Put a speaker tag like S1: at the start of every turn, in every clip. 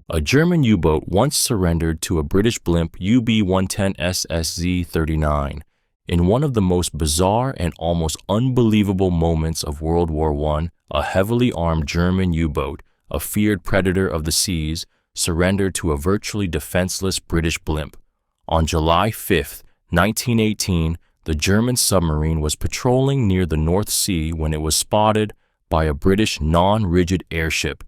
S1: A German U-boat once surrendered to a British blimp UB-110 SSZ-39. In one of the most bizarre and almost unbelievable moments of World War I, a heavily armed German U-boat, a feared predator of the seas, surrendered to a virtually defenseless British blimp. On July 5, 1918, the German submarine was patrolling near the North Sea when it was spotted by a British non-rigid airship.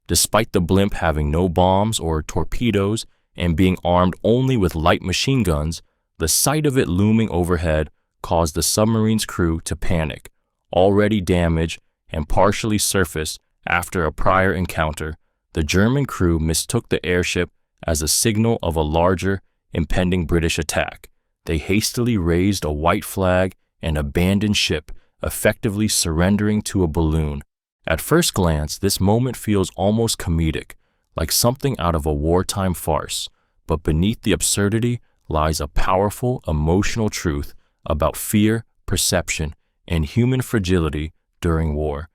S1: Despite the blimp having no bombs or torpedoes and being armed only with light machine guns, the sight of it looming overhead caused the submarine's crew to panic. Already damaged and partially surfaced after a prior encounter, the German crew mistook the airship as a signal of a larger, impending British attack. They hastily raised a white flag and abandoned ship, effectively surrendering to a balloon. At first glance, this moment feels almost comedic, like something out of a wartime farce, but beneath the absurdity lies a powerful emotional truth about fear, perception, and human fragility during war.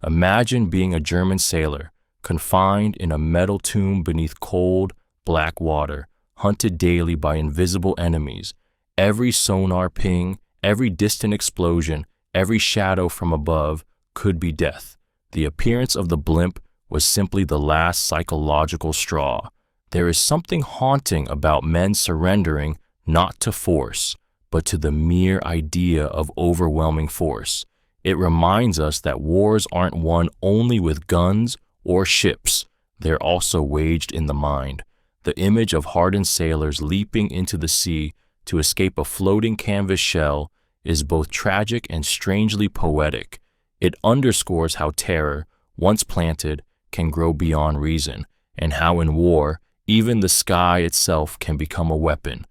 S1: Imagine being a German sailor, confined in a metal tomb beneath cold, black water, hunted daily by invisible enemies. Every sonar ping, every distant explosion, every shadow from above could be death. The appearance of the blimp was simply the last psychological straw. There is something haunting about men surrendering not to force, but to the mere idea of overwhelming force. It reminds us that wars aren't won only with guns or ships. They're also waged in the mind. The image of hardened sailors leaping into the sea to escape a floating canvas shell is both tragic and strangely poetic. It underscores how terror, once planted, can grow beyond reason, and how in war, even the sky itself can become a weapon.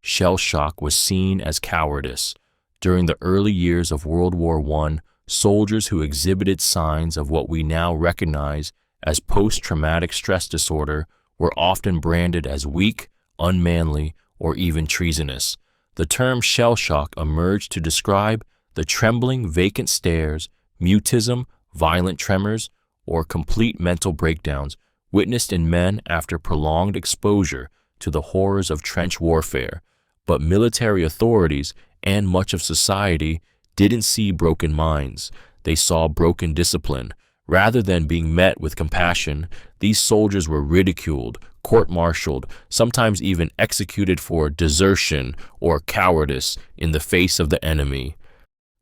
S1: Shell shock was seen as cowardice. During the early years of World War I, soldiers who exhibited signs of what we now recognize as post-traumatic stress disorder were often branded as weak, unmanly, or even treasonous. The term shell shock emerged to describe the trembling, vacant stares, mutism, violent tremors, or complete mental breakdowns witnessed in men after prolonged exposure to the horrors of trench warfare. But military authorities and much of society didn't see broken minds. They saw broken discipline. Rather than being met with compassion, these soldiers were ridiculed, court-martialed, sometimes even executed for desertion or cowardice in the face of the enemy.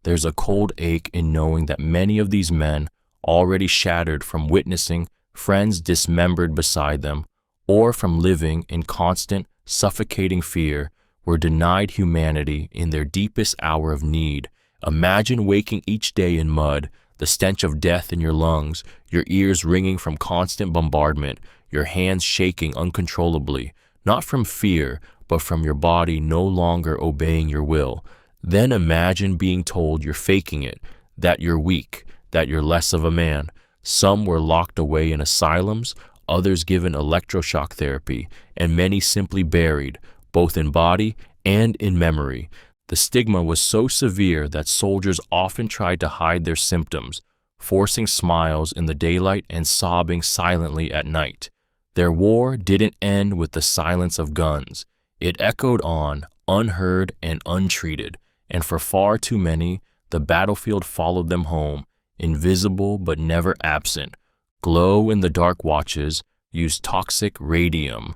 S1: There's a cold ache in knowing that many of these men, already shattered from witnessing friends dismembered beside them, or from living in constant, suffocating fear, were denied humanity in their deepest hour of need. Imagine waking each day in mud, the stench of death in your lungs, your ears ringing from constant bombardment, your hands shaking uncontrollably, not from fear, but from your body no longer obeying your will. Then imagine being told you're faking it, that you're weak, that you're less of a man. Some were locked away in asylums, others given electroshock therapy, and many simply buried, both in body and in memory. The stigma was so severe that soldiers often tried to hide their symptoms, forcing smiles in the daylight and sobbing silently at night. Their war didn't end with the silence of guns. It echoed on, unheard and untreated, and for far too many, the battlefield followed them home, invisible but never absent. Glow in the dark watches used toxic radium.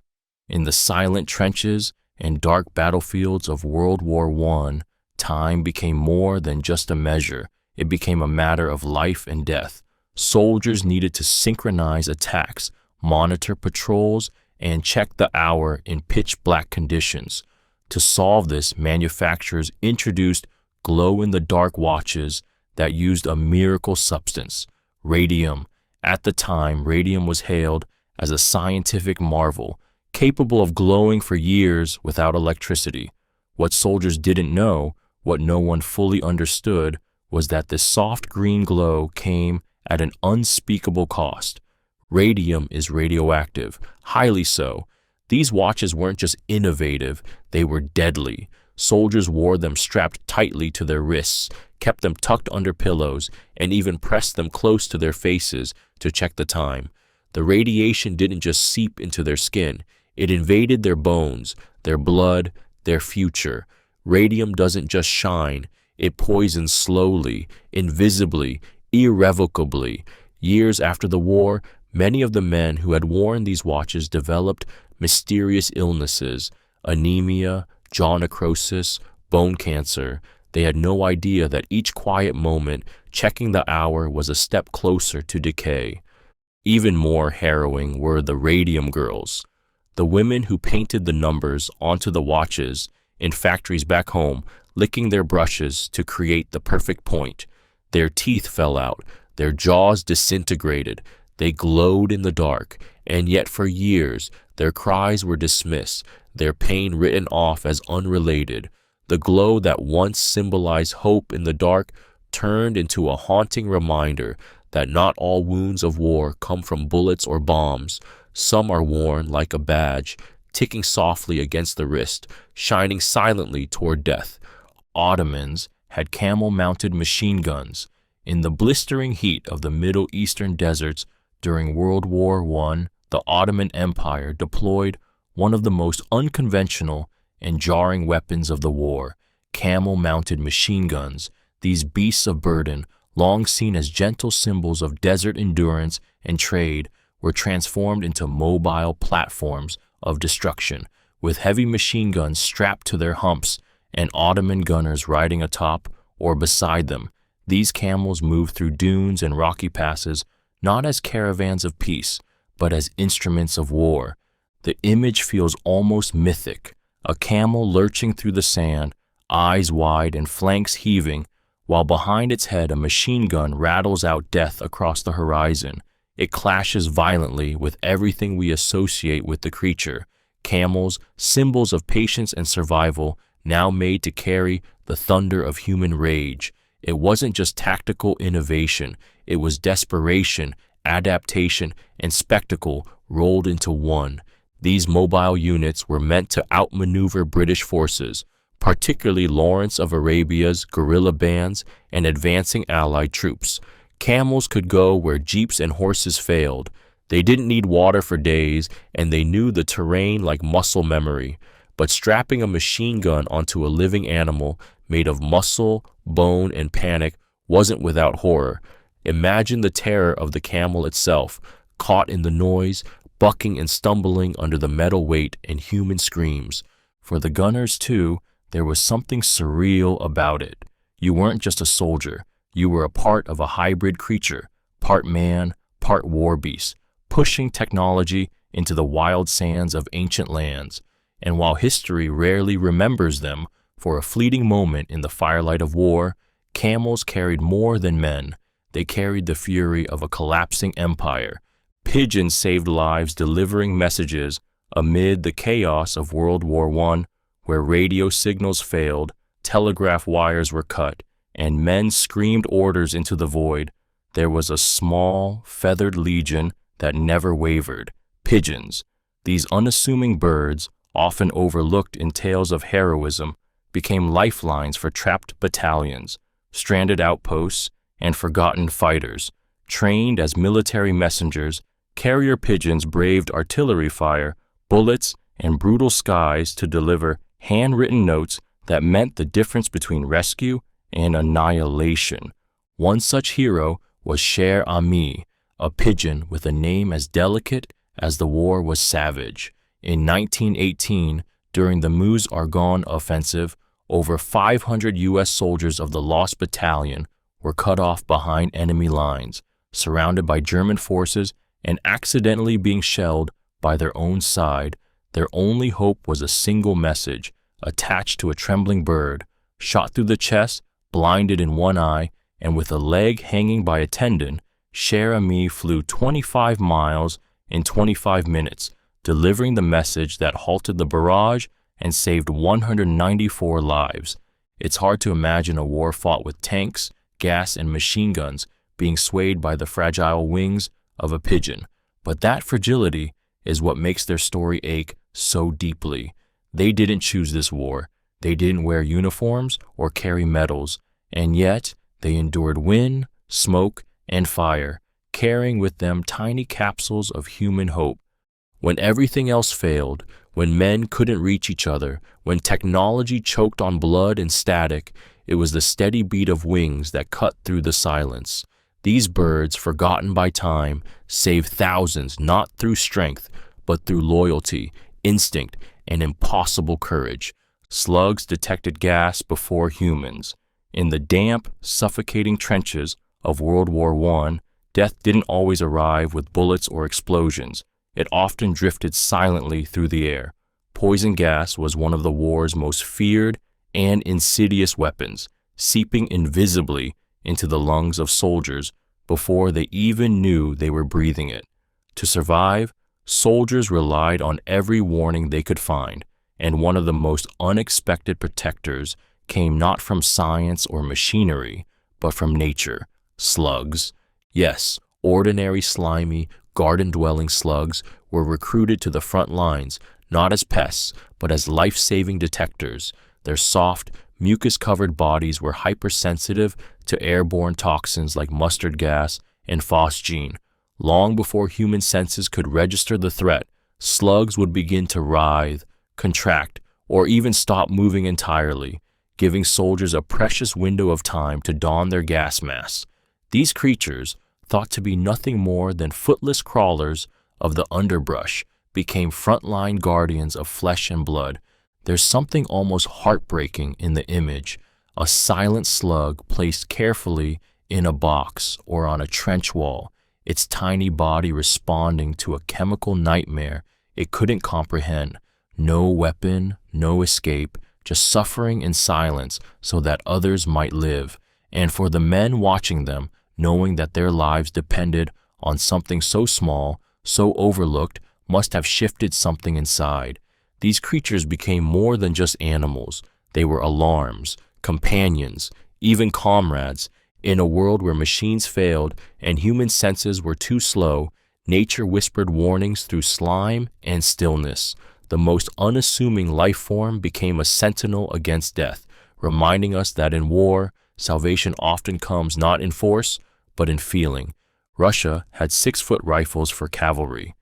S1: In the silent trenches and dark battlefields of World War I, time became more than just a measure. It became a matter of life and death. Soldiers needed to synchronize attacks, monitor patrols, and check the hour in pitch-black conditions. To solve this, manufacturers introduced glow-in-the-dark watches that used a miracle substance, radium. At the time, radium was hailed as a scientific marvel, capable of glowing for years without electricity. What soldiers didn't know, what no one fully understood, was that this soft green glow came at an unspeakable cost. Radium is radioactive, highly so. These watches weren't just innovative, they were deadly. Soldiers wore them strapped tightly to their wrists, kept them tucked under pillows, and even pressed them close to their faces to check the time. The radiation didn't just seep into their skin, it invaded their bones, their blood, their future. Radium doesn't just shine, it poisons slowly, invisibly, irrevocably. Years after the war, many of the men who had worn these watches developed mysterious illnesses, anemia, jaw necrosis, bone cancer. They had no idea that each quiet moment, checking the hour, was a step closer to decay. Even more harrowing were the radium girls, the women who painted the numbers onto the watches in factories back home, licking their brushes to create the perfect point. Their teeth fell out, their jaws disintegrated, they glowed in the dark, and yet for years their cries were dismissed, their pain written off as unrelated. The glow that once symbolized hope in the dark turned into a haunting reminder that not all wounds of war come from bullets or bombs. Some are worn like a badge, ticking softly against the wrist, shining silently toward death. Ottomans had camel-mounted machine guns. In the blistering heat of the Middle Eastern deserts during World War I, the Ottoman Empire deployed one of the most unconventional and jarring weapons of the war, camel-mounted machine guns. These beasts of burden, long seen as gentle symbols of desert endurance and trade, were transformed into mobile platforms of destruction, with heavy machine guns strapped to their humps and Ottoman gunners riding atop or beside them. These camels moved through dunes and rocky passes, not as caravans of peace, but as instruments of war. The image feels almost mythic, a camel lurching through the sand, eyes wide and flanks heaving, while behind its head a machine gun rattles out death across the horizon. It clashes violently with everything we associate with the creature. Camels, symbols of patience and survival, now made to carry the thunder of human rage. It wasn't just tactical innovation, it was desperation, adaptation, and spectacle rolled into one. These mobile units were meant to outmaneuver British forces, particularly Lawrence of Arabia's guerrilla bands and advancing Allied troops. Camels could go where jeeps and horses failed. They didn't need water for days, and they knew the terrain like muscle memory. But strapping a machine gun onto a living animal made of muscle, bone, and panic wasn't without horror. Imagine the terror of the camel itself, caught in the noise, bucking and stumbling under the metal weight and human screams. For the gunners, too, there was something surreal about it. You weren't just a soldier. You were a part of a hybrid creature, part man, part war beast, pushing technology into the wild sands of ancient lands. And while history rarely remembers them for a fleeting moment in the firelight of war, camels carried more than men. They carried the fury of a collapsing empire. Pigeons saved lives delivering messages amid the chaos of World War I, where radio signals failed, telegraph wires were cut, and men screamed orders into the void. There was a small, feathered legion that never wavered. Pigeons. These unassuming birds, often overlooked in tales of heroism, became lifelines for trapped battalions, stranded outposts, and forgotten fighters. Trained as military messengers, carrier pigeons braved artillery fire, bullets, and brutal skies to deliver handwritten notes that meant the difference between rescue and annihilation. One such hero was Cher Ami, a pigeon with a name as delicate as the war was savage. In 1918, during the Meuse-Argonne offensive, over 500 U.S. soldiers of the Lost Battalion were cut off behind enemy lines, surrounded by German forces and accidentally being shelled by their own side. Their only hope was a single message, attached to a trembling bird, shot through the chest, blinded in one eye, and with a leg hanging by a tendon. Cher Ami flew 25 miles in 25 minutes, delivering the message that halted the barrage and saved 194 lives. It's hard to imagine a war fought with tanks, gas, and machine guns being swayed by the fragile wings of a pigeon. But that fragility is what makes their story ache so deeply. They didn't choose this war. They didn't wear uniforms or carry medals, and yet they endured wind, smoke, and fire, carrying with them tiny capsules of human hope. When everything else failed, when men couldn't reach each other, when technology choked on blood and static, it was the steady beat of wings that cut through the silence. These birds, forgotten by time, saved thousands not through strength, but through loyalty, instinct, and impossible courage. Slugs detected gas before humans. In the damp, suffocating trenches of World War I, death didn't always arrive with bullets or explosions. It often drifted silently through the air. Poison gas was one of the war's most feared and insidious weapons, seeping invisibly into the lungs of soldiers before they even knew they were breathing it. To survive, soldiers relied on every warning they could find, and one of the most unexpected protectors came not from science or machinery, but from nature: slugs. Yes, ordinary slimy, garden-dwelling slugs were recruited to the front lines, not as pests, but as life-saving detectors. Their soft, mucus-covered bodies were hypersensitive to airborne toxins like mustard gas and phosgene. Long before human senses could register the threat, slugs would begin to writhe, contract, or even stop moving entirely, giving soldiers a precious window of time to don their gas masks. These creatures, thought to be nothing more than footless crawlers of the underbrush, became frontline guardians of flesh and blood. There's something almost heartbreaking in the image: a silent slug placed carefully in a box or on a trench wall, its tiny body responding to a chemical nightmare it couldn't comprehend. No weapon, no escape, just suffering in silence so that others might live. And for the men watching them, knowing that their lives depended on something so small, so overlooked, must have shifted something inside. These creatures became more than just animals. They were alarms, companions, even comrades. In a world where machines failed and human senses were too slow, nature whispered warnings through slime and stillness. The most unassuming life form became a sentinel against death, reminding us that in war, salvation often comes not in force, but in feeling. Russia had 6-foot rifles for cavalry.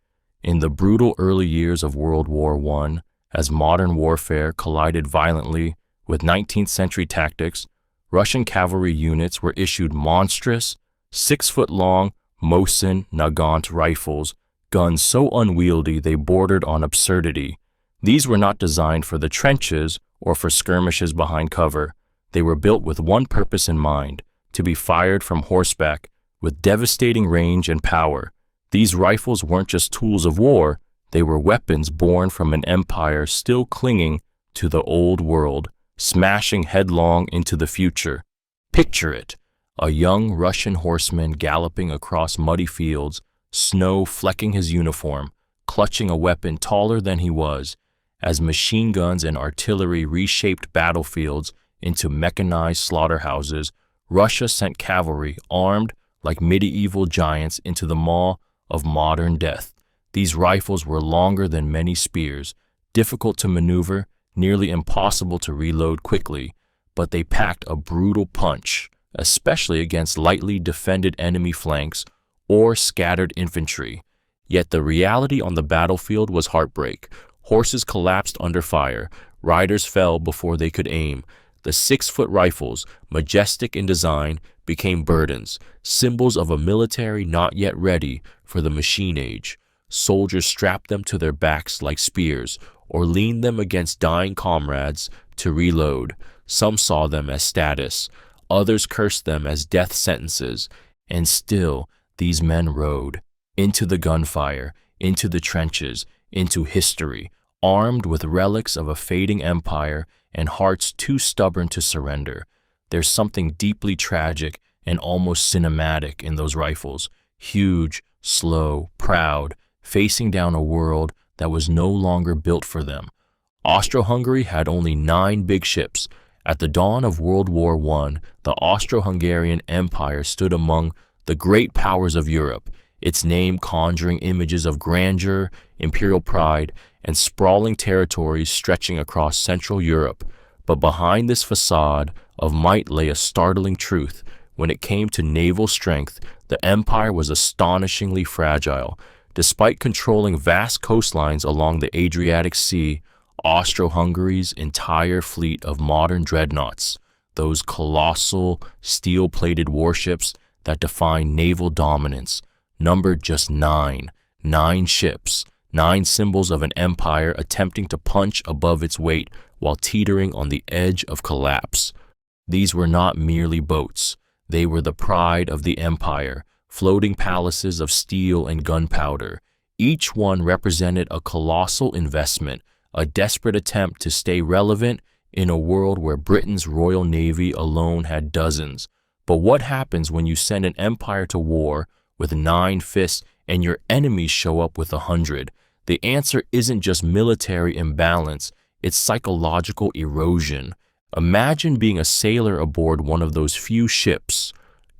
S1: In the brutal early years of World War I, as modern warfare collided violently with 19th century tactics, Russian cavalry units were issued monstrous, 6-foot-long Mosin Nagant rifles, guns so unwieldy they bordered on absurdity. These were not designed for the trenches or for skirmishes behind cover. They were built with one purpose in mind: to be fired from horseback with devastating range and power. These rifles weren't just tools of war, they were weapons born from an empire still clinging to the old world, smashing headlong into the future. Picture it: a young Russian horseman galloping across muddy fields, snow flecking his uniform, clutching a weapon taller than he was. As machine guns and artillery reshaped battlefields into mechanized slaughterhouses, Russia sent cavalry armed like medieval giants into the maw of modern death. These rifles were longer than many spears, difficult to maneuver, nearly impossible to reload quickly, but they packed a brutal punch, especially against lightly defended enemy flanks or scattered infantry. Yet the reality on the battlefield was heartbreak. Horses collapsed under fire, riders fell before they could aim. The 6-foot rifles, majestic in design, became burdens, symbols of a military not yet ready for the machine age. Soldiers strapped them to their backs like spears, or leaned them against dying comrades to reload. Some saw them as status, others cursed them as death sentences, and still these men rode into the gunfire, into the trenches, into history, armed with relics of a fading empire and hearts too stubborn to surrender. There's something deeply tragic and almost cinematic in those rifles, huge, slow, proud, facing down a world that was no longer built for them. Austro-Hungary had only 9 big ships. At the dawn of World War I, the Austro-Hungarian Empire stood among the great powers of Europe, its name conjuring images of grandeur, imperial pride, and sprawling territories stretching across Central Europe. But behind this facade of might lay a startling truth. When it came to naval strength, the empire was astonishingly fragile. Despite controlling vast coastlines along the Adriatic Sea, Austro-Hungary's entire fleet of modern dreadnoughts, those colossal, steel-plated warships that define naval dominance, numbered just nine ships, nine symbols of an empire attempting to punch above its weight while teetering on the edge of collapse. These were not merely boats. They were the pride of the empire, floating palaces of steel and gunpowder. Each one represented a colossal investment, a desperate attempt to stay relevant in a world where Britain's Royal Navy alone had dozens. But what happens when you send an empire to war with 9 fists and your enemies show up with 100? The answer isn't just military imbalance, it's psychological erosion. Imagine being a sailor aboard one of those few ships,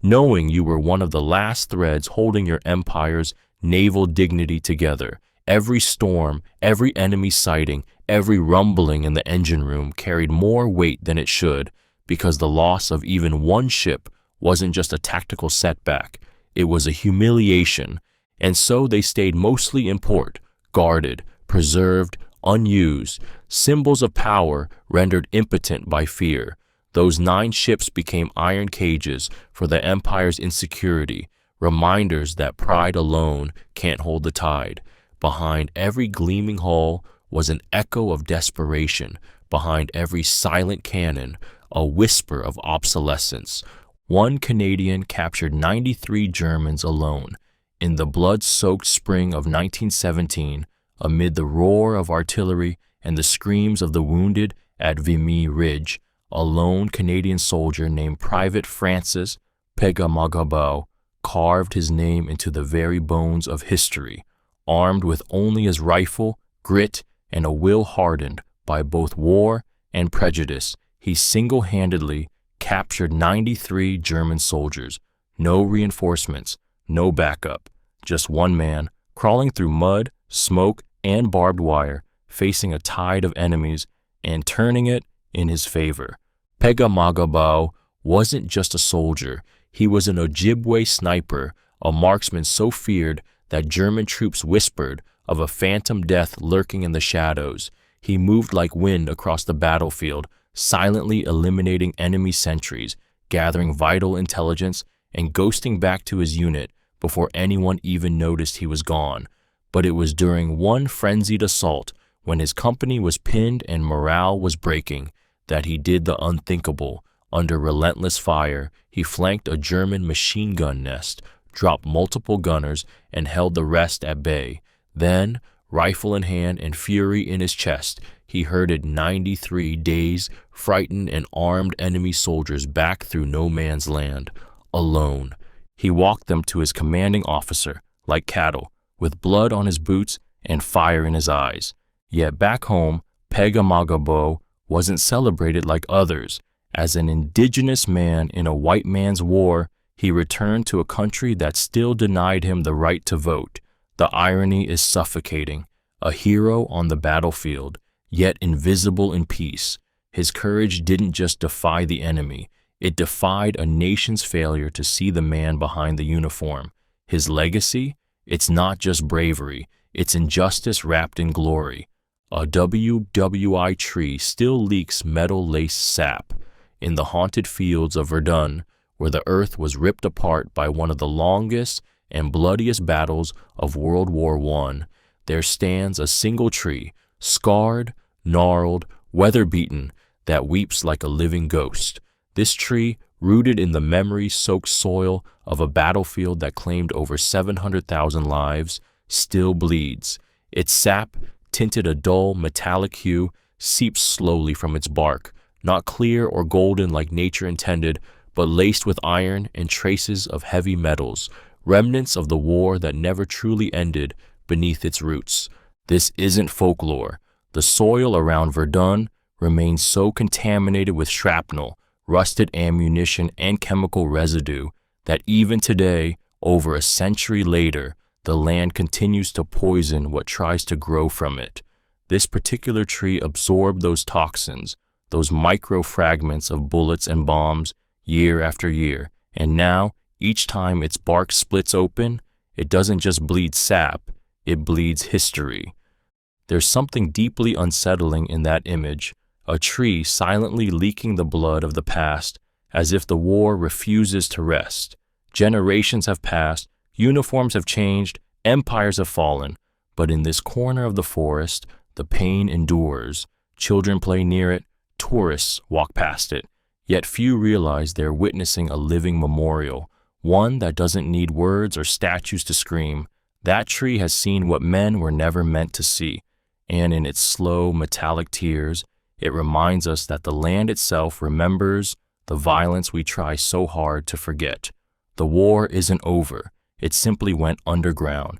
S1: knowing you were one of the last threads holding your empire's naval dignity together. Every storm, every enemy sighting, every rumbling in the engine room carried more weight than it should, because the loss of even one ship wasn't just a tactical setback, it was a humiliation. And so they stayed mostly in port, guarded, preserved, unused, symbols of power rendered impotent by fear. Those 9 ships became iron cages for the empire's insecurity, reminders that pride alone can't hold the tide. Behind every gleaming hull was an echo of desperation. Behind every silent cannon, a whisper of obsolescence. One Canadian captured 93 Germans alone. In the blood-soaked spring of 1917, amid the roar of artillery and the screams of the wounded at Vimy Ridge, a lone Canadian soldier named Private Francis Pegamagabo carved his name into the very bones of history. Armed with only his rifle, grit, and a will hardened by both war and prejudice, he single-handedly captured 93 German soldiers. No reinforcements, no backup, just one man crawling through mud, smoke, and barbed wire, facing a tide of enemies and turning it in his favor. Pegamagabo wasn't just a soldier, he was an Ojibwe sniper, a marksman so feared that German troops whispered of a phantom death lurking in the shadows. He moved like wind across the battlefield, silently eliminating enemy sentries, gathering vital intelligence, and ghosting back to his unit before anyone even noticed he was gone. But it was during one frenzied assault, when his company was pinned and morale was breaking, that he did the unthinkable. Under relentless fire, he flanked a German machine gun nest, dropped multiple gunners, and held the rest at bay. Then, rifle in hand and fury in his chest, he herded 93 dazed, frightened, and armed enemy soldiers back through no man's land, alone. He walked them to his commanding officer, like cattle, with blood on his boots and fire in his eyes. Yet back home, Pegamagabo wasn't celebrated like others. As an indigenous man in a white man's war, he returned to a country that still denied him the right to vote. The irony is suffocating. A hero on the battlefield, yet invisible in peace. His courage didn't just defy the enemy, it defied a nation's failure to see the man behind the uniform. His legacy? It's not just bravery, it's injustice wrapped in glory. A WWI tree still leaks metal-laced sap. In the haunted fields of Verdun, where the earth was ripped apart by one of the longest and bloodiest battles of World War I, there stands a single tree, scarred, gnarled, weather-beaten, that weeps like a living ghost. This tree, rooted in the memory-soaked soil of a battlefield that claimed over 700,000 lives, still bleeds. Its sap, tinted a dull, metallic hue, seeps slowly from its bark, not clear or golden like nature intended, but laced with iron and traces of heavy metals, remnants of the war that never truly ended beneath its roots. This isn't folklore. The soil around Verdun remains so contaminated with shrapnel, rusted ammunition, and chemical residue that even today, over a century later, the land continues to poison what tries to grow from it. This particular tree absorbed those toxins, those micro fragments of bullets and bombs, year after year, and now, Each time its bark splits open, it doesn't just bleed sap, it bleeds history. There's something deeply unsettling in that image, a tree silently leaking the blood of the past, as if the war refuses to rest. Generations have passed, uniforms have changed, empires have fallen, but in this corner of the forest, the pain endures. Children play near it, tourists walk past it, yet few realize they're witnessing a living memorial, one that doesn't need words or statues to scream. That tree has seen what men were never meant to see, and in its slow, metallic tears, it reminds us that the land itself remembers the violence we try so hard to forget. The war isn't over, it simply went underground.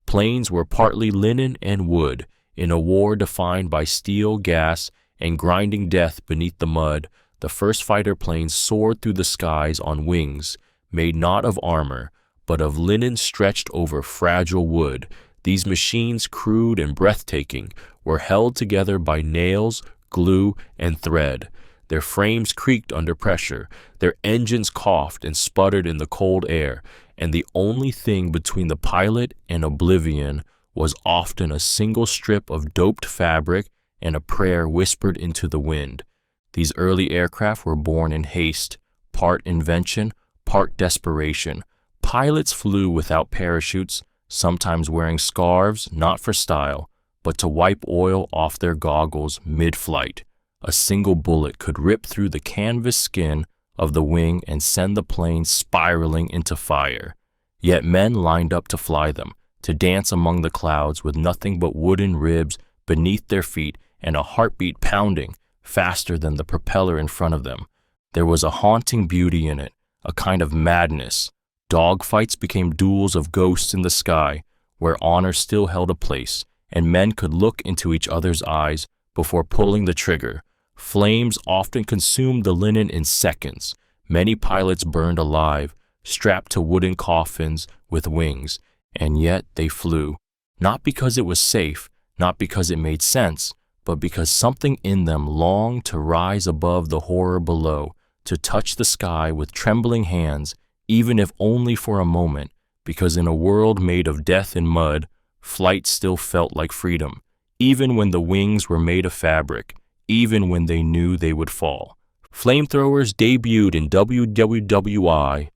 S1: Planes were partly linen and wood, in a war defined by steel, gas, and grinding death beneath the mud. The first fighter planes soared through the skies on wings, made not of armor, but of linen stretched over fragile wood. These machines, crude and breathtaking, were held together by nails, glue, and thread. Their frames creaked under pressure, their engines coughed and sputtered in the cold air, and the only thing between the pilot and oblivion was often a single strip of doped fabric and a prayer whispered into the wind. These early aircraft were born in haste, part invention, part desperation. Pilots flew without parachutes, sometimes wearing scarves, not for style, but to wipe oil off their goggles mid-flight. A single bullet could rip through the canvas skin of the wing and send the plane spiraling into fire. Yet men lined up to fly them, to dance among the clouds with nothing but wooden ribs beneath their feet and a heartbeat pounding faster than the propeller in front of them. There was a haunting beauty in it, a kind of madness. Dogfights became duels of ghosts in the sky, where honor still held a place, and men could look into each other's eyes before pulling the trigger. Flames often consumed the linen in seconds. Many pilots burned alive, strapped to wooden coffins with wings, and yet they flew. Not because it was safe, not because it made sense, but because something in them longed to rise above the horror below, to touch the sky with trembling hands, even if only for a moment, because in a world made of death and mud, flight still felt like freedom, even when the wings were made of fabric, even when they knew they would fall. Flamethrowers debuted in WWWI,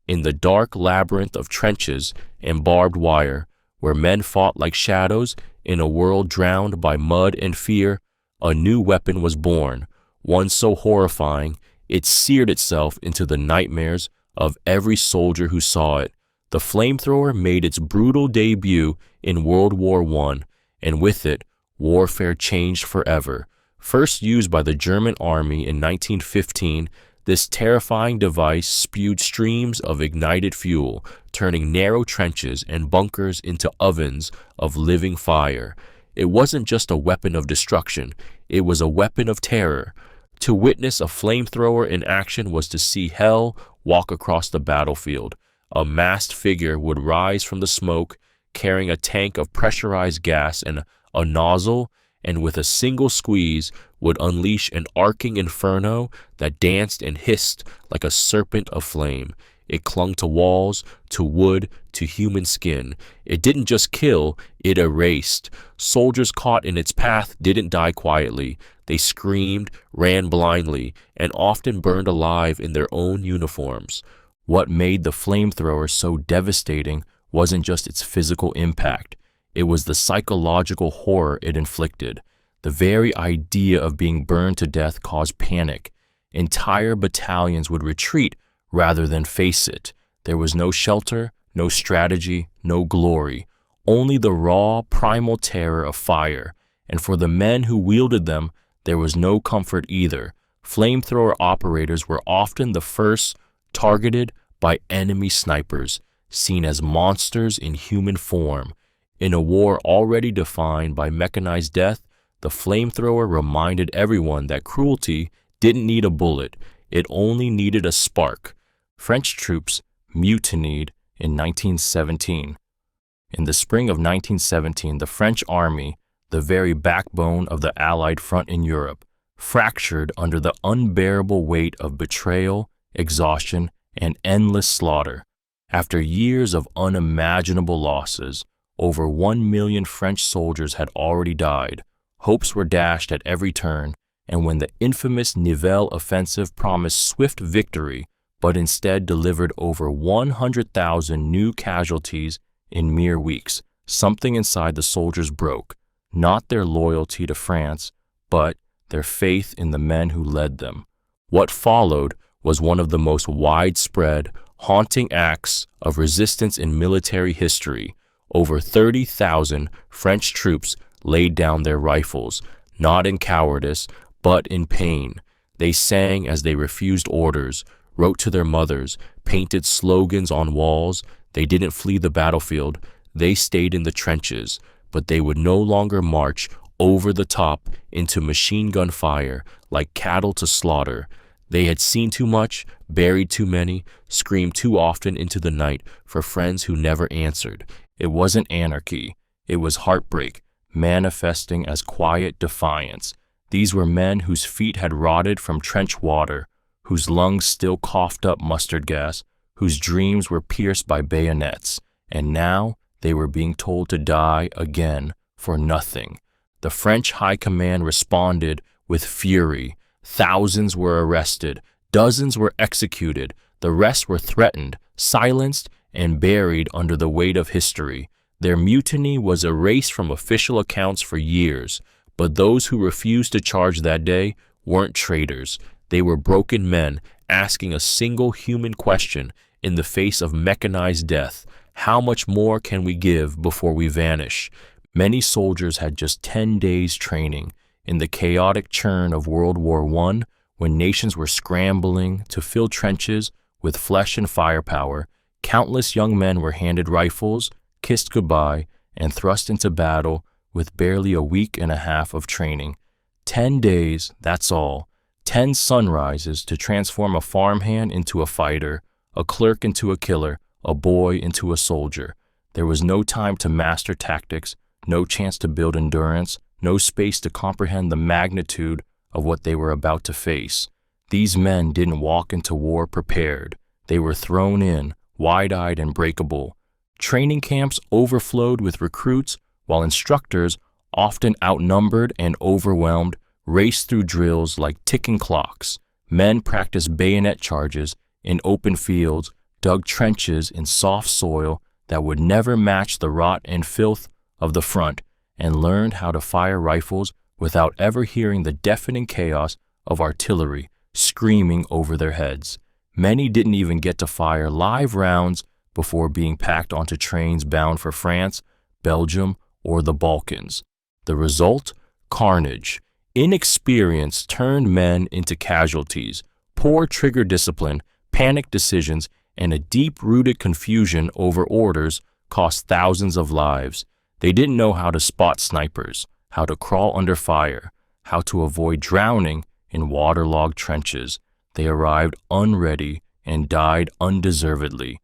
S1: in the dark labyrinth of trenches and barbed wire, where men fought like shadows in a world drowned by mud and fear. A new weapon was born, one so horrifying it seared itself into the nightmares of every soldier who saw it. The flamethrower made its brutal debut in World War I, and with it, warfare changed forever. First used by the German army in 1915, this terrifying device spewed streams of ignited fuel, turning narrow trenches and bunkers into ovens of living fire. It wasn't just a weapon of destruction, it was a weapon of terror. To witness a flamethrower in action was to see hell walk across the battlefield. A masked figure would rise from the smoke, carrying a tank of pressurized gas and a nozzle, and with a single squeeze would unleash an arcing inferno that danced and hissed like a serpent of flame. It clung to walls, to wood, to human skin. It didn't just kill, it erased. Soldiers caught in its path didn't die quietly. They screamed, ran blindly, and often burned alive in their own uniforms. What made the flamethrower so devastating wasn't just its physical impact. It was the psychological horror it inflicted. The very idea of being burned to death caused panic. Entire battalions would retreat rather than face it. There was no shelter, no strategy, no glory, only the raw, primal terror of fire. And for the men who wielded them, there was no comfort either. Flamethrower operators were often the first targeted by enemy snipers, seen as monsters in human form. In a war already defined by mechanized death, the flamethrower reminded everyone that cruelty didn't need a bullet, it only needed a spark. French troops mutinied in 1917. In the spring of 1917, the French army, the very backbone of the Allied front in Europe, fractured under the unbearable weight of betrayal, exhaustion, and endless slaughter. After years of unimaginable losses, over 1 million French soldiers had already died. Hopes were dashed at every turn, and when the infamous Nivelle offensive promised swift victory, but instead delivered over 100,000 new casualties in mere weeks, something inside the soldiers broke, not their loyalty to France, but their faith in the men who led them. What followed was one of the most widespread, haunting acts of resistance in military history. Over 30,000 French troops laid down their rifles, not in cowardice, but in pain. They sang as they refused orders, wrote to their mothers, painted slogans on walls. They didn't flee the battlefield. They stayed in the trenches, but they would no longer march over the top into machine gun fire like cattle to slaughter. They had seen too much, buried too many, screamed too often into the night for friends who never answered. It wasn't anarchy. It was heartbreak, manifesting as quiet defiance. These were men whose feet had rotted from trench water, whose lungs still coughed up mustard gas, whose dreams were pierced by bayonets, and now they were being told to die again for nothing. The French High Command responded with fury. Thousands were arrested, dozens were executed, the rest were threatened, silenced, and buried under the weight of history. Their mutiny was erased from official accounts for years, but those who refused to charge that day weren't traitors. They were broken men asking a single human question in the face of mechanized death: how much more can we give before we vanish? Many soldiers had just 10 days training. In the chaotic churn of World War I, when nations were scrambling to fill trenches with flesh and firepower, countless young men were handed rifles, kissed goodbye, and thrust into battle with barely a week and a half of training. 10 days, that's all. 10 sunrises to transform a farmhand into a fighter, a clerk into a killer, a boy into a soldier. There was no time to master tactics, no chance to build endurance, no space to comprehend the magnitude of what they were about to face. These men didn't walk into war prepared. They were thrown in, wide-eyed and breakable. Training camps overflowed with recruits, while instructors, often outnumbered and overwhelmed, raced through drills like ticking clocks. Men practiced bayonet charges in open fields, dug trenches in soft soil that would never match the rot and filth of the front, and learned how to fire rifles without ever hearing the deafening chaos of artillery screaming over their heads. Many didn't even get to fire live rounds before being packed onto trains bound for France, Belgium, or the Balkans. The result? Carnage. Inexperience turned men into casualties. Poor trigger discipline, panicked decisions, and a deep-rooted confusion over orders cost thousands of lives. They didn't know how to spot snipers, how to crawl under fire, how to avoid drowning in waterlogged trenches. They arrived unready and died undeservedly.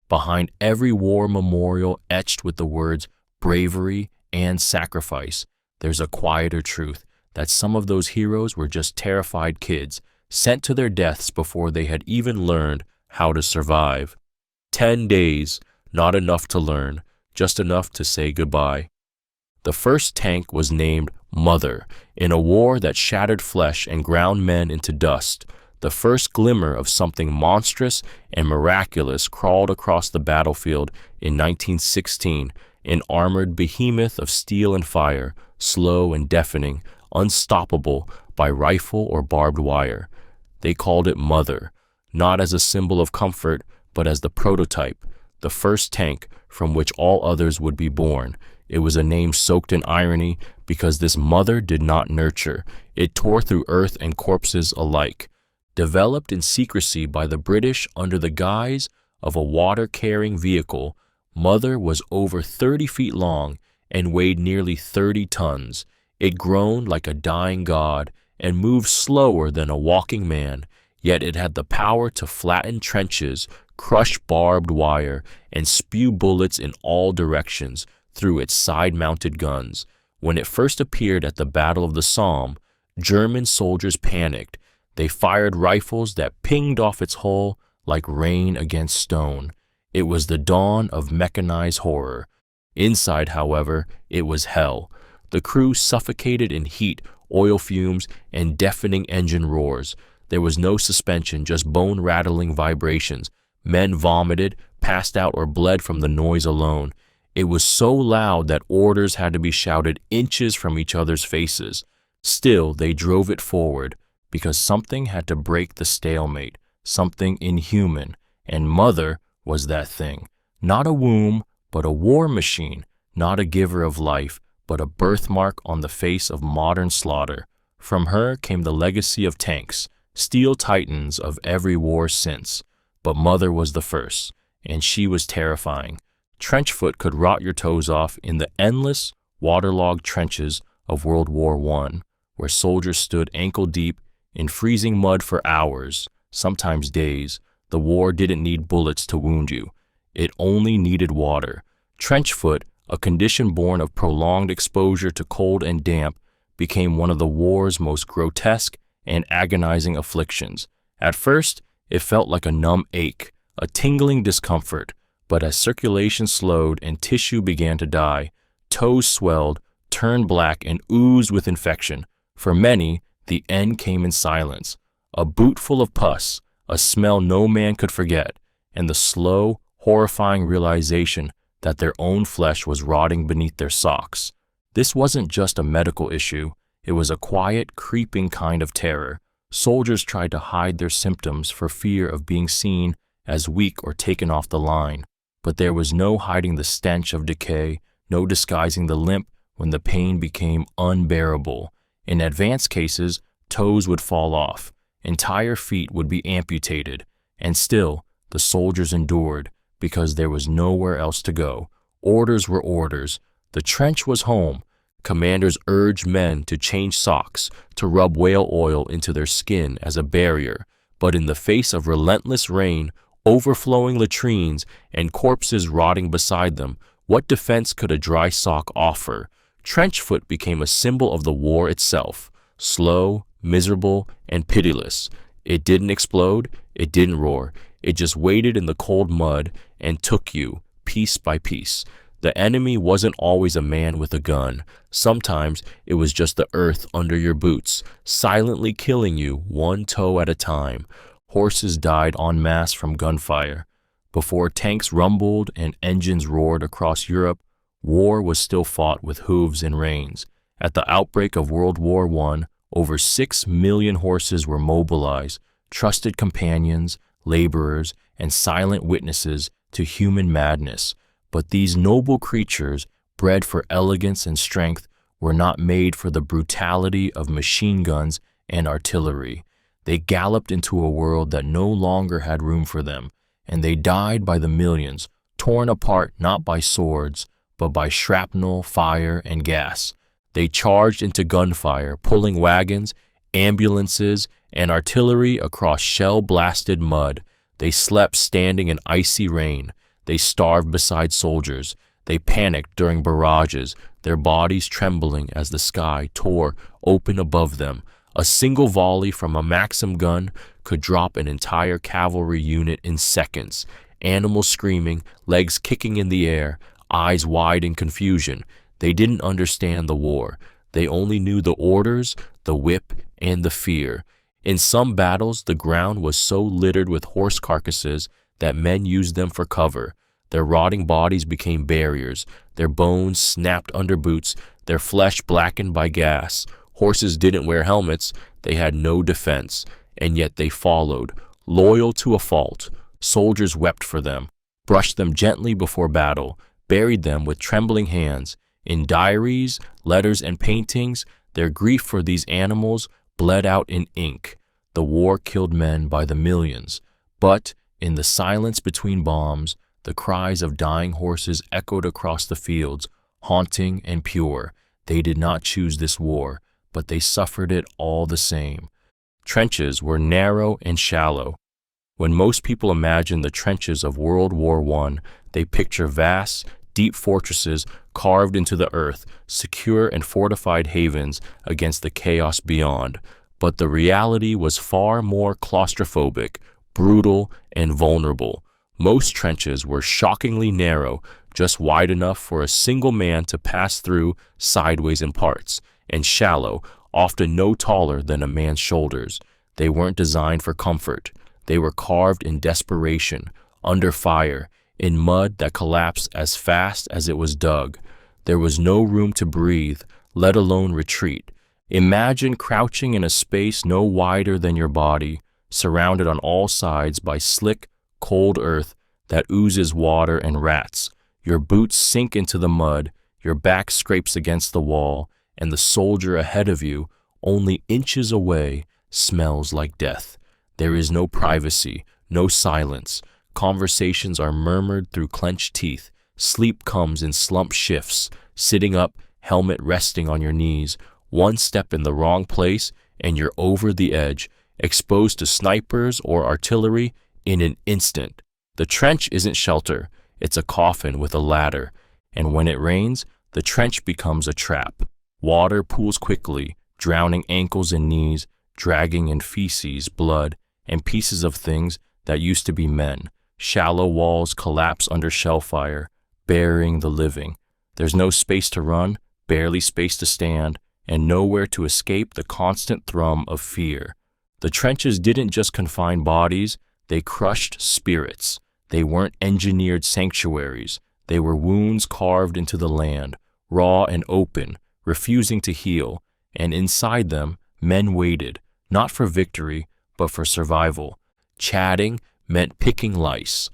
S1: Behind every war memorial etched with the words bravery and sacrifice, there's a quieter truth that some of those heroes were just terrified kids sent to their deaths before they had even learned how to survive. 10 days, not enough to learn, just enough to say goodbye. The first tank was named Mother. In a war that shattered flesh and ground men into dust, the first glimmer of something monstrous and miraculous crawled across the battlefield in 1916, an armored behemoth of steel and fire, slow and deafening, unstoppable by rifle or barbed wire. They called it Mother, not as a symbol of comfort, but as the prototype, the first tank from which all others would be born. It was a name soaked in irony because this mother did not nurture. It tore through earth and corpses alike. Developed in secrecy by the British under the guise of a water-carrying vehicle, Mother was over 30 feet long and weighed nearly 30 tons. It groaned like a dying god and moved slower than a walking man, yet it had the power to flatten trenches, crush barbed wire, and spew bullets in all directions through its side-mounted guns. When it first appeared at the Battle of the Somme, German soldiers panicked. They fired rifles that pinged off its hull like rain against stone. It was the dawn of mechanized horror. Inside, however, it was hell. The crew suffocated in heat, oil fumes, and deafening engine roars. There was no suspension, just bone-rattling vibrations. Men vomited, passed out, or bled from the noise alone. It was so loud that orders had to be shouted inches from each other's faces. Still, they drove it forward, because something had to break the stalemate, something inhuman, and Mother was that thing. Not a womb, but a war machine, not a giver of life, but a birthmark on the face of modern slaughter. From her came the legacy of tanks, steel titans of every war since. But Mother was the first, and she was terrifying. Trenchfoot could rot your toes off in the endless, waterlogged trenches of World War I, where soldiers stood ankle-deep in freezing mud for hours, sometimes days. The war didn't need bullets to wound you. It only needed water. Trenchfoot, a condition born of prolonged exposure to cold and damp, became one of the war's most grotesque and agonizing afflictions. At first, it felt like a numb ache, a tingling discomfort, but as circulation slowed and tissue began to die, toes swelled, turned black, and oozed with infection. For many, the end came in silence. A boot full of pus, a smell no man could forget, and the slow, horrifying realization that their own flesh was rotting beneath their socks. This wasn't just a medical issue, it was a quiet, creeping kind of terror. Soldiers tried to hide their symptoms for fear of being seen as weak or taken off the line, but there was no hiding the stench of decay, no disguising the limp when the pain became unbearable. In advanced cases, toes would fall off, entire feet would be amputated, and still, the soldiers endured, because there was nowhere else to go. Orders were orders. The trench was home. Commanders urged men to change socks, to rub whale oil into their skin as a barrier, but in the face of relentless rain, overflowing latrines, and corpses rotting beside them, what defense could a dry sock offer? Trenchfoot became a symbol of the war itself, slow, miserable, and pitiless. It didn't explode, it didn't roar, it just waited in the cold mud and took you, piece by piece. The enemy wasn't always a man with a gun. Sometimes it was just the earth under your boots, silently killing you one toe at a time. Horses died en masse from gunfire. Before tanks rumbled and engines roared across Europe, war was still fought with hooves and reins. At the outbreak of World War I, over 6 million horses were mobilized, trusted companions, laborers, and silent witnesses to human madness. But these noble creatures, bred for elegance and strength, were not made for the brutality of machine guns and artillery. They galloped into a world that no longer had room for them, and they died by the millions, torn apart not by swords, but by shrapnel, fire, and gas. They charged into gunfire, pulling wagons, ambulances, and artillery across shell-blasted mud. They slept standing in icy rain. They starved beside soldiers. They panicked during barrages, their bodies trembling as the sky tore open above them. A single volley from a Maxim gun could drop an entire cavalry unit in seconds. Animals screaming, legs kicking in the air, eyes wide in confusion. They didn't understand the war. They only knew the orders, the whip, and the fear. In some battles, the ground was so littered with horse carcasses that men used them for cover. Their rotting bodies became barriers, their bones snapped under boots, their flesh blackened by gas. Horses didn't wear helmets, they had no defense, and yet they followed, loyal to a fault. Soldiers wept for them, brushed them gently before battle, buried them with trembling hands. In diaries, letters, and paintings, their grief for these animals bled out in ink. The war killed men by the millions, but in the silence between bombs, the cries of dying horses echoed across the fields, haunting and pure. They did not choose this war, but they suffered it all the same. Trenches were narrow and shallow. When most people imagine the trenches of World War I, they picture vast, deep fortresses carved into the earth, secure and fortified havens against the chaos beyond. But the reality was far more claustrophobic, brutal, and vulnerable. Most trenches were shockingly narrow, just wide enough for a single man to pass through sideways in parts, and shallow, often no taller than a man's shoulders. They weren't designed for comfort. They were carved in desperation, under fire, in mud that collapsed as fast as it was dug. There was no room to breathe, let alone retreat. Imagine crouching in a space no wider than your body, surrounded on all sides by slick, cold earth that oozes water and rats. Your boots sink into the mud, your back scrapes against the wall, and the soldier ahead of you, only inches away, smells like death. There is no privacy, no silence. Conversations are murmured through clenched teeth. Sleep comes in slump shifts, sitting up, helmet resting on your knees. One step in the wrong place, and you're over the edge, exposed to snipers or artillery in an instant. The trench isn't shelter, it's a coffin with a ladder. And when it rains, the trench becomes a trap. Water pools quickly, drowning ankles and knees, dragging in feces, blood, and pieces of things that used to be men. Shallow walls collapse under shell fire, burying the living. There's no space to run, barely space to stand, and nowhere to escape the constant thrum of fear. The trenches didn't just confine bodies, they crushed spirits. They weren't engineered sanctuaries. They were wounds carved into the land, raw and open, refusing to heal, and inside them, men waited, not for victory, but for survival. Chatting meant picking lice.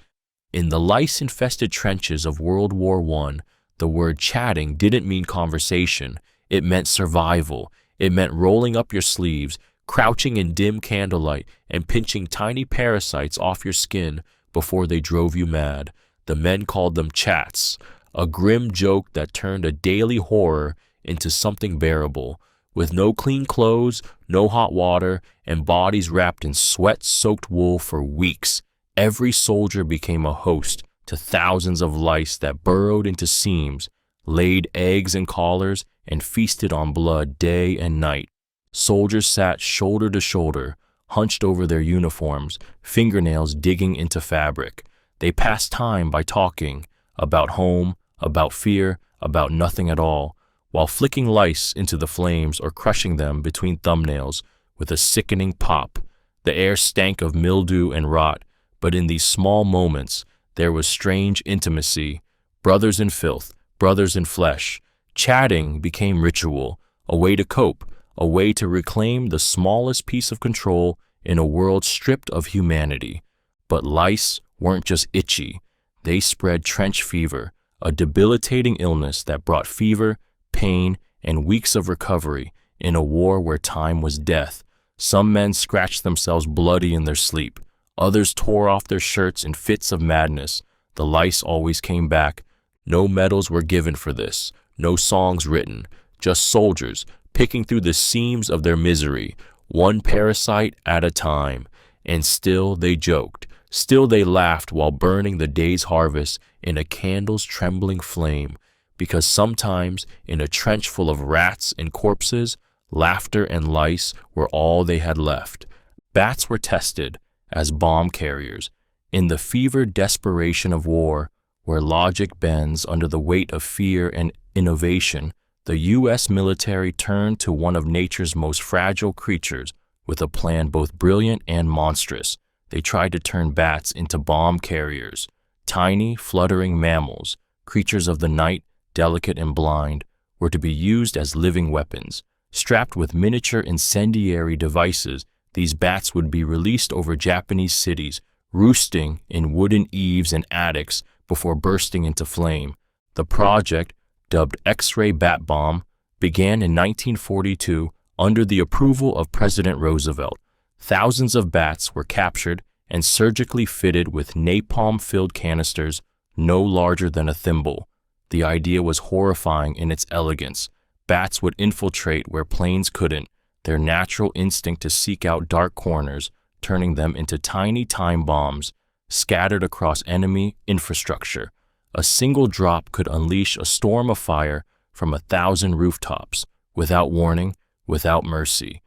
S1: In the lice-infested trenches of World War I, the word chatting didn't mean conversation. It meant survival. It meant rolling up your sleeves, crouching in dim candlelight, and pinching tiny parasites off your skin before they drove you mad. The men called them chats, a grim joke that turned a daily horror into something bearable. With no clean clothes, no hot water, and bodies wrapped in sweat-soaked wool for weeks, every soldier became a host to thousands of lice that burrowed into seams, laid eggs in collars, and feasted on blood day and night. Soldiers sat shoulder to shoulder, hunched over their uniforms, fingernails digging into fabric. They passed time by talking about home, about fear, about nothing at all, while flicking lice into the flames or crushing them between thumbnails with a sickening pop. The air stank of mildew and rot, but in these small moments, there was strange intimacy. Brothers in filth, brothers in flesh. Chatting became ritual, a way to cope, a way to reclaim the smallest piece of control in a world stripped of humanity. But lice weren't just itchy. They spread trench fever, a debilitating illness that brought fever, pain, and weeks of recovery in a war where time was death. Some men scratched themselves bloody in their sleep. Others tore off their shirts in fits of madness. The lice always came back. No medals were given for this, no songs written, just soldiers picking through the seams of their misery, one parasite at a time. And still they joked, still they laughed while burning the day's harvest in a candle's trembling flame, because sometimes in a trench full of rats and corpses, laughter and lice were all they had left. Bats were tested as bomb carriers. In the fevered desperation of war, where logic bends under the weight of fear and innovation, the U.S. military turned to one of nature's most fragile creatures with a plan both brilliant and monstrous. They tried to turn bats into bomb carriers, tiny, fluttering mammals, creatures of the night, delicate and blind, were to be used as living weapons. Strapped with miniature incendiary devices, these bats would be released over Japanese cities, roosting in wooden eaves and attics before bursting into flame. The project, dubbed X-ray Bat Bomb, began in 1942 under the approval of President Roosevelt. Thousands of bats were captured and surgically fitted with napalm-filled canisters no larger than a thimble. The idea was horrifying in its elegance. Bats would infiltrate where planes couldn't, their natural instinct to seek out dark corners, turning them into tiny time bombs scattered across enemy infrastructure. A single drop could unleash a storm of fire from 1,000 rooftops, without warning, without mercy.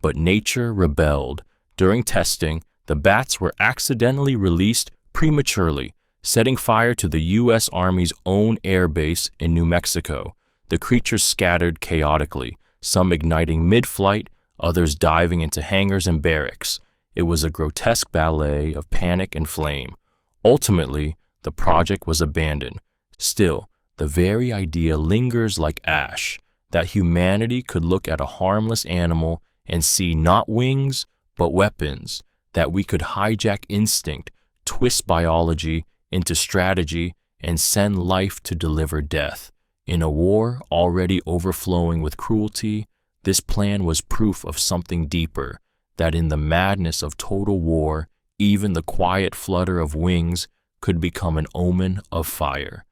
S1: But nature rebelled. During testing, the bats were accidentally released prematurely, setting fire to the U.S. Army's own air base in New Mexico. The creatures scattered chaotically, some igniting mid-flight, others diving into hangars and barracks. It was a grotesque ballet of panic and flame. Ultimately, the project was abandoned. Still, the very idea lingers like ash, that humanity could look at a harmless animal and see not wings, but weapons, that we could hijack instinct, twist biology into strategy, and send life to deliver death. In a war already overflowing with cruelty, this plan was proof of something deeper, that in the madness of total war, even the quiet flutter of wings could become an omen of fire.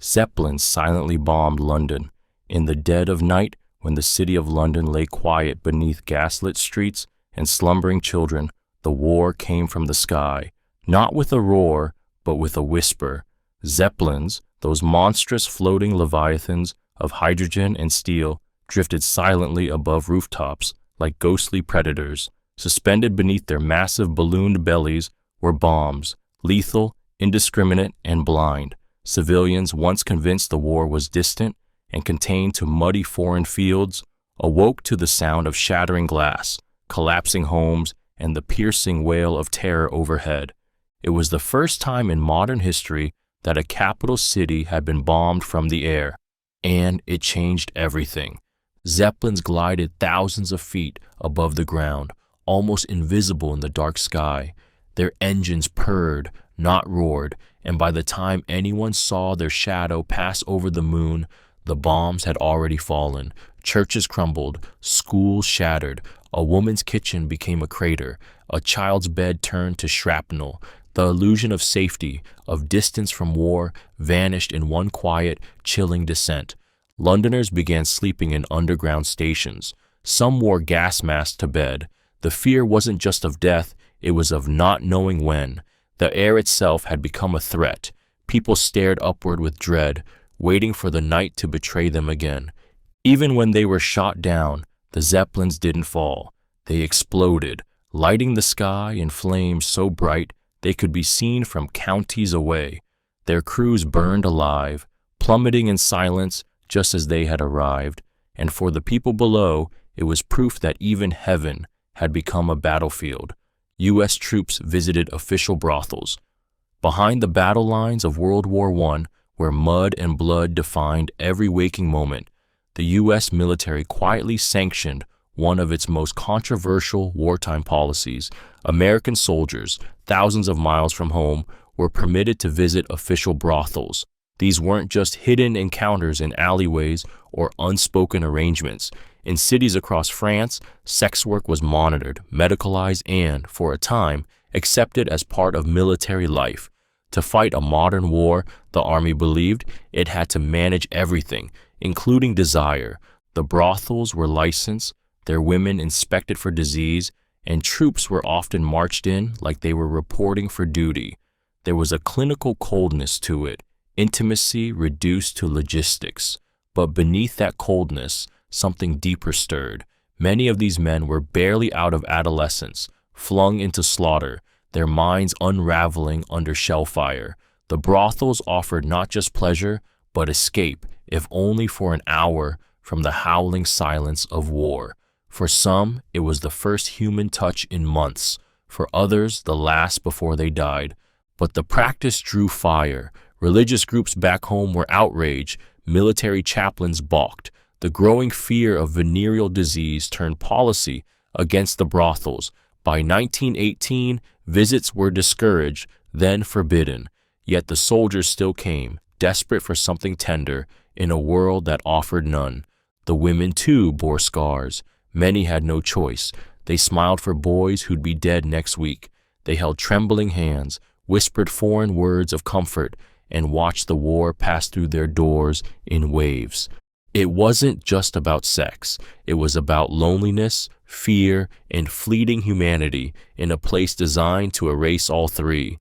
S1: Zeppelins silently bombed London. In the dead of night, when the city of London lay quiet beneath gaslit streets and slumbering children, the war came from the sky, not with a roar, but with a whisper. Zeppelins, those monstrous floating leviathans of hydrogen and steel, drifted silently above rooftops like ghostly predators. Suspended beneath their massive ballooned bellies were bombs, lethal, indiscriminate, and blind. Civilians, once convinced the war was distant and contained to muddy foreign fields, awoke to the sound of shattering glass, collapsing homes, and the piercing wail of terror overhead. It was the first time in modern history that a capital city had been bombed from the air, and it changed everything. Zeppelins glided thousands of feet above the ground, almost invisible in the dark sky. Their engines purred, not roared, and by the time anyone saw their shadow pass over the moon, the bombs had already fallen. Churches crumbled, schools shattered, a woman's kitchen became a crater, a child's bed turned to shrapnel. The illusion of safety, of distance from war, vanished in one quiet, chilling descent. Londoners began sleeping in underground stations. Some wore gas masks to bed. The fear wasn't just of death, it was of not knowing when. The air itself had become a threat. People stared upward with dread, waiting for the night to betray them again. Even when they were shot down, the Zeppelins didn't fall. They exploded, lighting the sky in flames so bright they could be seen from counties away. Their crews burned alive, plummeting in silence just as they had arrived, and for the people below, it was proof that even heaven had become a battlefield. U.S. troops visited official brothels. Behind the battle lines of World War I, where mud and blood defined every waking moment, the U.S. military quietly sanctioned one of its most controversial wartime policies. American soldiers, thousands of miles from home, were permitted to visit official brothels. These weren't just hidden encounters in alleyways or unspoken arrangements. In cities across France, sex work was monitored, medicalized, and, for a time, accepted as part of military life. To fight a modern war, the army believed it had to manage everything, including desire. The brothels were licensed, their women inspected for disease, and troops were often marched in like they were reporting for duty. There was a clinical coldness to it, intimacy reduced to logistics. But beneath that coldness, something deeper stirred. Many of these men were barely out of adolescence, flung into slaughter, their minds unraveling under shell fire. The brothels offered not just pleasure, but escape, if only for an hour, from the howling silence of war. For some, it was the first human touch in months. For others, the last before they died. But the practice drew fire. Religious groups back home were outraged. Military chaplains balked. The growing fear of venereal disease turned policy against the brothels. By 1918, visits were discouraged, then forbidden. Yet the soldiers still came, desperate for something tender, in a world that offered none. The women, too, bore scars. Many had no choice. They smiled for boys who'd be dead next week. They held trembling hands, whispered foreign words of comfort, and watched the war pass through their doors in waves. It wasn't just about sex. It was about loneliness, fear, and fleeting humanity in a place designed to erase all three.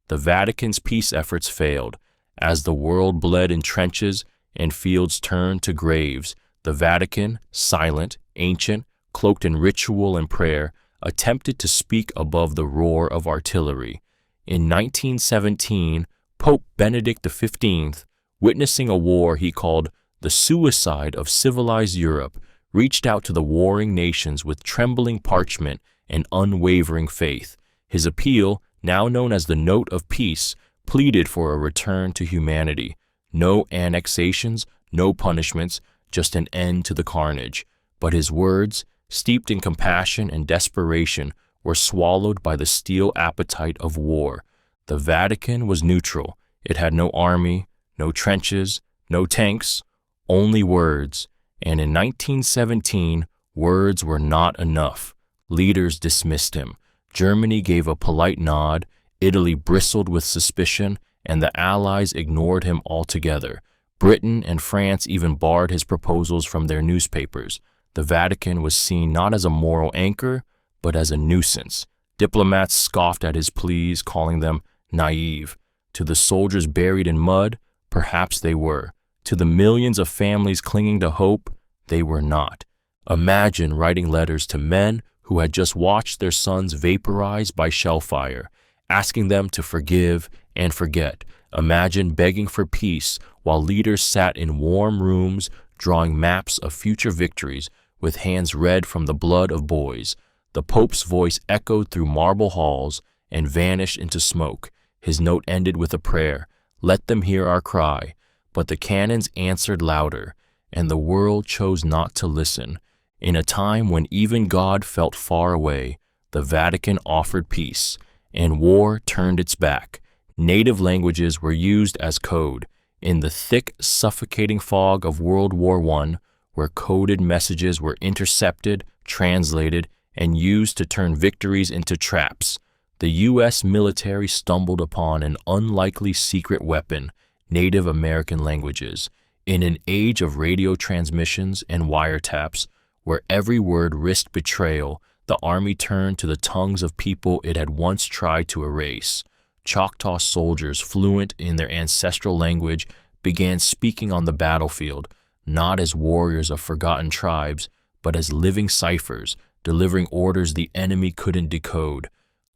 S1: The Vatican's peace efforts failed. As the world bled in trenches and fields turned to graves, the Vatican, silent, ancient, cloaked in ritual and prayer, attempted to speak above the roar of artillery. In 1917, Pope Benedict XV, witnessing a war he called the suicide of civilized Europe, reached out to the warring nations with trembling parchment and unwavering faith. His appeal, now known as the Note of Peace, pleaded for a return to humanity. No annexations, no punishments, just an end to the carnage. But his words, steeped in compassion and desperation, were swallowed by the steel appetite of war. The Vatican was neutral. It had no army, no trenches, no tanks, only words. And in 1917, words were not enough. Leaders dismissed him. Germany gave a polite nod, Italy bristled with suspicion, and the Allies ignored him altogether. Britain and France even barred his proposals from their newspapers. The Vatican was seen not as a moral anchor, but as a nuisance. Diplomats scoffed at his pleas, calling them naive. To the soldiers buried in mud, perhaps they were. To the millions of families clinging to hope, they were not. Imagine writing letters to men who had just watched their sons vaporized by shellfire, asking them to forgive and forget. Imagine begging for peace while leaders sat in warm rooms drawing maps of future victories with hands red from the blood of boys. The Pope's voice echoed through marble halls and vanished into smoke. His note ended with a prayer, "Let them hear our cry." But the cannons answered louder, and the world chose not to listen. In a time when even God felt far away, the Vatican offered peace, and war turned its back. Native languages were used as code. In the thick, suffocating fog of World War I, where coded messages were intercepted, translated, and used to turn victories into traps, the U.S. military stumbled upon an unlikely secret weapon: Native American languages. In an age of radio transmissions and wiretaps, where every word risked betrayal, the Army turned to the tongues of people it had once tried to erase. Choctaw soldiers, fluent in their ancestral language, began speaking on the battlefield, not as warriors of forgotten tribes, but as living ciphers, delivering orders the enemy couldn't decode.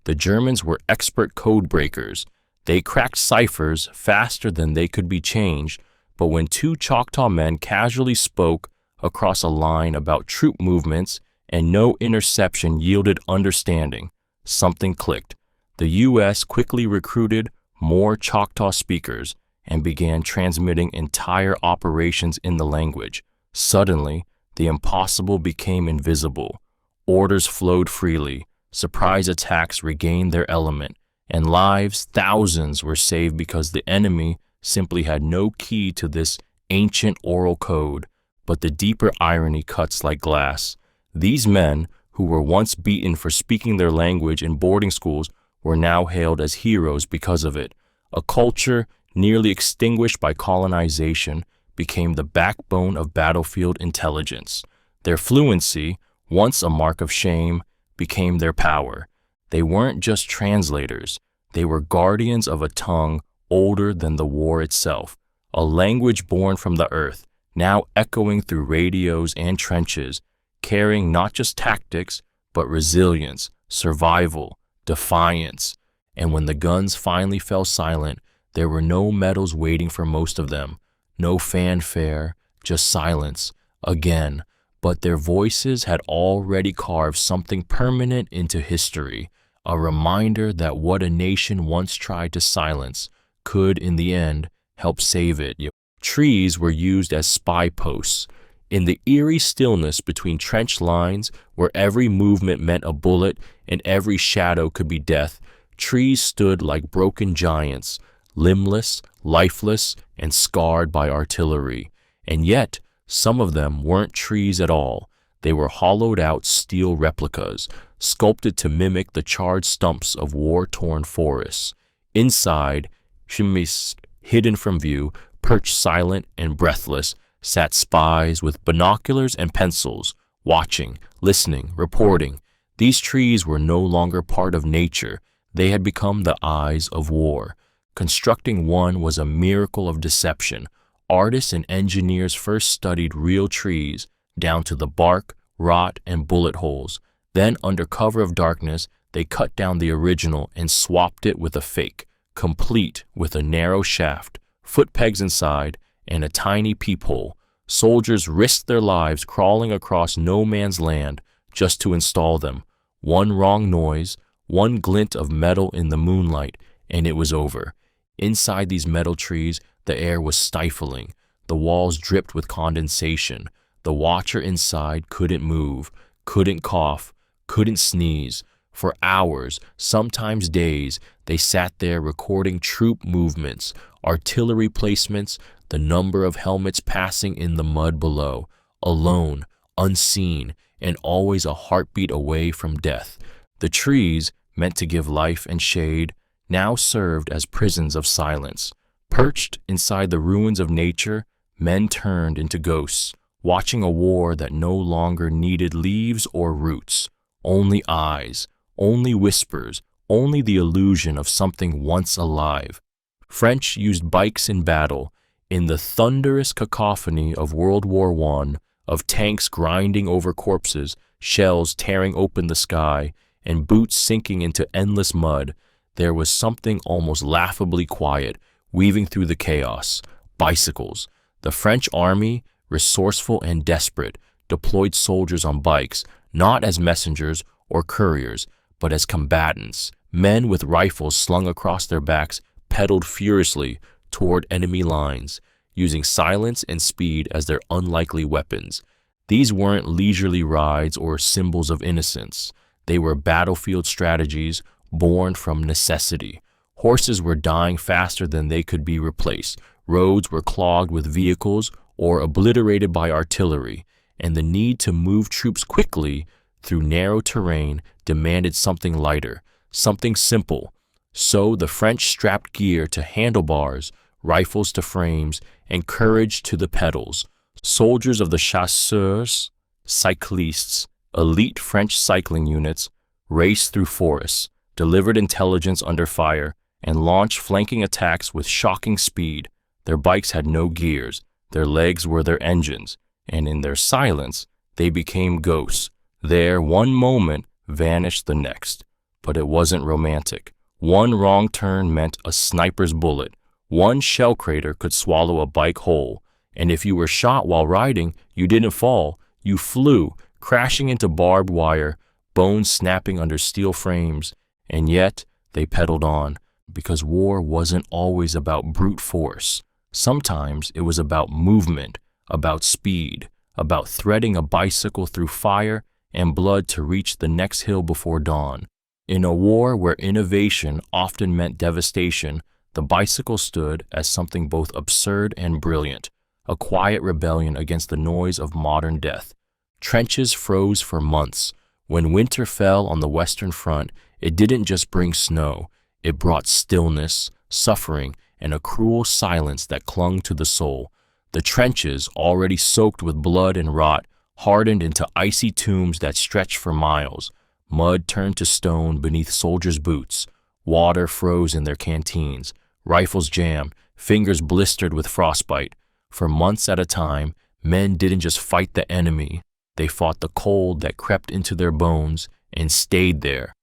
S1: The Germans were expert code breakers. They cracked ciphers faster than they could be changed, but when two Choctaw men casually spoke across a line about troop movements and no interception yielded understanding, something clicked. The U.S. quickly recruited more Choctaw speakers and began transmitting entire operations in the language. Suddenly, the impossible became invisible. Orders flowed freely, surprise attacks regained their element, and lives, thousands, were saved because the enemy simply had no key to this ancient oral code. But the deeper irony cuts like glass. These men, who were once beaten for speaking their language in boarding schools, were now hailed as heroes because of it. A culture nearly extinguished by colonization became the backbone of battlefield intelligence. Their fluency, once a mark of shame, became their power. They weren't just translators. They were guardians of a tongue older than the war itself, a language born from the earth, now echoing through radios and trenches, carrying not just tactics, but resilience, survival, defiance. And when the guns finally fell silent, there were no medals waiting for most of them, no fanfare, just silence, again. But their voices had already carved something permanent into history, a reminder that what a nation once tried to silence could, in the end, help save it. Trees were used as spy posts. In the eerie stillness between trench lines, where every movement meant a bullet and every shadow could be death, trees stood like broken giants, limbless, lifeless, and scarred by artillery. And yet, some of them weren't trees at all. They were hollowed-out steel replicas, sculpted to mimic the charred stumps of war-torn forests. Inside, chemists, hidden from view, perched silent and breathless, sat spies with binoculars and pencils, watching, listening, reporting. These trees were no longer part of nature. They had become the eyes of war. Constructing one was a miracle of deception. Artists and engineers first studied real trees, down to the bark, rot, and bullet holes. Then, under cover of darkness, They cut down the original and swapped it with a fake, complete with a narrow shaft, foot pegs inside, and a tiny peephole. Soldiers risked their lives crawling across no man's land just to install them. One wrong noise, one glint of metal in the moonlight, and it was over. Inside these metal trees, the air was stifling. The walls dripped with condensation. The watcher inside couldn't move, couldn't cough, couldn't sneeze. For hours, sometimes days, they sat there recording troop movements, artillery placements, the number of helmets passing in the mud below, alone, unseen, and always a heartbeat away from death. The trees, meant to give life and shade, now served as prisons of silence. Perched inside the ruins of nature, men turned into ghosts, watching a war that no longer needed leaves or roots, only eyes, only whispers, only the illusion of something once alive. French used bikes in battle. In the thunderous cacophony of World War I, of tanks grinding over corpses, shells tearing open the sky, and boots sinking into endless mud, there was something almost laughably quiet weaving through the chaos. Bicycles. The French army, resourceful and desperate, deployed soldiers on bikes, not as messengers or couriers, but as combatants. Men with rifles slung across their backs pedaled furiously toward enemy lines, using silence and speed as their unlikely weapons. These weren't leisurely rides or symbols of innocence. They were battlefield strategies born from necessity. Horses were dying faster than they could be replaced. Roads were clogged with vehicles or obliterated by artillery, and the need to move troops quickly through narrow terrain demanded something lighter, something simple. So the French strapped gear to handlebars, rifles to frames, and courage to the pedals. Soldiers of the chasseurs, cyclistes, elite French cycling units, raced through forests, delivered intelligence under fire, and launched flanking attacks with shocking speed. Their bikes had no gears, their legs were their engines, and in their silence, they became ghosts. There, one moment, vanished the next. But it wasn't romantic. One wrong turn meant a sniper's bullet. One shell crater could swallow a bike whole. And if you were shot while riding, you didn't fall. You flew, crashing into barbed wire, bones snapping under steel frames. And yet, they pedaled on, because war wasn't always about brute force. Sometimes it was about movement, about speed, about threading a bicycle through fire and blood to reach the next hill before dawn. In a war where innovation often meant devastation, the bicycle stood as something both absurd and brilliant, a quiet rebellion against the noise of modern death. Trenches froze for months. When winter fell on the Western Front, it didn't just bring snow, it brought stillness, suffering, and a cruel silence that clung to the soul. The trenches, already soaked with blood and rot, hardened into icy tombs that stretched for miles. Mud turned to stone beneath soldiers' boots. Water froze in their canteens. Rifles jammed, fingers blistered with frostbite. For months at a time, men didn't just fight the enemy. They fought the cold that crept into their bones and stayed there.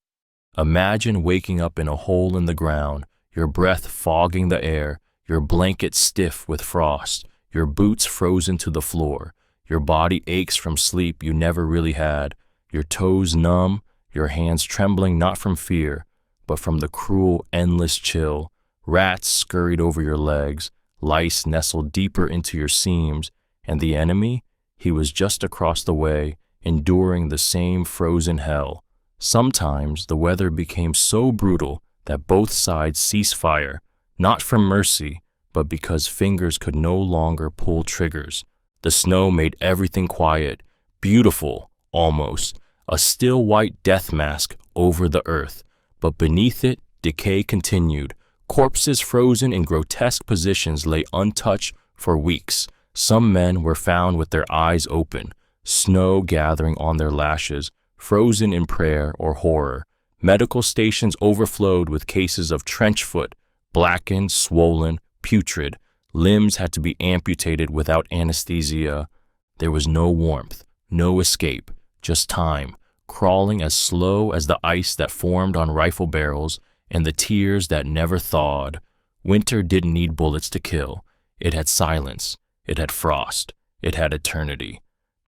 S1: Imagine waking up in a hole in the ground, your breath fogging the air, your blanket stiff with frost, your boots frozen to the floor. Your body aches from sleep you never really had, your toes numb, your hands trembling not from fear, but from the cruel, endless chill. Rats scurried over your legs, lice nestled deeper into your seams, and the enemy? He was just across the way, enduring the same frozen hell. Sometimes the weather became so brutal that both sides ceased fire, not from mercy, but because fingers could no longer pull triggers. The snow made everything quiet, beautiful, almost, a still white death mask over the earth. But beneath it, decay continued. Corpses frozen in grotesque positions lay untouched for weeks. Some men were found with their eyes open, snow gathering on their lashes, frozen in prayer or horror. Medical stations overflowed with cases of trench foot, blackened, swollen, putrid. Limbs had to be amputated without anesthesia. There was no warmth, no escape, just time, crawling as slow as the ice that formed on rifle barrels and the tears that never thawed. Winter didn't need bullets to kill. It had silence. It had frost. It had eternity.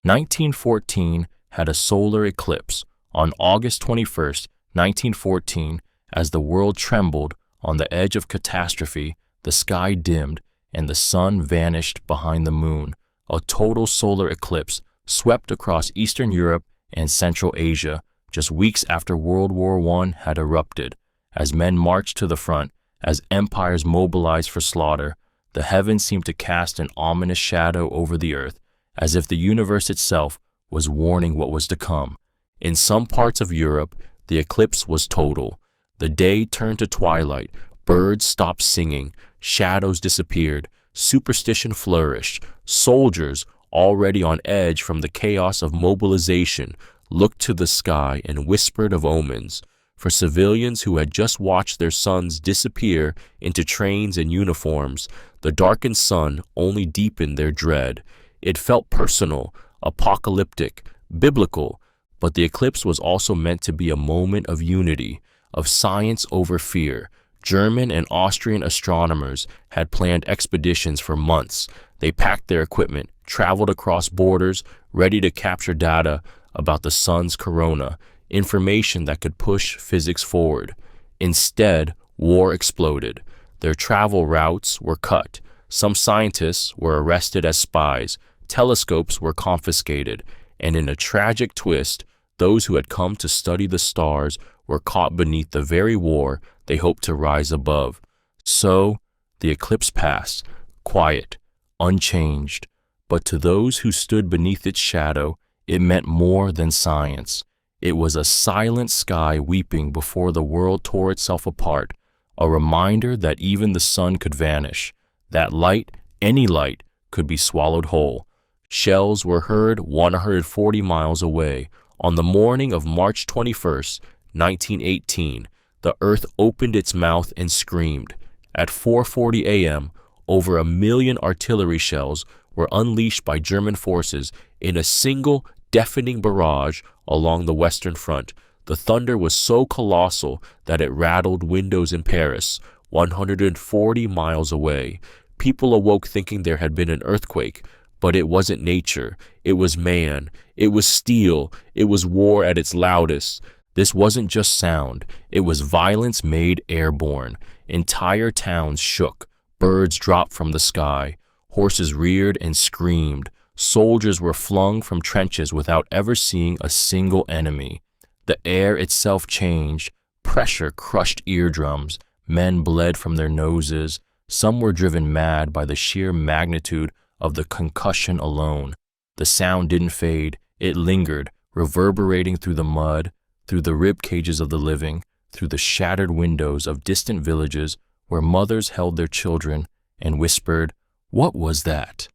S1: 1914 had a solar eclipse. On August 21st, 1914, as the world trembled on the edge of catastrophe, the sky dimmed and the sun vanished behind the moon. A total solar eclipse swept across Eastern Europe and Central Asia just weeks after World War I had erupted. As men marched to the front, as empires mobilized for slaughter, the heavens seemed to cast an ominous shadow over the earth, as if the universe itself was warning what was to come. In some parts of Europe, the eclipse was total. The day turned to twilight, birds stopped singing, shadows disappeared, superstition flourished. Soldiers, already on edge from the chaos of mobilization, looked to the sky and whispered of omens. For civilians who had just watched their sons disappear into trains and uniforms, the darkened sun only deepened their dread. It felt personal, apocalyptic, biblical, but the eclipse was also meant to be a moment of unity, of science over fear. German and Austrian astronomers had planned expeditions for months. They packed their equipment, traveled across borders, ready to capture data about the sun's corona, information that could push physics forward. Instead, war exploded. Their travel routes were cut. Some scientists were arrested as spies. Telescopes were confiscated. And in a tragic twist, those who had come to study the stars were caught beneath the very war they hoped to rise above. So, the eclipse passed, quiet, unchanged. But to those who stood beneath its shadow, it meant more than science. It was a silent sky weeping before the world tore itself apart, a reminder that even the sun could vanish, that light, any light, could be swallowed whole. Shells were heard 140 miles away. On the morning of March 21st, 1918, the earth opened its mouth and screamed. At 4:40 a.m., over 1 million artillery shells were unleashed by German forces in a single deafening barrage along the Western Front. The thunder was so colossal that it rattled windows in Paris, 140 miles away. People awoke thinking there had been an earthquake, but it wasn't nature. It was man. It was steel. It was war at its loudest. This wasn't just sound. It was violence made airborne. Entire towns shook. Birds dropped from the sky. Horses reared and screamed. Soldiers were flung from trenches without ever seeing a single enemy. The air itself changed. Pressure crushed eardrums. Men bled from their noses. Some were driven mad by the sheer magnitude of the concussion alone. The sound didn't fade. It lingered, reverberating through the mud, through the rib cages of the living, through the shattered windows of distant villages where mothers held their children and whispered, "What was that?"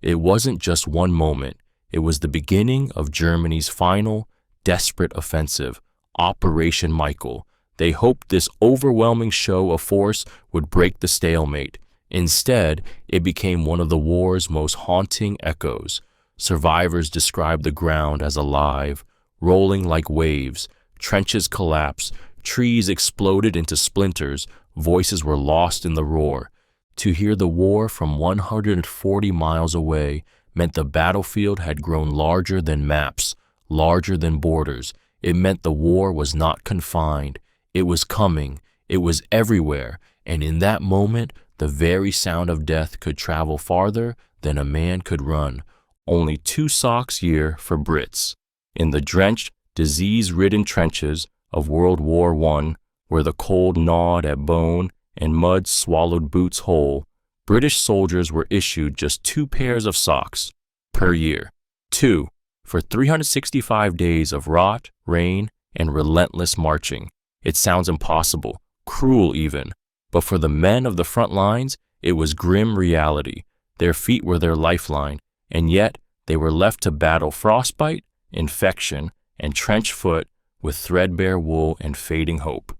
S1: It wasn't just one moment. It was the beginning of Germany's final, desperate offensive, Operation Michael. They hoped this overwhelming show of force would break the stalemate. Instead, it became one of the war's most haunting echoes. Survivors described the ground as alive, rolling like waves. Trenches collapsed, trees exploded into splinters, voices were lost in the roar. To hear the war from 140 miles away meant the battlefield had grown larger than maps, larger than borders. It meant the war was not confined. It was coming. It was everywhere. And in that moment, the very sound of death could travel farther than a man could run. Only 2 socks year for Brits. In the drenched, disease-ridden trenches of World War I, where the cold gnawed at bone and mud swallowed boots whole, British soldiers were issued just 2 pairs of socks per year. 2 for 365 days of rot, rain, and relentless marching. It sounds impossible, cruel even, but for the men of the front lines, it was grim reality. Their feet were their lifeline, and yet they were left to battle frostbite, infection, and trench foot with threadbare wool and fading hope.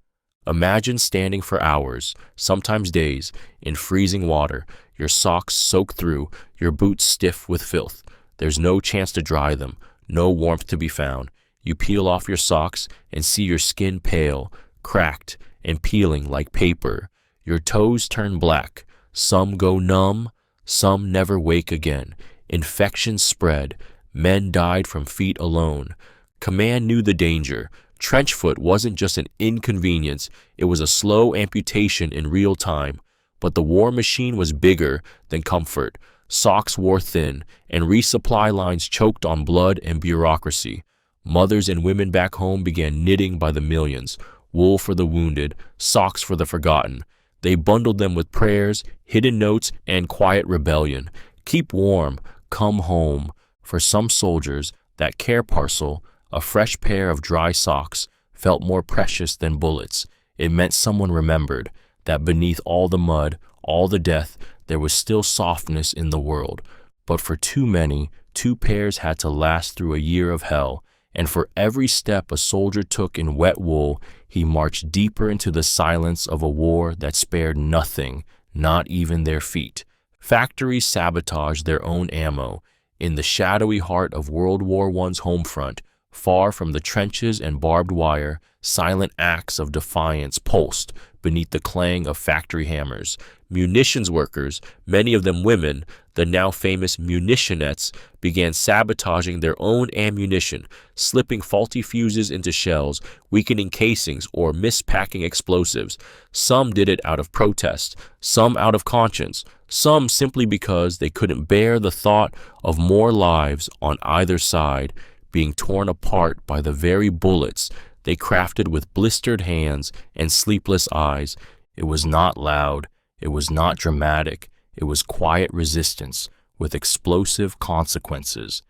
S1: Imagine standing for hours, sometimes days, in freezing water, your socks soaked through, your boots stiff with filth. There's no chance to dry them, no warmth to be found. You peel off your socks and see your skin pale, cracked, and peeling like paper. Your toes turn black. Some go numb. Some never wake again. Infections spread. Men died from feet alone. Command knew the danger. Trench foot wasn't just an inconvenience, it was a slow amputation in real time. But the war machine was bigger than comfort. Socks wore thin, and resupply lines choked on blood and bureaucracy. Mothers and women back home began knitting by the millions. Wool for the wounded, socks for the forgotten. They bundled them with prayers, hidden notes, and quiet rebellion. Keep warm, come home. For some soldiers, that care parcel, a fresh pair of dry socks, felt more precious than bullets. It meant someone remembered that beneath all the mud, all the death, there was still softness in the world. But for too many, 2 pairs had to last through a year of hell, and for every step a soldier took in wet wool, he marched deeper into the silence of a war that spared nothing, not even their feet. Factories sabotaged their own ammo. In the shadowy heart of World War I's home front, far from the trenches and barbed wire, silent acts of defiance pulsed beneath the clang of factory hammers. Munitions workers, many of them women, the now famous munitionettes, began sabotaging their own ammunition, slipping faulty fuses into shells, weakening casings, or mispacking explosives. Some did it out of protest, some out of conscience, some simply because they couldn't bear the thought of more lives on either side being torn apart by the very bullets they crafted with blistered hands and sleepless eyes. It was not loud, it was not dramatic, it was quiet resistance with explosive consequences.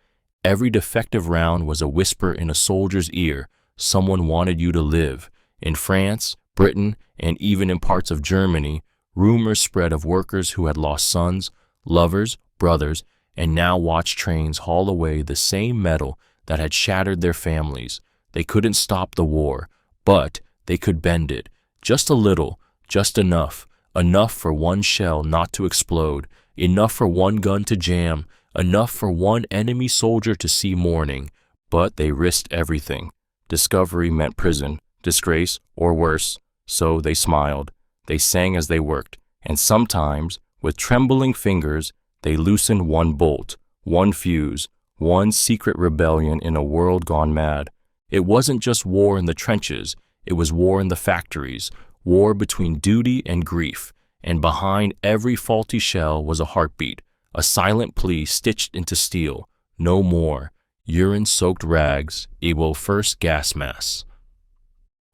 S1: Every defective round was a whisper in a soldier's ear. Someone wanted you to live. In France, Britain, and even in parts of Germany, rumors spread of workers who had lost sons, lovers, brothers, and now watched trains haul away the same metal that had shattered their families. They couldn't stop the war, but they could bend it. Just a little, just enough. Enough for one shell not to explode, enough for one gun to jam, enough for one enemy soldier to see mourning. But they risked everything. Discovery meant prison, disgrace, or worse. So they smiled. They sang as they worked, and sometimes, with trembling fingers, they loosened one bolt, one fuse, one secret rebellion in a world gone mad. It wasn't just war in the trenches, it was war in the factories, war between duty and grief, and behind every faulty shell was a heartbeat, a silent plea stitched into steel. No more. Urine-soaked rags equal first gas mass.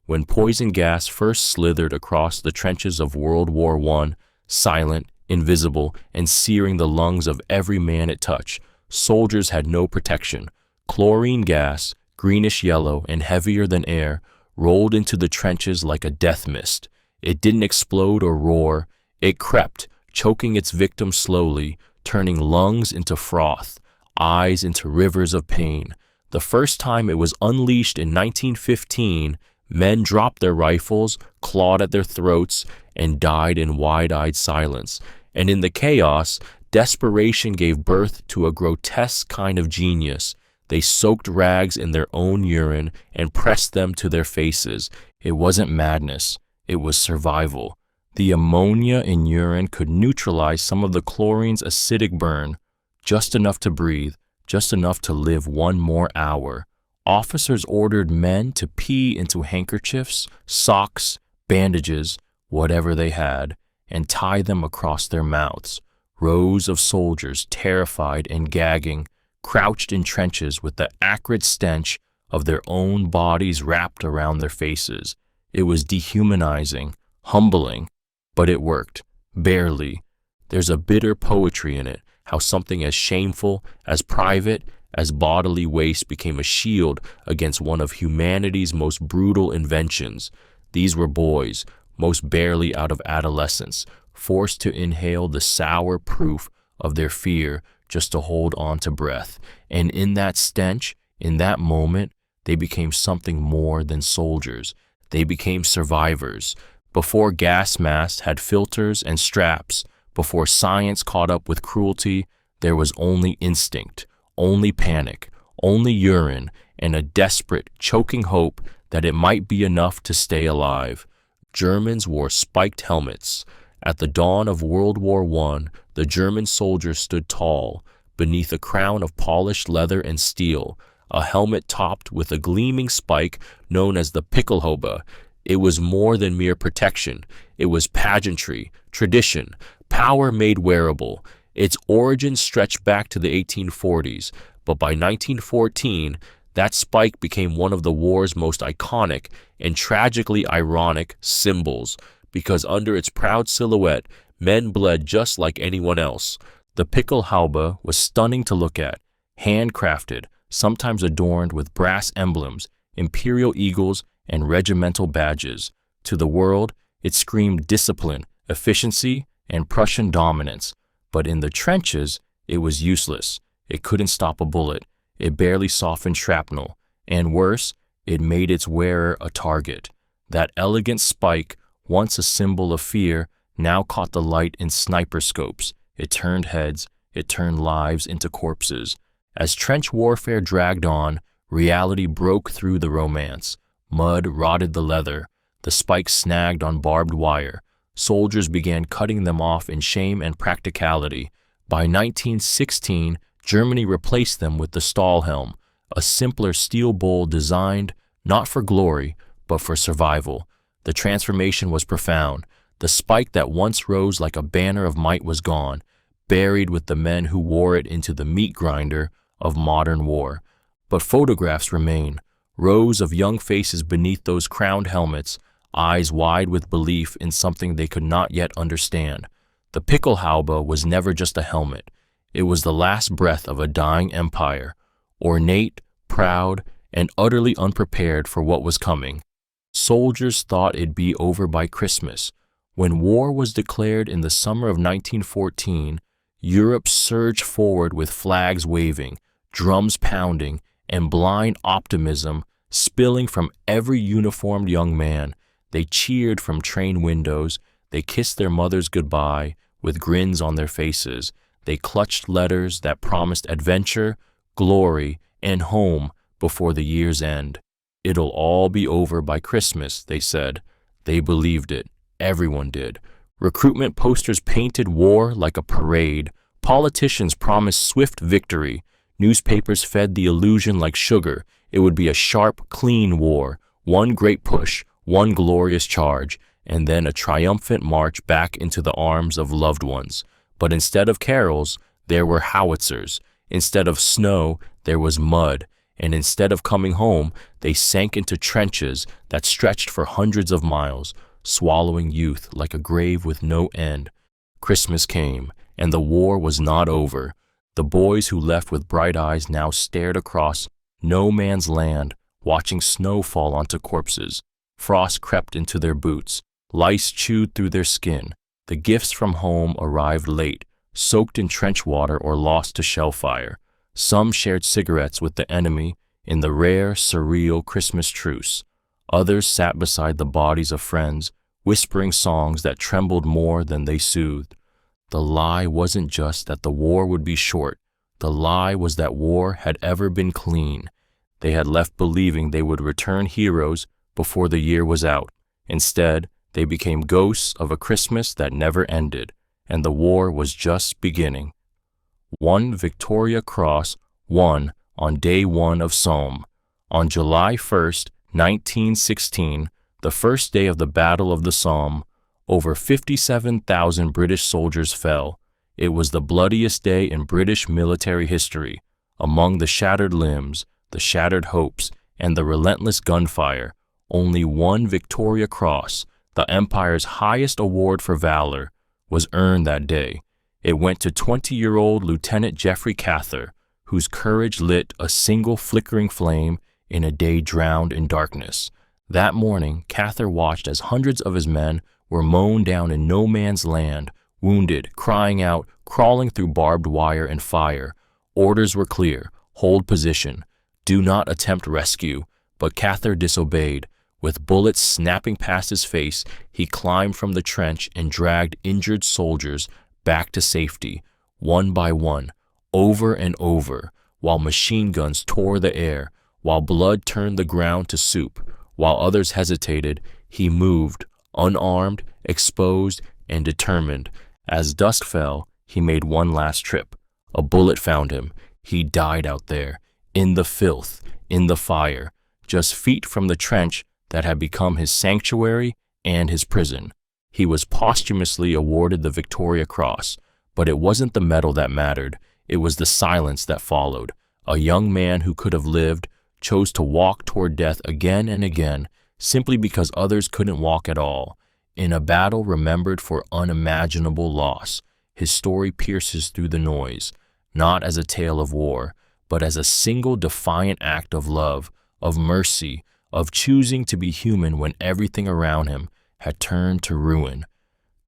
S1: When poison gas first slithered across the trenches of World War I, silent, invisible, and searing the lungs of every man it touched, soldiers had no protection. Chlorine gas, greenish-yellow and heavier than air, rolled into the trenches like a death mist. It didn't explode or roar. It crept, choking its victims slowly, turning lungs into froth, eyes into rivers of pain. The first time it was unleashed in 1915, men dropped their rifles, clawed at their throats, and died in wide-eyed silence. And in the chaos, desperation gave birth to a grotesque kind of genius. They soaked rags in their own urine and pressed them to their faces. It wasn't madness, it was survival. The ammonia in urine could neutralize some of the chlorine's acidic burn, just enough to breathe, just enough to live one more hour. Officers ordered men to pee into handkerchiefs, socks, bandages, whatever they had, and tie them across their mouths. Rows of soldiers, terrified and gagging, crouched in trenches with the acrid stench of their own bodies wrapped around their faces. It was dehumanizing, humbling, but it worked. Barely. There's a bitter poetry in it, how something as shameful, as private, as bodily waste became a shield against one of humanity's most brutal inventions. These were boys, most barely out of adolescence, forced to inhale the sour proof of their fear just to hold on to breath. And in that stench, in that moment, they became something more than soldiers. They became survivors. Before gas masks had filters and straps, before science caught up with cruelty, there was only instinct, only panic, only urine, and a desperate, choking hope that it might be enough to stay alive. Germans wore spiked helmets. At the dawn of World War I, the German soldier stood tall, beneath a crown of polished leather and steel, a helmet topped with a gleaming spike known as the Pickelhaube. It was more than mere protection. It was pageantry, tradition, power made wearable. Its origins stretched back to the 1840s, but by 1914, that spike became one of the war's most iconic and tragically ironic symbols, because under its proud silhouette, men bled just like anyone else. The Pickelhaube was stunning to look at, handcrafted, sometimes adorned with brass emblems, imperial eagles, and regimental badges. To the world, it screamed discipline, efficiency, and Prussian dominance. But in the trenches, it was useless. It couldn't stop a bullet. It barely softened shrapnel. And worse, it made its wearer a target. That elegant spike, once a symbol of fear, now caught the light in sniper scopes. It turned heads. It turned lives into corpses. As trench warfare dragged on, reality broke through the romance. Mud rotted the leather. The spikes snagged on barbed wire. Soldiers began cutting them off in shame and practicality. By 1916, Germany replaced them with the Stahlhelm, a simpler steel bowl designed not for glory, but for survival. The transformation was profound. The spike that once rose like a banner of might was gone, buried with the men who wore it into the meat grinder of modern war. But photographs remain, rows of young faces beneath those crowned helmets, eyes wide with belief in something they could not yet understand. The Pickelhaube was never just a helmet. It was the last breath of a dying empire, ornate, proud, and utterly unprepared for what was coming. Soldiers thought it'd be over by Christmas. When war was declared in the summer of 1914, Europe surged forward with flags waving, drums pounding, and blind optimism spilling from every uniformed young man. They cheered from train windows. They kissed their mothers goodbye with grins on their faces. They clutched letters that promised adventure, glory, and home before the year's end. It'll all be over by Christmas, they said. They believed it. Everyone did. Recruitment posters painted war like a parade. Politicians promised swift victory. Newspapers fed the illusion like sugar. It would be a sharp, clean war, one great push, one glorious charge, and then a triumphant march back into the arms of loved ones. But instead of carols, there were howitzers. Instead of snow, there was mud. And instead of coming home, they sank into trenches that stretched for hundreds of miles, swallowing youth like a grave with no end. Christmas came, and the war was not over. The boys who left with bright eyes now stared across no man's land, watching snow fall onto corpses. Frost crept into their boots. Lice chewed through their skin. The gifts from home arrived late, soaked in trench water or lost to shell fire. Some shared cigarettes with the enemy in the rare, surreal Christmas truce. Others sat beside the bodies of friends, whispering songs that trembled more than they soothed. The lie wasn't just that the war would be short. The lie was that war had ever been clean. They had left believing they would return heroes before the year was out. Instead, they became ghosts of a Christmas that never ended, and the war was just beginning. One Victoria Cross won on day one of Somme. On July 1st, 1916, the first day of the Battle of the Somme, over 57,000 British soldiers fell. It was the bloodiest day in British military history. Among the shattered limbs, the shattered hopes, and the relentless gunfire, only one Victoria Cross, the Empire's highest award for valor, was earned that day. It went to 20-year-old Lieutenant Geoffrey Cather, whose courage lit a single flickering flame in a day drowned in darkness. That morning, Cather watched as hundreds of his men were mown down in no man's land, wounded, crying out, crawling through barbed wire and fire. Orders were clear: hold position. Do not attempt rescue. But Cather disobeyed. With bullets snapping past his face, he climbed from the trench and dragged injured soldiers back to safety, one by one, over and over, while machine guns tore the air, While blood turned the ground to soup, while others hesitated, he moved, unarmed, exposed, and determined. As dusk fell, he made one last trip. A bullet found him. He died out there, in the filth, in the fire, just feet from the trench that had become his sanctuary and his prison. He was posthumously awarded the Victoria Cross, but it wasn't the medal that mattered. It was the silence that followed. A young man who could have lived chose to walk toward death again and again, simply because others couldn't walk at all. In a battle remembered for unimaginable loss, his story pierces through the noise, not as a tale of war, but as a single defiant act of love, of mercy, of choosing to be human when everything around him had turned to ruin.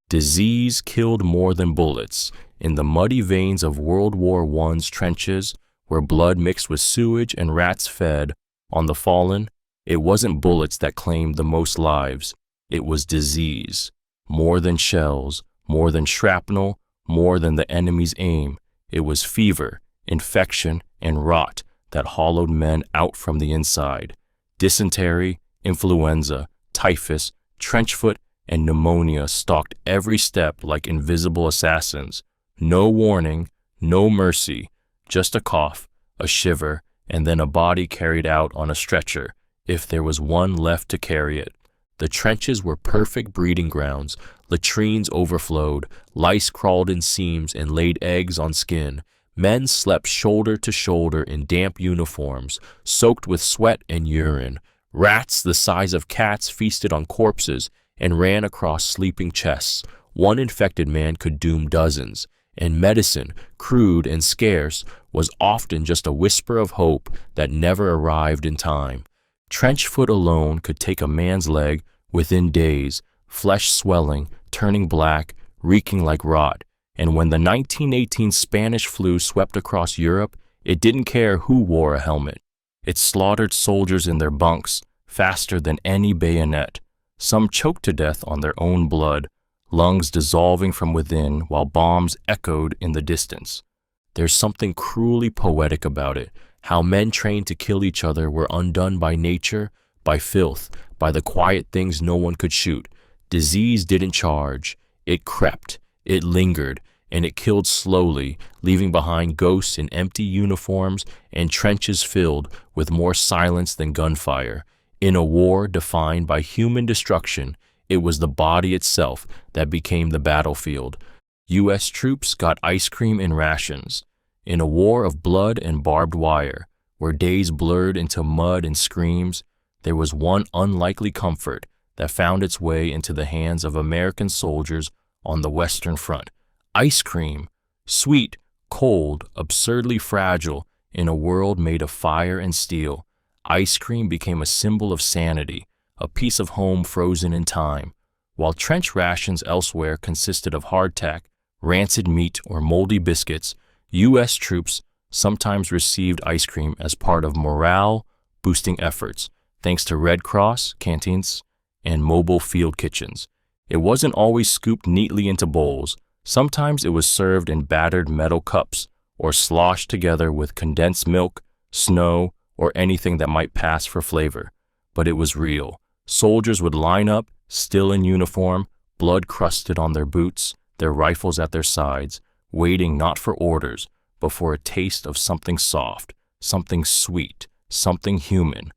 S1: Disease killed more than bullets. In the muddy veins of World War I's trenches, where blood mixed with sewage and rats fed on the fallen, it wasn't bullets that claimed the most lives. It was disease. More than shells, more than shrapnel, more than the enemy's aim. It was fever, infection, and rot that hollowed men out from the inside. Dysentery, influenza, typhus, trenchfoot, and pneumonia stalked every step like invisible assassins. No warning, no mercy, just a cough, a shiver, and then a body carried out on a stretcher, if there was one left to carry it. The trenches were perfect breeding grounds. Latrines overflowed, lice crawled in seams and laid eggs on skin. Men slept shoulder to shoulder in damp uniforms, soaked with sweat and urine. Rats the size of cats feasted on corpses and ran across sleeping chests. One infected man could doom dozens, and medicine, crude and scarce, was often just a whisper of hope that never arrived in time. Trenchfoot alone could take a man's leg within days, flesh swelling, turning black, reeking like rot. And when the 1918 Spanish flu swept across Europe, it didn't care who wore a helmet. It slaughtered soldiers in their bunks faster than any bayonet. Some choked to death on their own blood, lungs dissolving from within while bombs echoed in the distance. There's something cruelly poetic about it, how men trained to kill each other were undone by nature, by filth, by the quiet things no one could shoot. Disease didn't charge. It crept, it lingered, and it killed slowly, leaving behind ghosts in empty uniforms and trenches filled with more silence than gunfire. In a war defined by human destruction, it was the body itself that became the battlefield. U.S. troops got ice cream in rations. In a war of blood and barbed wire, where days blurred into mud and screams, there was one unlikely comfort that found its way into the hands of American soldiers on the Western Front. Ice cream, sweet, cold, absurdly fragile in a world made of fire and steel. Ice cream became a symbol of sanity, a piece of home frozen in time. While trench rations elsewhere consisted of hardtack, rancid meat, or moldy biscuits, U.S. troops sometimes received ice cream as part of morale-boosting efforts, thanks to Red Cross canteens and mobile field kitchens. It wasn't always scooped neatly into bowls. Sometimes it was served in battered metal cups or sloshed together with condensed milk, snow, or anything that might pass for flavor. But it was real. Soldiers would line up, still in uniform, blood crusted on their boots, their rifles at their sides, waiting not for orders, but for a taste of something soft, something sweet, something human.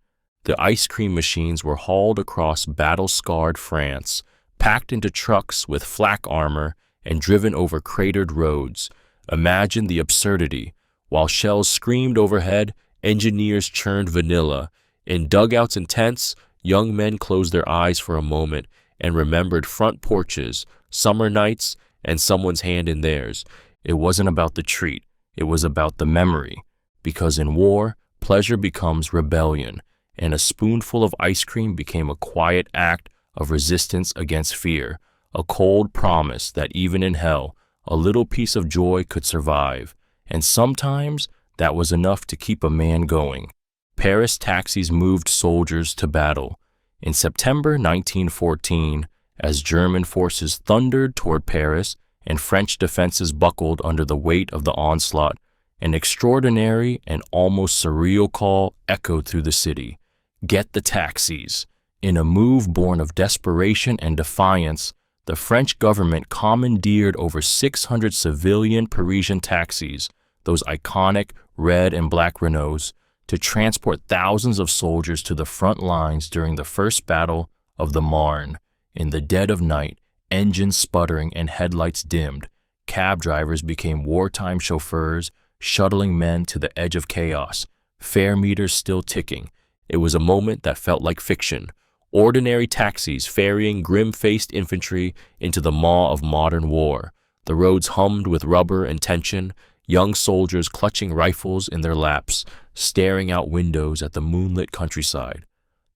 S1: The ice cream machines were hauled across battle-scarred France, packed into trucks with flak armor, and driven over cratered roads. Imagine the absurdity. While shells screamed overhead, engineers churned vanilla. In dugouts and tents, young men closed their eyes for a moment and remembered front porches, summer nights, and someone's hand in theirs. It wasn't about the treat. It was about the memory. Because in war, pleasure becomes rebellion, and a spoonful of ice cream became a quiet act of resistance against fear, a cold promise that even in hell, a little piece of joy could survive. And sometimes that was enough to keep a man going. Paris taxis moved soldiers to battle. In September 1914, as German forces thundered toward Paris and French defenses buckled under the weight of the onslaught, An extraordinary and almost surreal call echoed through the city. Get the taxis. In a move born of desperation and defiance, the French government commandeered over 600 civilian Parisian taxis, those iconic red and black Renaults, to transport thousands of soldiers to the front lines during the First Battle of the Marne. In the dead of night, engines sputtering and headlights dimmed, cab drivers became wartime chauffeurs, shuttling men to the edge of chaos, fare meters still ticking. It was a moment that felt like fiction. Ordinary taxis ferrying grim-faced infantry into the maw of modern war. The roads hummed with rubber and tension, young soldiers clutching rifles in their laps, staring out windows at the moonlit countryside,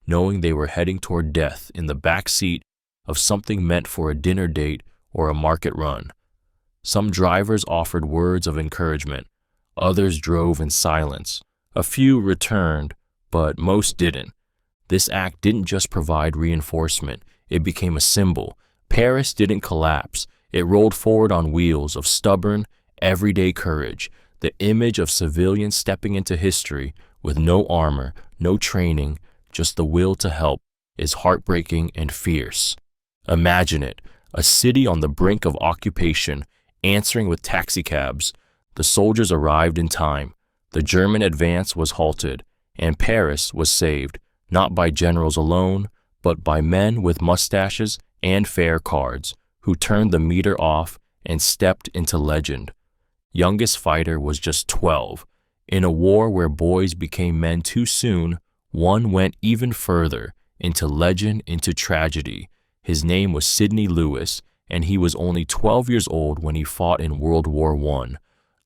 S1: knowing they were heading toward death in the back seat of something meant for a dinner date or a market run. Some drivers offered words of encouragement. Others drove in silence. A few returned, but most didn't. This act didn't just provide reinforcement, it became a symbol. Paris didn't collapse. It rolled forward on wheels of stubborn, everyday courage, the image of civilians stepping into history with no armor, no training, just the will to help, is heartbreaking and fierce. Imagine it, a city on the brink of occupation, answering with taxicabs. The soldiers arrived in time. The German advance was halted, and Paris was saved, not by generals alone, but by men with mustaches and fare cards, who turned the meter off and stepped into legend. Youngest fighter was just 12. In a war where boys became men too soon, one went even further, into legend, into tragedy. His name was Sidney Lewis, and he was only 12 years old when he fought in World War I.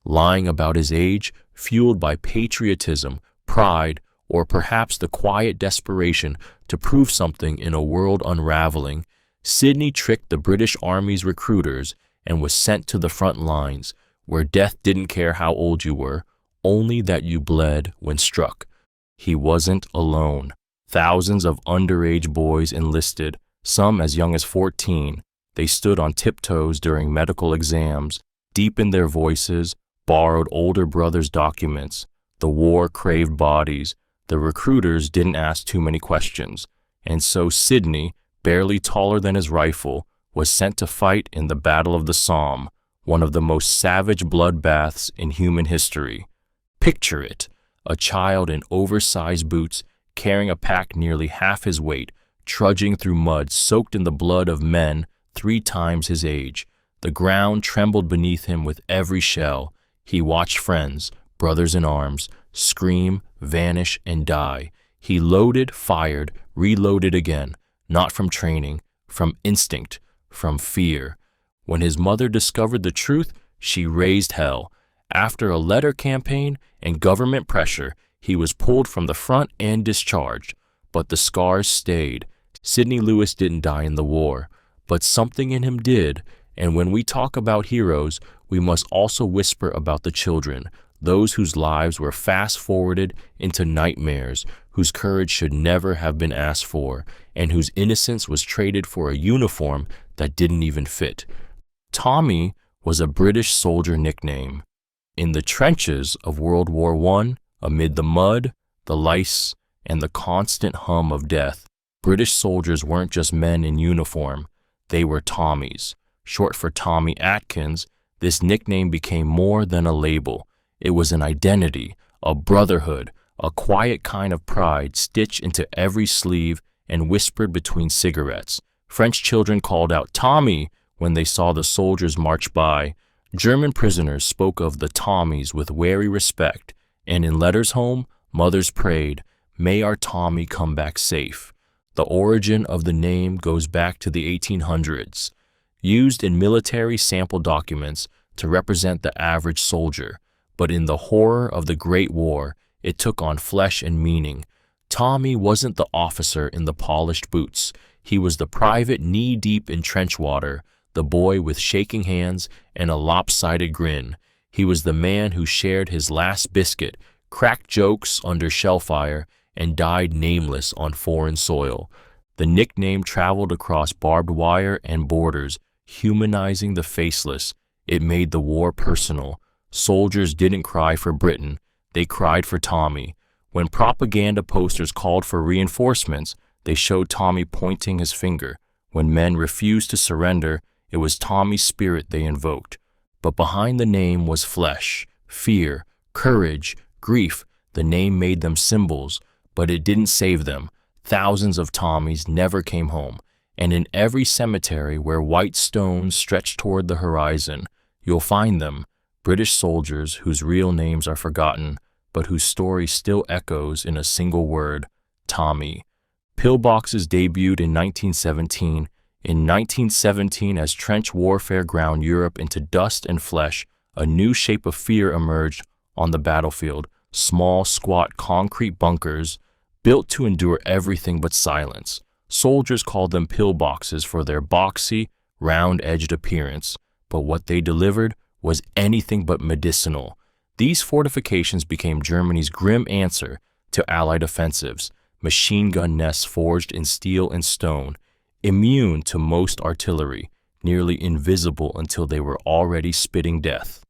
S1: Lying about his age, fueled by patriotism, pride, or perhaps the quiet desperation to prove something in a world unraveling, Sidney tricked the British Army's recruiters and was sent to the front lines, where death didn't care how old you were, only that you bled when struck. He wasn't alone. Thousands of underage boys enlisted, some as young as 14. They stood on tiptoes during medical exams, deepened their voices, borrowed older brothers' documents. The war craved bodies. The recruiters didn't ask too many questions, and so Sidney, barely taller than his rifle, was sent to fight in the Battle of the Somme, one of the most savage bloodbaths in human history. Picture it, a child in oversized boots, carrying a pack nearly half his weight, trudging through mud soaked in the blood of men 3 times his age. The ground trembled beneath him with every shell. He watched friends, brothers in arms, scream, vanish, and die. He loaded, fired, reloaded again, not from training, from instinct, from fear. When his mother discovered the truth, she raised hell. After a letter campaign and government pressure, he was pulled from the front and discharged. But the scars stayed. Sidney Lewis didn't die in the war, but something in him did. And when we talk about heroes, we must also whisper about the children, those whose lives were fast-forwarded into nightmares, whose courage should never have been asked for, and whose innocence was traded for a uniform that didn't even fit. Tommy was a British soldier nickname. In the trenches of World War I, amid the mud, the lice, and the constant hum of death, British soldiers weren't just men in uniform. They were Tommies. Short for Tommy Atkins, this nickname became more than a label. It was an identity, a brotherhood, a quiet kind of pride stitched into every sleeve and whispered between cigarettes. French children called out "Tommy" when they saw the soldiers march by. German prisoners spoke of the Tommies with wary respect, and in letters home, mothers prayed, "May our Tommy come back safe." The origin of the name goes back to the 1800s, used in military sample documents to represent the average soldier. But in the horror of the Great War, it took on flesh and meaning. Tommy wasn't the officer in the polished boots. He was the private knee-deep in trench water, the boy with shaking hands and a lopsided grin. He was the man who shared his last biscuit, cracked jokes under shellfire, and died nameless on foreign soil. The nickname traveled across barbed wire and borders, humanizing the faceless. It made the war personal. Soldiers didn't cry for Britain, they cried for Tommy. When propaganda posters called for reinforcements, they showed Tommy pointing his finger. When men refused to surrender, it was Tommy's spirit they invoked. But behind the name was flesh, fear, courage, grief. The name made them symbols, but it didn't save them. Thousands of Tommies never came home, and in every cemetery where white stones stretch toward the horizon, you'll find them, British soldiers whose real names are forgotten, but whose story still echoes in a single word: Tommy. Pillboxes debuted in 1917. In 1917, as trench warfare ground Europe into dust and flesh, a new shape of fear emerged on the battlefield: small, squat concrete bunkers built to endure everything but silence. Soldiers called them pillboxes for their boxy, round-edged appearance, but what they delivered was anything but medicinal. These fortifications became Germany's grim answer to Allied offensives, machine gun nests forged in steel and stone, immune to most artillery, nearly invisible until they were already spitting death.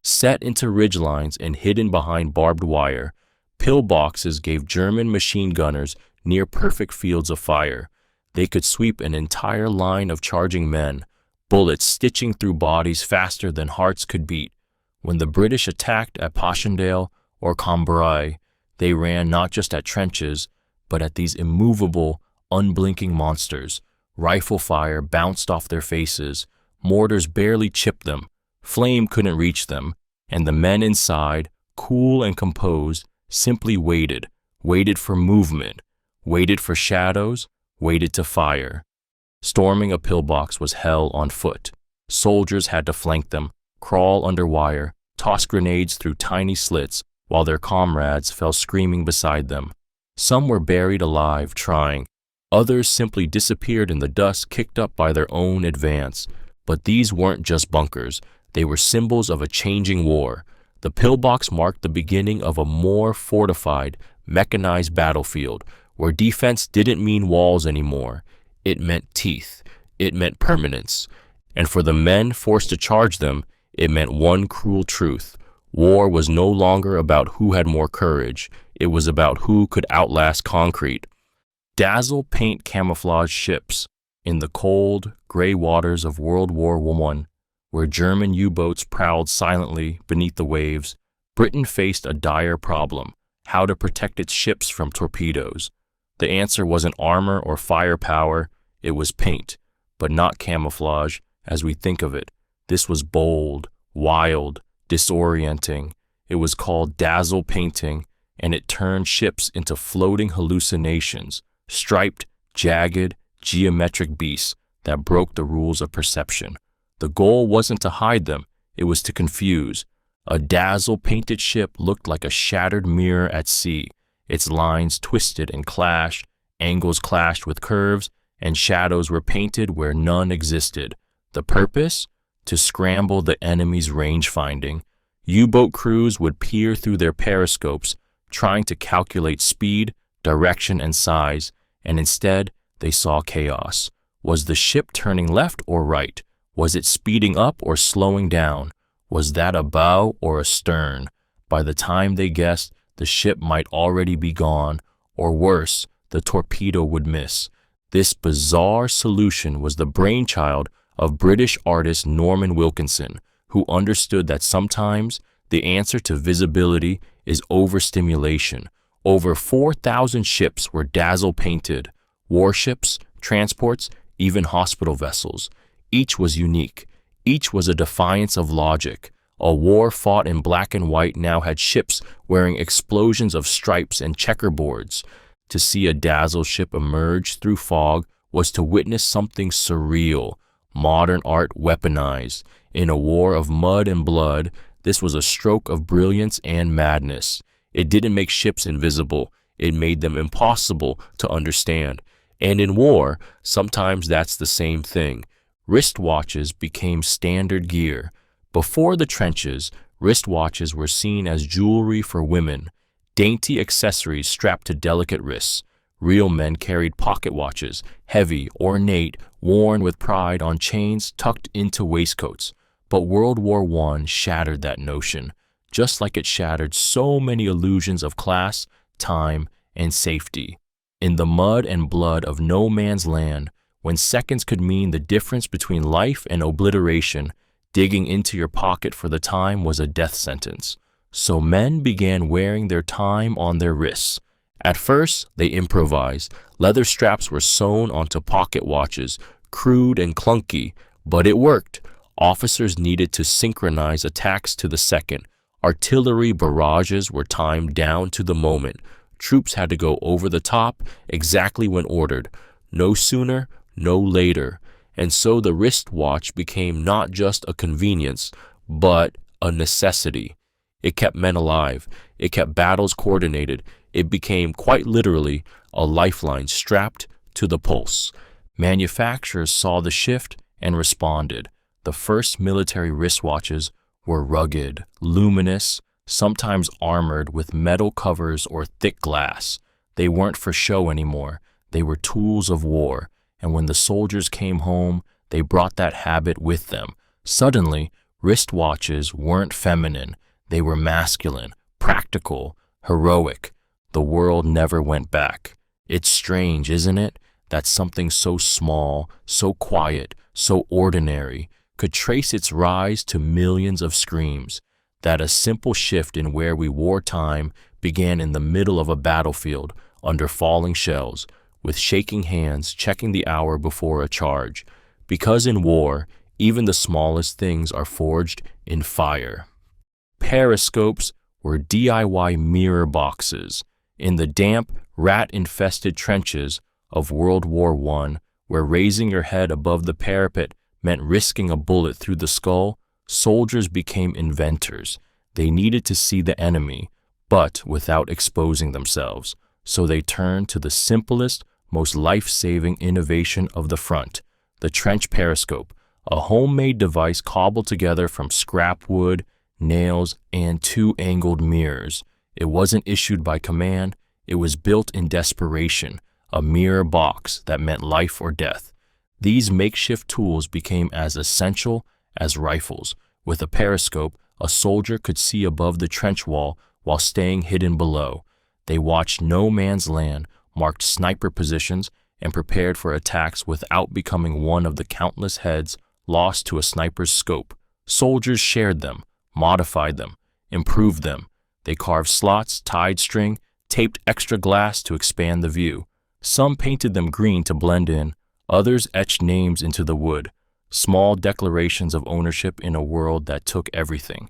S1: Set into ridgelines and hidden behind barbed wire, pillboxes gave German machine gunners near-perfect fields of fire. They could sweep an entire line of charging men, bullets stitching through bodies faster than hearts could beat. When the British attacked at Passchendaele or Cambrai, they ran not just at trenches, but at these immovable, unblinking monsters. Rifle fire bounced off their faces, mortars barely chipped them, flame couldn't reach them, and the men inside, cool and composed, simply waited for movement, waited for shadows, waited to fire. Storming a pillbox was hell on foot. Soldiers had to flank them, crawl under wire, toss grenades through tiny slits, while their comrades fell screaming beside them. Some were buried alive, trying. Others simply disappeared in the dust kicked up by their own advance. But these weren't just bunkers. They were symbols of a changing war. The pillbox marked the beginning of a more fortified, mechanized battlefield, where defense didn't mean walls anymore. It meant teeth. It meant permanence. And for the men forced to charge them, it meant one cruel truth. War was no longer about who had more courage. It was about who could outlast concrete. Dazzle paint camouflage ships. In the cold, gray waters of World War I, where German U-boats prowled silently beneath the waves, Britain faced a dire problem: how to protect its ships from torpedoes. The answer wasn't armor or firepower, it was paint, but not camouflage as we think of it. This was bold, wild, disorienting. It was called dazzle painting, and it turned ships into floating hallucinations, striped, jagged, geometric beasts that broke the rules of perception. The goal wasn't to hide them, it was to confuse. A dazzle-painted ship looked like a shattered mirror at sea. Its lines twisted and clashed, angles clashed with curves, and shadows were painted where none existed. The purpose? To scramble the enemy's range-finding. U-boat crews would peer through their periscopes, trying to calculate speed, direction, and size, and instead they saw chaos. Was the ship turning left or right? Was it speeding up or slowing down? Was that a bow or a stern? By the time they guessed, the ship might already be gone, or worse, the torpedo would miss. This bizarre solution was the brainchild of British artist Norman Wilkinson, who understood that sometimes the answer to visibility is overstimulation. Over 4,000 ships were dazzle-painted, warships, transports, even hospital vessels. Each was unique. Each was a defiance of logic. A war fought in black and white now had ships wearing explosions of stripes and checkerboards. To see a dazzle ship emerge through fog was to witness something surreal, modern art weaponized. In a war of mud and blood, this was a stroke of brilliance and madness. It didn't make ships invisible, it made them impossible to understand. And in war, sometimes that's the same thing. Wristwatches became standard gear. Before the trenches, wristwatches were seen as jewelry for women, dainty accessories strapped to delicate wrists. Real men carried pocket watches, heavy, ornate, worn with pride on chains tucked into waistcoats. But World War I shattered that notion, just like it shattered so many illusions of class, time, and safety. In the mud and blood of no man's land, when seconds could mean the difference between life and obliteration, digging into your pocket for the time was a death sentence. So men began wearing their time on their wrists. At first, they improvised. Leather straps were sewn onto pocket watches, crude and clunky, but it worked. Officers needed to synchronize attacks to the second. Artillery barrages were timed down to the moment. Troops had to go over the top exactly when ordered. No sooner, no later. And so the wristwatch became not just a convenience, but a necessity. It kept men alive. It kept battles coordinated. It became, quite literally, a lifeline strapped to the pulse. Manufacturers saw the shift and responded. The first military wristwatches were rugged, luminous, sometimes armored with metal covers or thick glass. They weren't for show anymore. They were tools of war. And when the soldiers came home, they brought that habit with them. Suddenly, wristwatches weren't feminine. They were masculine, practical, heroic. The world never went back. It's strange, isn't it, that something so small, so quiet, so ordinary could trace its rise to millions of screams, that a simple shift in where we wore time began in the middle of a battlefield under falling shells, with shaking hands checking the hour before a charge. Because in war, even the smallest things are forged in fire. Periscopes were DIY mirror boxes. In the damp, rat-infested trenches of World War I, where raising your head above the parapet meant risking a bullet through the skull, soldiers became inventors. They needed to see the enemy, but without exposing themselves. So they turned to the simplest, most life-saving innovation of the front, the trench periscope, a homemade device cobbled together from scrap wood, nails, and two angled mirrors. It wasn't issued by command. It was built in desperation, a mirror box that meant life or death. These makeshift tools became as essential as rifles. With a periscope, a soldier could see above the trench wall while staying hidden below. They watched no man's land, marked sniper positions, and prepared for attacks without becoming one of the countless heads lost to a sniper's scope. Soldiers shared them, modified them, improved them. They carved slots, tied string, taped extra glass to expand the view. Some painted them green to blend in. Others etched names into the wood, small declarations of ownership in a world that took everything.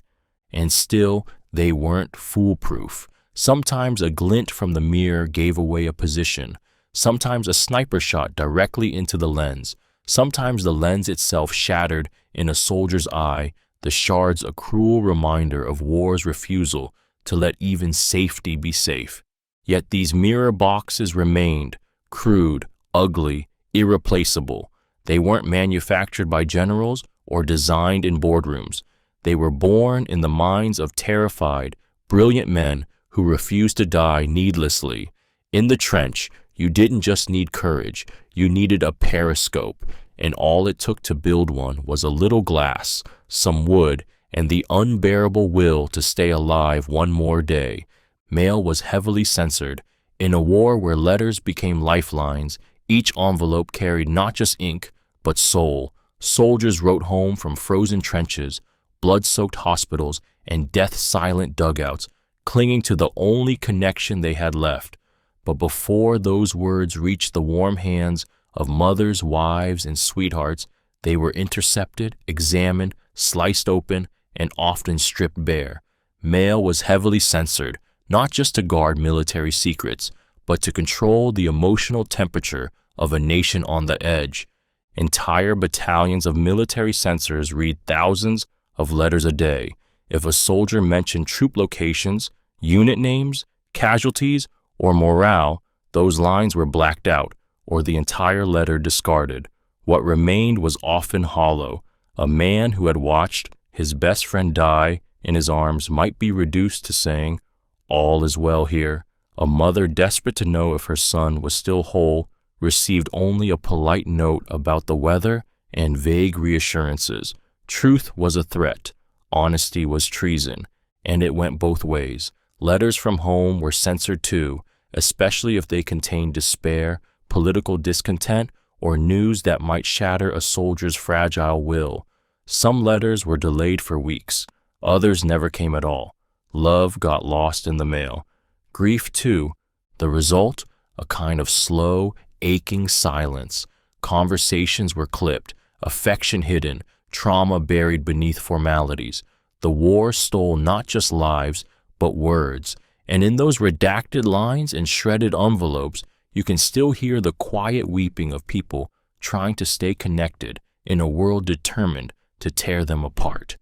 S1: And still, they weren't foolproof. Sometimes a glint from the mirror gave away a position. Sometimes a sniper shot directly into the lens. Sometimes the lens itself shattered in a soldier's eye, the shards a cruel reminder of war's refusal to let even safety be safe. Yet these mirror boxes remained, crude, ugly, irreplaceable. They weren't manufactured by generals or designed in boardrooms. They were born in the minds of terrified, brilliant men who refused to die needlessly. In the trench, you didn't just need courage, you needed a periscope, and all it took to build one was a little glass, some wood, and the unbearable will to stay alive one more day. Mail was heavily censored. In a war where letters became lifelines, each envelope carried not just ink, but soul. Soldiers wrote home from frozen trenches, blood-soaked hospitals, and death-silent dugouts, clinging to the only connection they had left. But before those words reached the warm hands of mothers, wives, and sweethearts, they were intercepted, examined, sliced open, and often stripped bare. Mail was heavily censored, not just to guard military secrets, but to control the emotional temperature of a nation on the edge. Entire battalions of military censors read thousands of letters a day. If a soldier mentioned troop locations, unit names, casualties, or morale, those lines were blacked out, or the entire letter discarded. What remained was often hollow. A man who had watched his best friend die in his arms might be reduced to saying, "All is well here." A mother desperate to know if her son was still whole received only a polite note about the weather and vague reassurances. Truth was a threat, honesty was treason, and it went both ways. Letters from home were censored too, especially if they contained despair, political discontent, or news that might shatter a soldier's fragile will. Some letters were delayed for weeks, others never came at all. Love got lost in the mail. Grief too. The result? A kind of slow, aching silence. Conversations were clipped, affection hidden, trauma buried beneath formalities. The war stole not just lives, but words. And in those redacted lines and shredded envelopes, you can still hear the quiet weeping of people trying to stay connected in a world determined to tear them apart.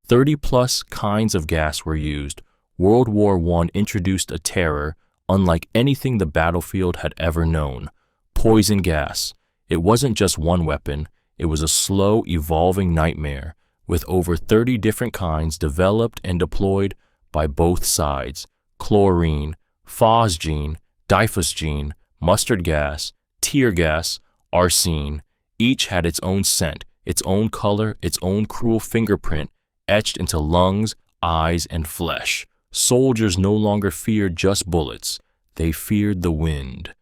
S1: 30-plus kinds of gas were used. World War I introduced a terror unlike anything the battlefield had ever known. Poison gas. It wasn't just one weapon, it was a slow, evolving nightmare, with over 30 different kinds developed and deployed by both sides. Chlorine, phosgene, diphosgene, mustard gas, tear gas, arsine. Each had its own scent, its own color, its own cruel fingerprint etched into lungs, eyes, and flesh. Soldiers no longer feared just bullets, they feared the wind.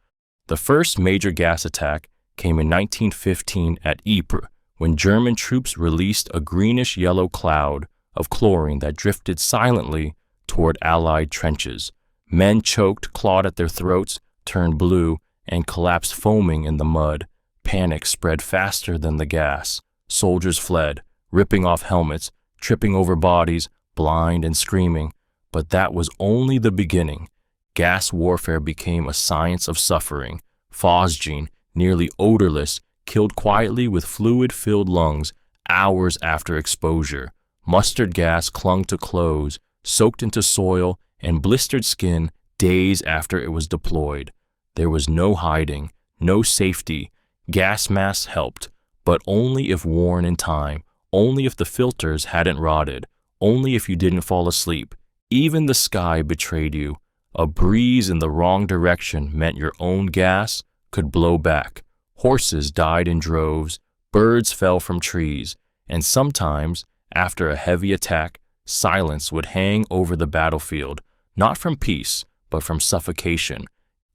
S1: The first major gas attack came in 1915 at Ypres, when German troops released a greenish-yellow cloud of chlorine that drifted silently toward Allied trenches. Men choked, clawed at their throats, turned blue, and collapsed foaming in the mud. Panic spread faster than the gas. Soldiers fled, ripping off helmets, tripping over bodies, blind and screaming. But that was only the beginning. Gas warfare became a science of suffering. Phosgene, nearly odorless, killed quietly with fluid-filled lungs hours after exposure. Mustard gas clung to clothes, soaked into soil, and blistered skin days after it was deployed. There was no hiding, no safety. Gas masks helped, but only if worn in time, only if the filters hadn't rotted, only if you didn't fall asleep. Even the sky betrayed you. A breeze in the wrong direction meant your own gas could blow back. Horses died in droves, birds fell from trees, and sometimes, after a heavy attack, silence would hang over the battlefield, not from peace, but from suffocation.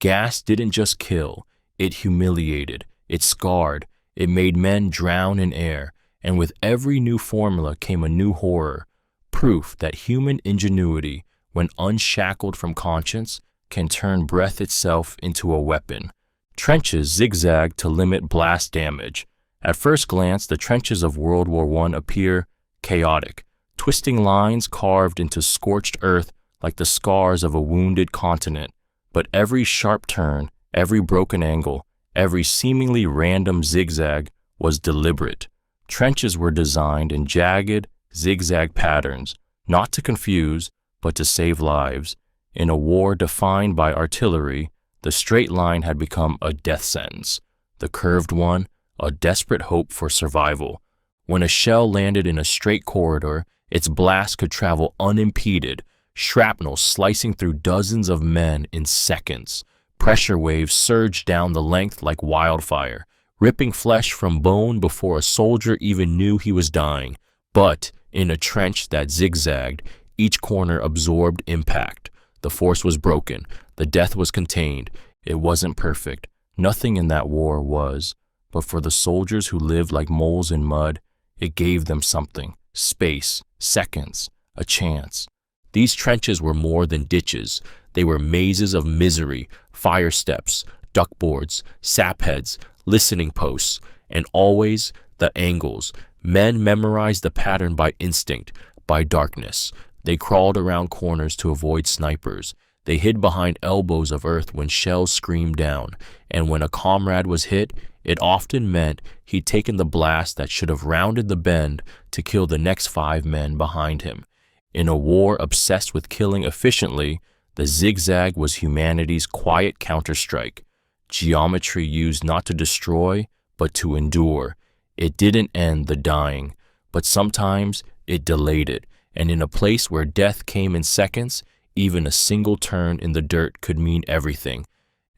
S1: Gas didn't just kill, it humiliated, it scarred, it made men drown in air, and with every new formula came a new horror. Proof that human ingenuity, when unshackled from conscience, can turn breath itself into a weapon. Trenches zigzagged to limit blast damage. At first glance, the trenches of World War I appear chaotic, twisting lines carved into scorched earth like the scars of a wounded continent. But every sharp turn, every broken angle, every seemingly random zigzag was deliberate. Trenches were designed in jagged, zigzag patterns, not to confuse, but to save lives. In a war defined by artillery, the straight line had become a death sentence. The curved one, a desperate hope for survival. When a shell landed in a straight corridor, its blast could travel unimpeded, shrapnel slicing through dozens of men in seconds. Pressure waves surged down the length like wildfire, ripping flesh from bone before a soldier even knew he was dying. But in a trench that zigzagged, each corner absorbed impact. The force was broken. The death was contained. It wasn't perfect. Nothing in that war was. But for the soldiers who lived like moles in mud, it gave them something. Space, seconds, a chance. These trenches were more than ditches. They were mazes of misery, fire steps, duckboards, sapheads, listening posts, and always the angles. Men memorized the pattern by instinct, by darkness. They crawled around corners to avoid snipers. They hid behind elbows of earth when shells screamed down, and when a comrade was hit, it often meant he'd taken the blast that should have rounded the bend to kill the next 5 men behind him. In a war obsessed with killing efficiently, the zigzag was humanity's quiet counterstrike. Geometry used not to destroy, but to endure. It didn't end the dying, but sometimes it delayed it, and in a place where death came in seconds, even a single turn in the dirt could mean everything.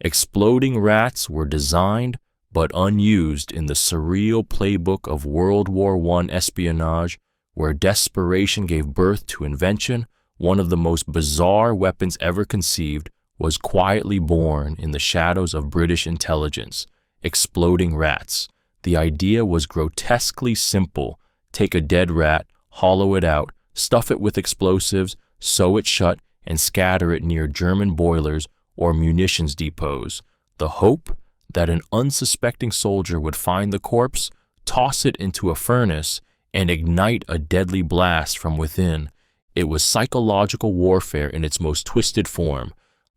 S1: Exploding rats were designed, but unused in the surreal playbook of World War I espionage, where desperation gave birth to invention. One of the most bizarre weapons ever conceived was quietly born in the shadows of British intelligence: exploding rats. The idea was grotesquely simple. Take a dead rat, hollow it out, stuff it with explosives, sew it shut, and scatter it near German boilers or munitions depots. The hope that an unsuspecting soldier would find the corpse, toss it into a furnace, and ignite a deadly blast from within. It was psychological warfare in its most twisted form.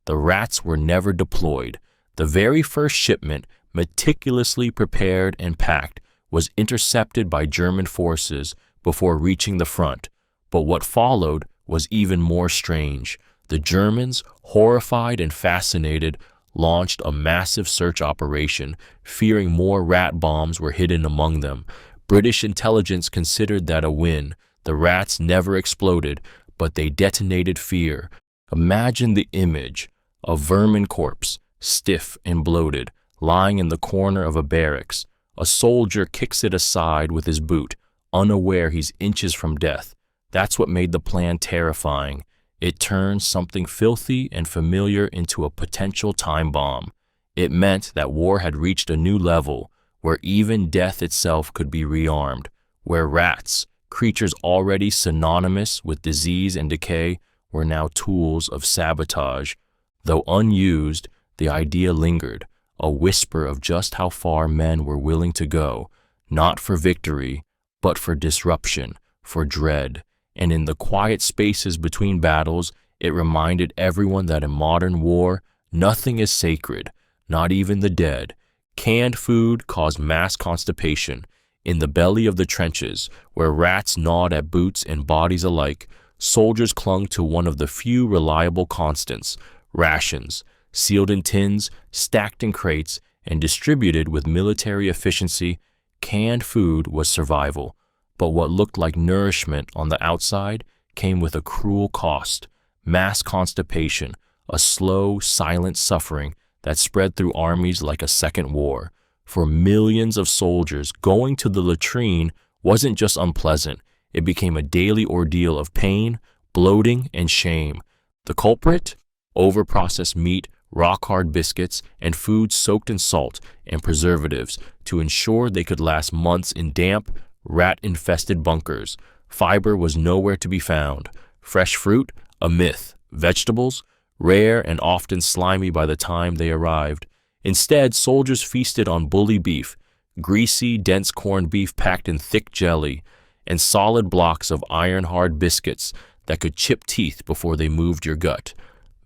S1: The rats were never deployed. The very first shipment, meticulously prepared and packed, was intercepted by German forces before reaching the front. But what followed was even more strange. The Germans, horrified and fascinated, launched a massive search operation, fearing more rat bombs were hidden among them. British intelligence considered that a win. The rats never exploded, but they detonated fear. Imagine the image: a vermin corpse, stiff and bloated, lying in the corner of a barracks. A soldier kicks it aside with his boot, unaware he's inches from death. That's what made the plan terrifying. It turned something filthy and familiar into a potential time bomb. It meant that war had reached a new level, where even death itself could be rearmed, where rats, creatures already synonymous with disease and decay, were now tools of sabotage. Though unused, the idea lingered, a whisper of just how far men were willing to go, not for victory, but for disruption, for dread. And in the quiet spaces between battles, it reminded everyone that in modern war, nothing is sacred, not even the dead. Canned food caused mass constipation. In the belly of the trenches, where rats gnawed at boots and bodies alike, soldiers clung to one of the few reliable constants: rations, sealed in tins, stacked in crates, and distributed with military efficiency. Canned food was survival. But what looked like nourishment on the outside came with a cruel cost: mass constipation, a slow, silent suffering that spread through armies like a second war. For millions of soldiers, going to the latrine wasn't just unpleasant, it became a daily ordeal of pain, bloating, and shame. The culprit? Overprocessed meat, rock-hard biscuits, and food soaked in salt and preservatives to ensure they could last months in damp, rat-infested bunkers. Fiber was nowhere to be found. Fresh fruit? A myth. Vegetables? Rare and often slimy by the time they arrived. Instead, soldiers feasted on bully beef, greasy, dense corned beef packed in thick jelly, and solid blocks of iron-hard biscuits that could chip teeth before they moved your gut.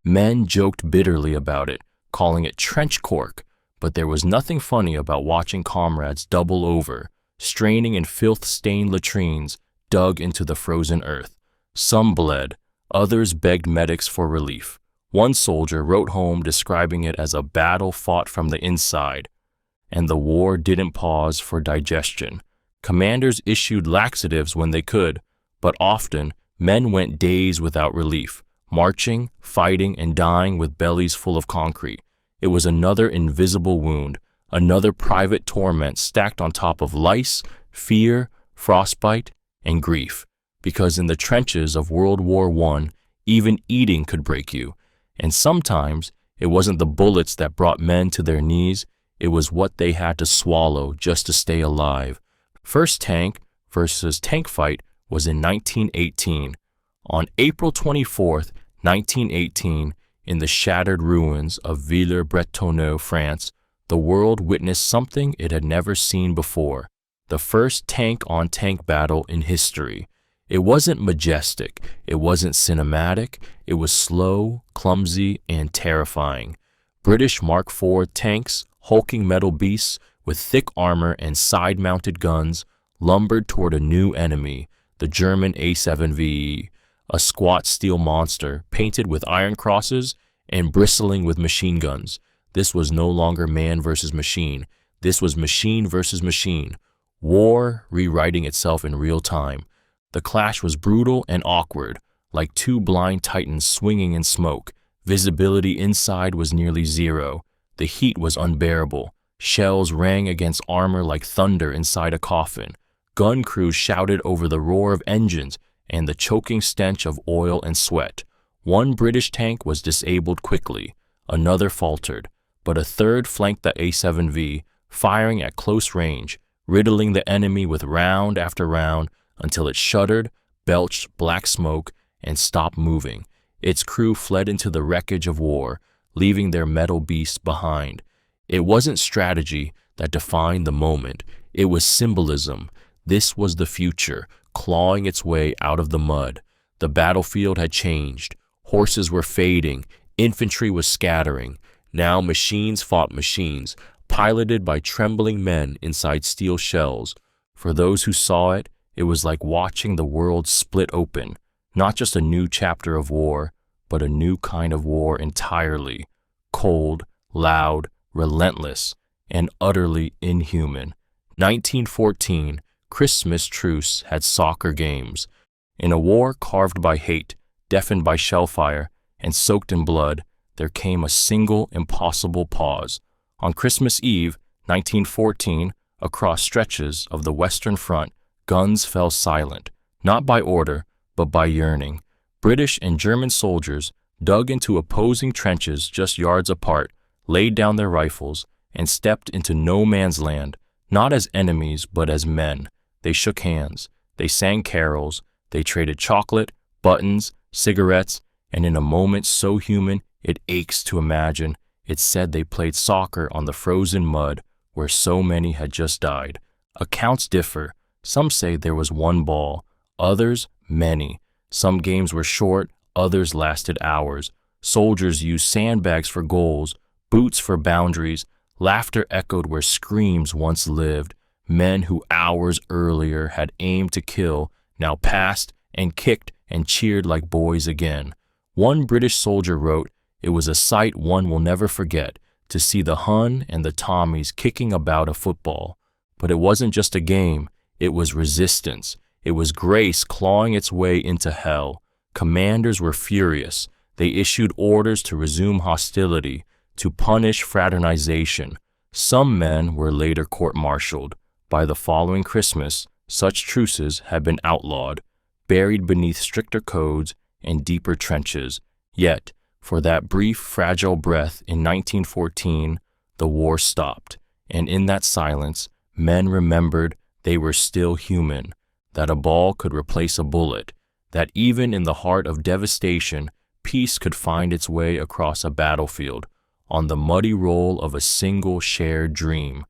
S1: Men joked bitterly about it, calling it trench cork, but there was nothing funny about watching comrades double over, straining in filth-stained latrines dug into the frozen earth. Some bled, others begged medics for relief. One soldier wrote home describing it as a battle fought from the inside, and the war didn't pause for digestion. Commanders issued laxatives when they could, but often men went days without relief, marching, fighting, and dying with bellies full of concrete. It was another invisible wound, another private torment stacked on top of lice, fear, frostbite, and grief. Because in the trenches of World War I, even eating could break you. And sometimes it wasn't the bullets that brought men to their knees, it was what they had to swallow just to stay alive. First tank versus tank fight was in 1918. On April 24th, 1918, in the shattered ruins of Villers-Bretonneux, France, the world witnessed something it had never seen before: the first tank-on-tank battle in history. It wasn't majestic, it wasn't cinematic, it was slow, clumsy, and terrifying. British Mark IV tanks, hulking metal beasts with thick armor and side-mounted guns, lumbered toward a new enemy, the German A7VE, a squat steel monster painted with iron crosses and bristling with machine guns. This was no longer man versus machine, this was machine versus machine, war rewriting itself in real time. The clash was brutal and awkward, like two blind titans swinging in smoke. Visibility inside was nearly zero. The heat was unbearable. Shells rang against armor like thunder inside a coffin. Gun crews shouted over the roar of engines and the choking stench of oil and sweat. One British tank was disabled quickly. Another faltered, but a third flanked the A-7V, firing at close range, riddling the enemy with round after round until it shuddered, belched black smoke, and stopped moving. Its crew fled into the wreckage of war, leaving their metal beasts behind. It wasn't strategy that defined the moment. It was symbolism. This was the future, clawing its way out of the mud. The battlefield had changed. Horses were fading. Infantry was scattering. Now machines fought machines, piloted by trembling men inside steel shells. For those who saw it, it was like watching the world split open. Not just a new chapter of war, but a new kind of war entirely. Cold, loud, relentless, and utterly inhuman. 1914, Christmas truce had soccer games. In a war carved by hate, deafened by shellfire, and soaked in blood, there came a single impossible pause. On Christmas Eve, 1914, across stretches of the Western Front, guns fell silent, not by order, but by yearning. British and German soldiers, dug into opposing trenches just yards apart, laid down their rifles and stepped into no man's land, not as enemies but as men. They shook hands, they sang carols, they traded chocolate, buttons, cigarettes, and in a moment so human it aches to imagine, it said they played soccer on the frozen mud where so many had just died. Accounts differ. Some say there was one ball, others many. Some games were short, others lasted hours. Soldiers used sandbags for goals, boots for boundaries. Laughter echoed where screams once lived. Men who hours earlier had aimed to kill now passed and kicked and cheered like boys again. One British soldier wrote, "It was a sight one will never forget, to see the Hun and the Tommies kicking about a football. But it wasn't just a game, it was resistance. It was grace clawing its way into hell. Commanders were furious. They issued orders to resume hostility, to punish fraternization. Some men were later court-martialed. By the following Christmas, such truces had been outlawed, buried beneath stricter codes and deeper trenches. Yet, for that brief, fragile breath in 1914, the war stopped, and in that silence, men remembered they were still human, that a ball could replace a bullet, that even in the heart of devastation, peace could find its way across a battlefield, on the muddy roll of a single shared dream.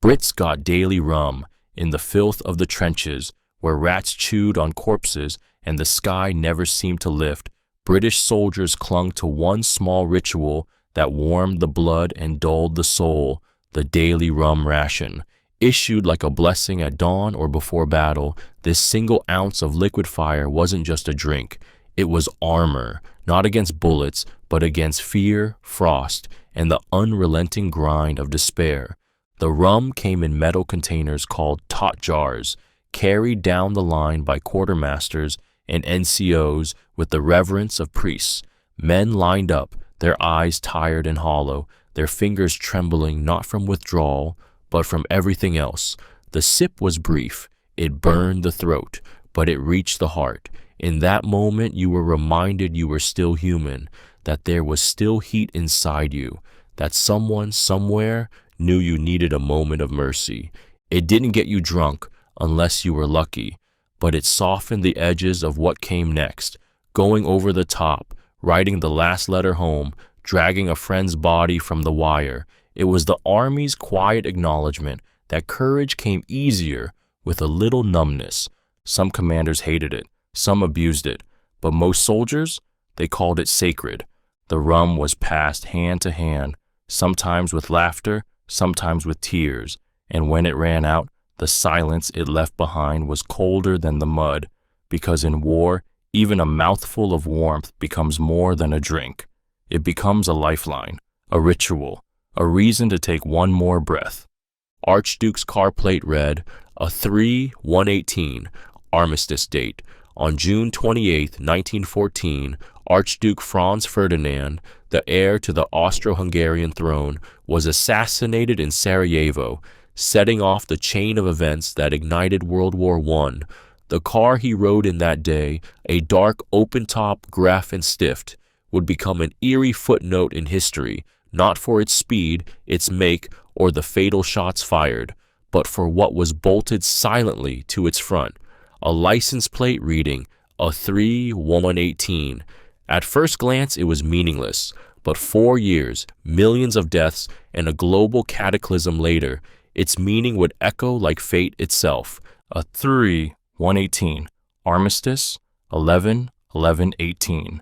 S1: Brits got daily rum in the filth of the trenches, where rats chewed on corpses and the sky never seemed to lift. British soldiers clung to one small ritual that warmed the blood and dulled the soul, the daily rum ration. Issued like a blessing at dawn or before battle, this single ounce of liquid fire wasn't just a drink. It was armor, not against bullets, but against fear, frost, and the unrelenting grind of despair. The rum came in metal containers called tot jars, carried down the line by quartermasters and NCOs with the reverence of priests. Men lined up, their eyes tired and hollow, their fingers trembling not from withdrawal, but from everything else. The sip was brief. It burned the throat, but it reached the heart. In that moment, you were reminded you were still human, that there was still heat inside you, that someone somewhere knew you needed a moment of mercy. It didn't get you drunk, unless you were lucky, but it softened the edges of what came next, going over the top, writing the last letter home, dragging a friend's body from the wire. It was the Army's quiet acknowledgement that courage came easier with a little numbness. Some commanders hated it, some abused it, but most soldiers, they called it sacred. The rum was passed hand to hand, sometimes with laughter, sometimes with tears, and when it ran out, the silence it left behind was colder than the mud, because in war, even a mouthful of warmth becomes more than a drink. It becomes a lifeline, a ritual, a reason to take one more breath. Archduke's car plate read, a 3/118, armistice date. On June 28, 1914, Archduke Franz Ferdinand, the heir to the Austro-Hungarian throne, was assassinated in Sarajevo, setting off the chain of events that ignited World War I. The car he rode in that day, a dark open-top Grafen-Stift, would become an eerie footnote in history, not for its speed, its make, or the fatal shots fired, but for what was bolted silently to its front, a license plate reading a 3118. At first glance, it was meaningless, but 4 years, millions of deaths, and a global cataclysm later, its meaning would echo like fate itself. A 3118. Armistice 11/11/18.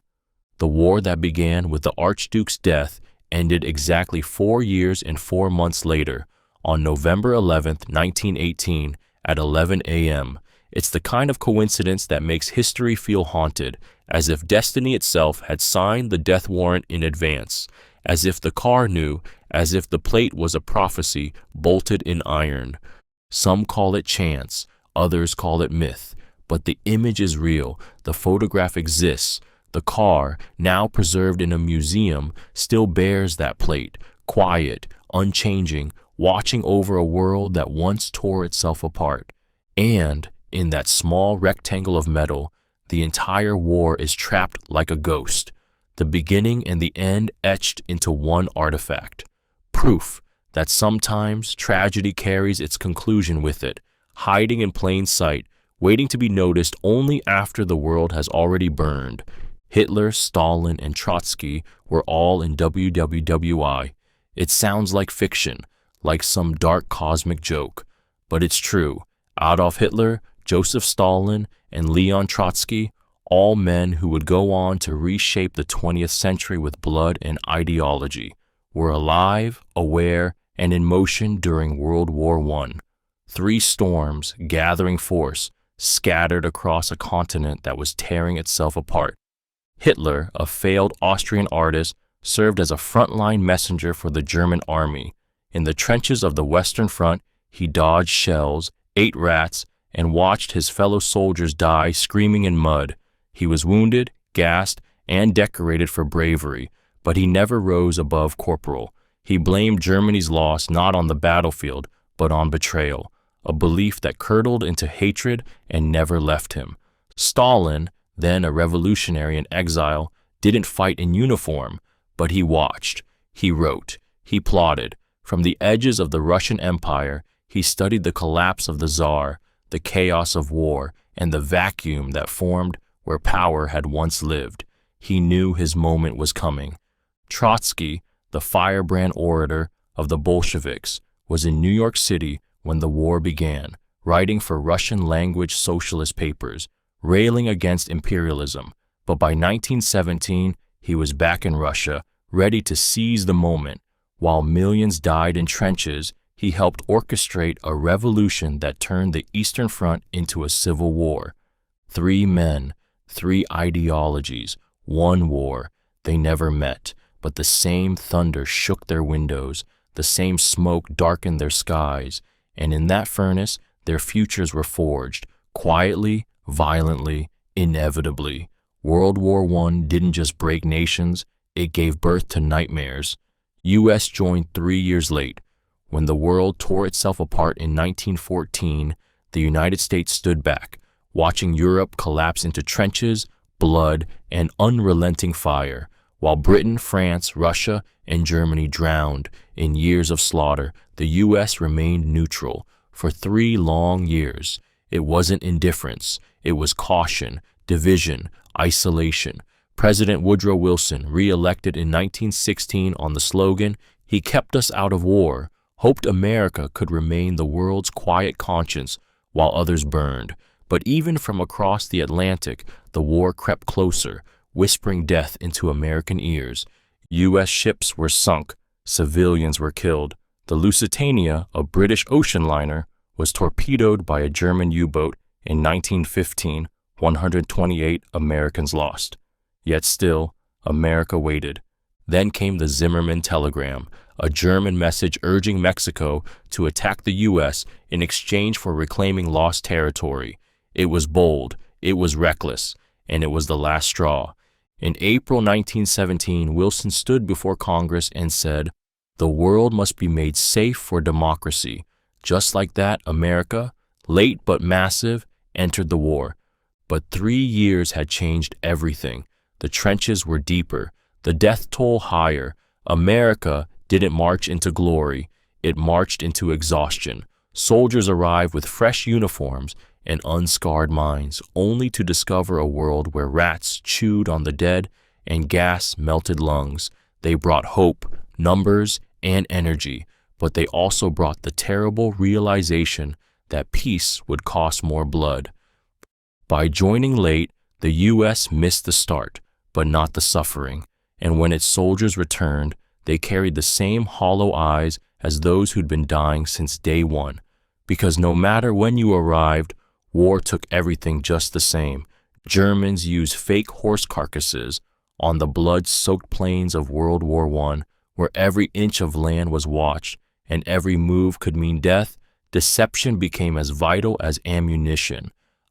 S1: The war that began with the Archduke's death ended exactly 4 years and 4 months later, on November 11, 1918, at 11 a.m. It's the kind of coincidence that makes history feel haunted, as if destiny itself had signed the death warrant in advance, as if the car knew, as if the plate was a prophecy bolted in iron. Some call it chance, others call it myth, but the image is real, the photograph exists. The car, now preserved in a museum, still bears that plate, quiet, unchanging, watching over a world that once tore itself apart. And, in that small rectangle of metal, the entire war is trapped like a ghost, the beginning and the end etched into one artifact. Proof that sometimes tragedy carries its conclusion with it, hiding in plain sight, waiting to be noticed only after the world has already burned. Hitler, Stalin, and Trotsky were all in WWWI. It sounds like fiction, like some dark cosmic joke, but it's true. Adolf Hitler, Joseph Stalin, and Leon Trotsky, all men who would go on to reshape the 20th century with blood and ideology, were alive, aware, and in motion during World War I. 3 storms, gathering force, scattered across a continent that was tearing itself apart. Hitler, a failed Austrian artist, served as a frontline messenger for the German army. In the trenches of the Western Front, he dodged shells, ate rats, and watched his fellow soldiers die screaming in mud. He was wounded, gassed, and decorated for bravery, but he never rose above corporal. He blamed Germany's loss not on the battlefield, but on betrayal, a belief that curdled into hatred and never left him. Stalin, then a revolutionary in exile, didn't fight in uniform, but he watched, he wrote, he plotted. From the edges of the Russian Empire, he studied the collapse of the Tsar, the chaos of war, and the vacuum that formed where power had once lived. He knew his moment was coming. Trotsky, the firebrand orator of the Bolsheviks, was in New York City when the war began, writing for Russian-language socialist papers, railing against imperialism. But by 1917, he was back in Russia, ready to seize the moment. While millions died in trenches, he helped orchestrate a revolution that turned the Eastern Front into a civil war. 3 men, 3 ideologies, 1 war. They never met, but the same thunder shook their windows, the same smoke darkened their skies, and in that furnace, their futures were forged, quietly, violently, inevitably. World War I didn't just break nations, it gave birth to nightmares. U.S. joined 3 years late. When the world tore itself apart in 1914, the United States stood back, watching Europe collapse into trenches, blood, and unrelenting fire, while Britain, France, Russia, and Germany drowned in years of slaughter. The U.S. remained neutral for 3 long years. It wasn't indifference, it was caution, division, isolation. President Woodrow Wilson, re-elected in 1916 on the slogan, "He kept us out of war," hoped America could remain the world's quiet conscience while others burned. But even from across the Atlantic, the war crept closer, whispering death into American ears. U.S. ships were sunk, civilians were killed. The Lusitania, a British ocean liner, was torpedoed by a German U-boat in 1915, 128 Americans lost. Yet still, America waited. Then came the Zimmermann telegram, a German message urging Mexico to attack the U.S. in exchange for reclaiming lost territory. It was bold, It was reckless, and it was the last straw. In April 1917, Wilson stood before Congress and said, "The world must be made safe for democracy." Just like that, America, late but massive, entered the war. But 3 years had changed everything. The trenches were deeper, the death toll higher. America didn't march into glory, it marched into exhaustion. Soldiers arrived with fresh uniforms and unscarred minds, only to discover a world where rats chewed on the dead and gas melted lungs. They brought hope, numbers, and energy, but they also brought the terrible realization that peace would cost more blood. By joining late, the U.S. missed the start, but not the suffering, and when its soldiers returned, they carried the same hollow eyes as those who'd been dying since day one. Because no matter when you arrived, war took everything just the same. Germans used fake horse carcasses on the blood-soaked plains of World War I, where every inch of land was watched, and every move could mean death. Deception became as vital as ammunition.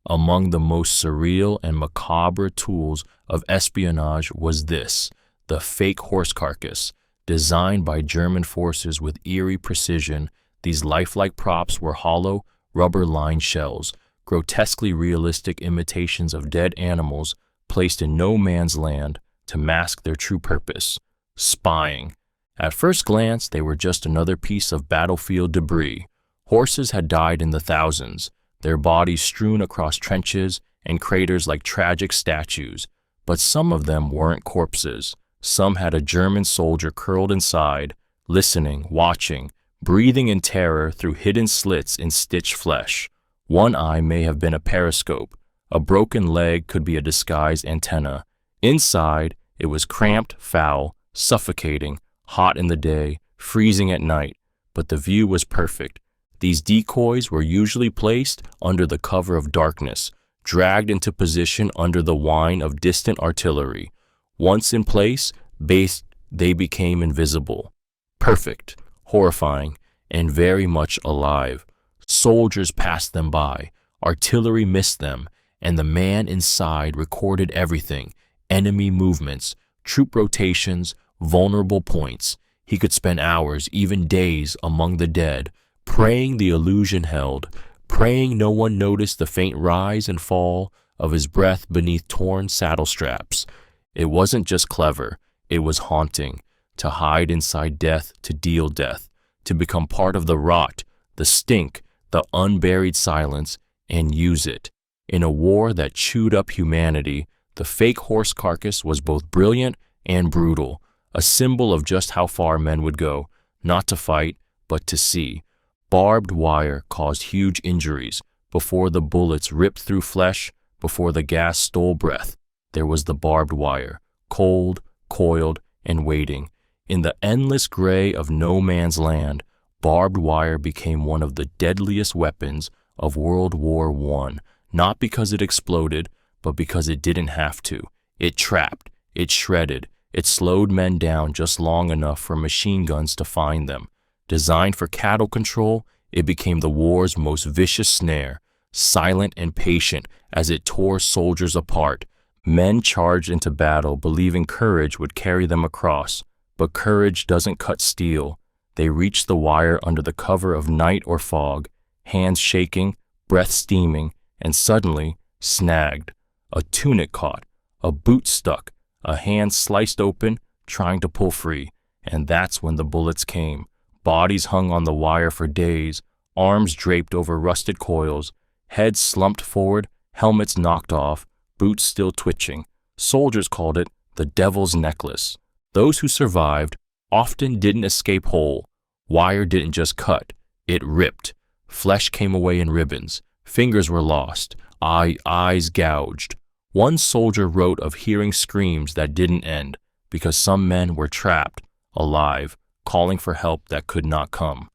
S1: Among the most surreal and macabre tools of espionage was this, the fake horse carcass. Designed by German forces with eerie precision, these lifelike props were hollow, rubber-lined shells, grotesquely realistic imitations of dead animals placed in no man's land to mask their true purpose, spying. At first glance, they were just another piece of battlefield debris. Horses had died in the thousands, their bodies strewn across trenches and craters like tragic statues. But some of them weren't corpses. Some had a German soldier curled inside, listening, watching, breathing in terror through hidden slits in stitched flesh. One eye may have been a periscope. A broken leg could be a disguised antenna. Inside, it was cramped, foul, suffocating, hot in the day, freezing at night. But the view was perfect. These decoys were usually placed under the cover of darkness, dragged into position under the whine of distant artillery. Once in place, they became invisible. Perfect, horrifying, and very much alive. Soldiers passed them by, artillery missed them, and the man inside recorded everything: enemy movements, troop rotations, vulnerable points. He could spend hours, even days, among the dead, praying the illusion held, praying no one noticed the faint rise and fall of his breath beneath torn saddle straps. It wasn't just clever, it was haunting. To hide inside death, to deal death, to become part of the rot, the stink, the unburied silence, and use it. In a war that chewed up humanity, the fake horse carcass was both brilliant and brutal, a symbol of just how far men would go, not to fight, but to see. Barbed wire caused huge injuries. Before the bullets ripped through flesh, before the gas stole breath, there was the barbed wire, cold, coiled, and waiting. In the endless gray of no man's land, barbed wire became one of the deadliest weapons of World War I, not because it exploded, but because it didn't have to. It trapped, it shredded, it slowed men down just long enough for machine guns to find them. Designed for cattle control, it became the war's most vicious snare, silent and patient as it tore soldiers apart. Men charged into battle believing courage would carry them across, but courage doesn't cut steel. They reached the wire under the cover of night or fog, hands shaking, breath steaming, and suddenly snagged. A tunic caught, a boot stuck, a hand sliced open, trying to pull free, and that's when the bullets came. Bodies hung on the wire for days, arms draped over rusted coils, heads slumped forward, helmets knocked off, boots still twitching. Soldiers called it the devil's necklace. Those who survived often didn't escape whole. Wire didn't just cut, it ripped. Flesh came away in ribbons. Fingers were lost, eyes gouged. One soldier wrote of hearing screams that didn't end because some men were trapped, alive, calling for help that could not come.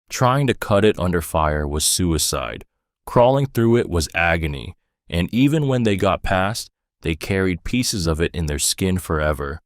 S1: Trying to cut it under fire was suicide. Crawling through it was agony. And even when they got past, they carried pieces of it in their skin forever.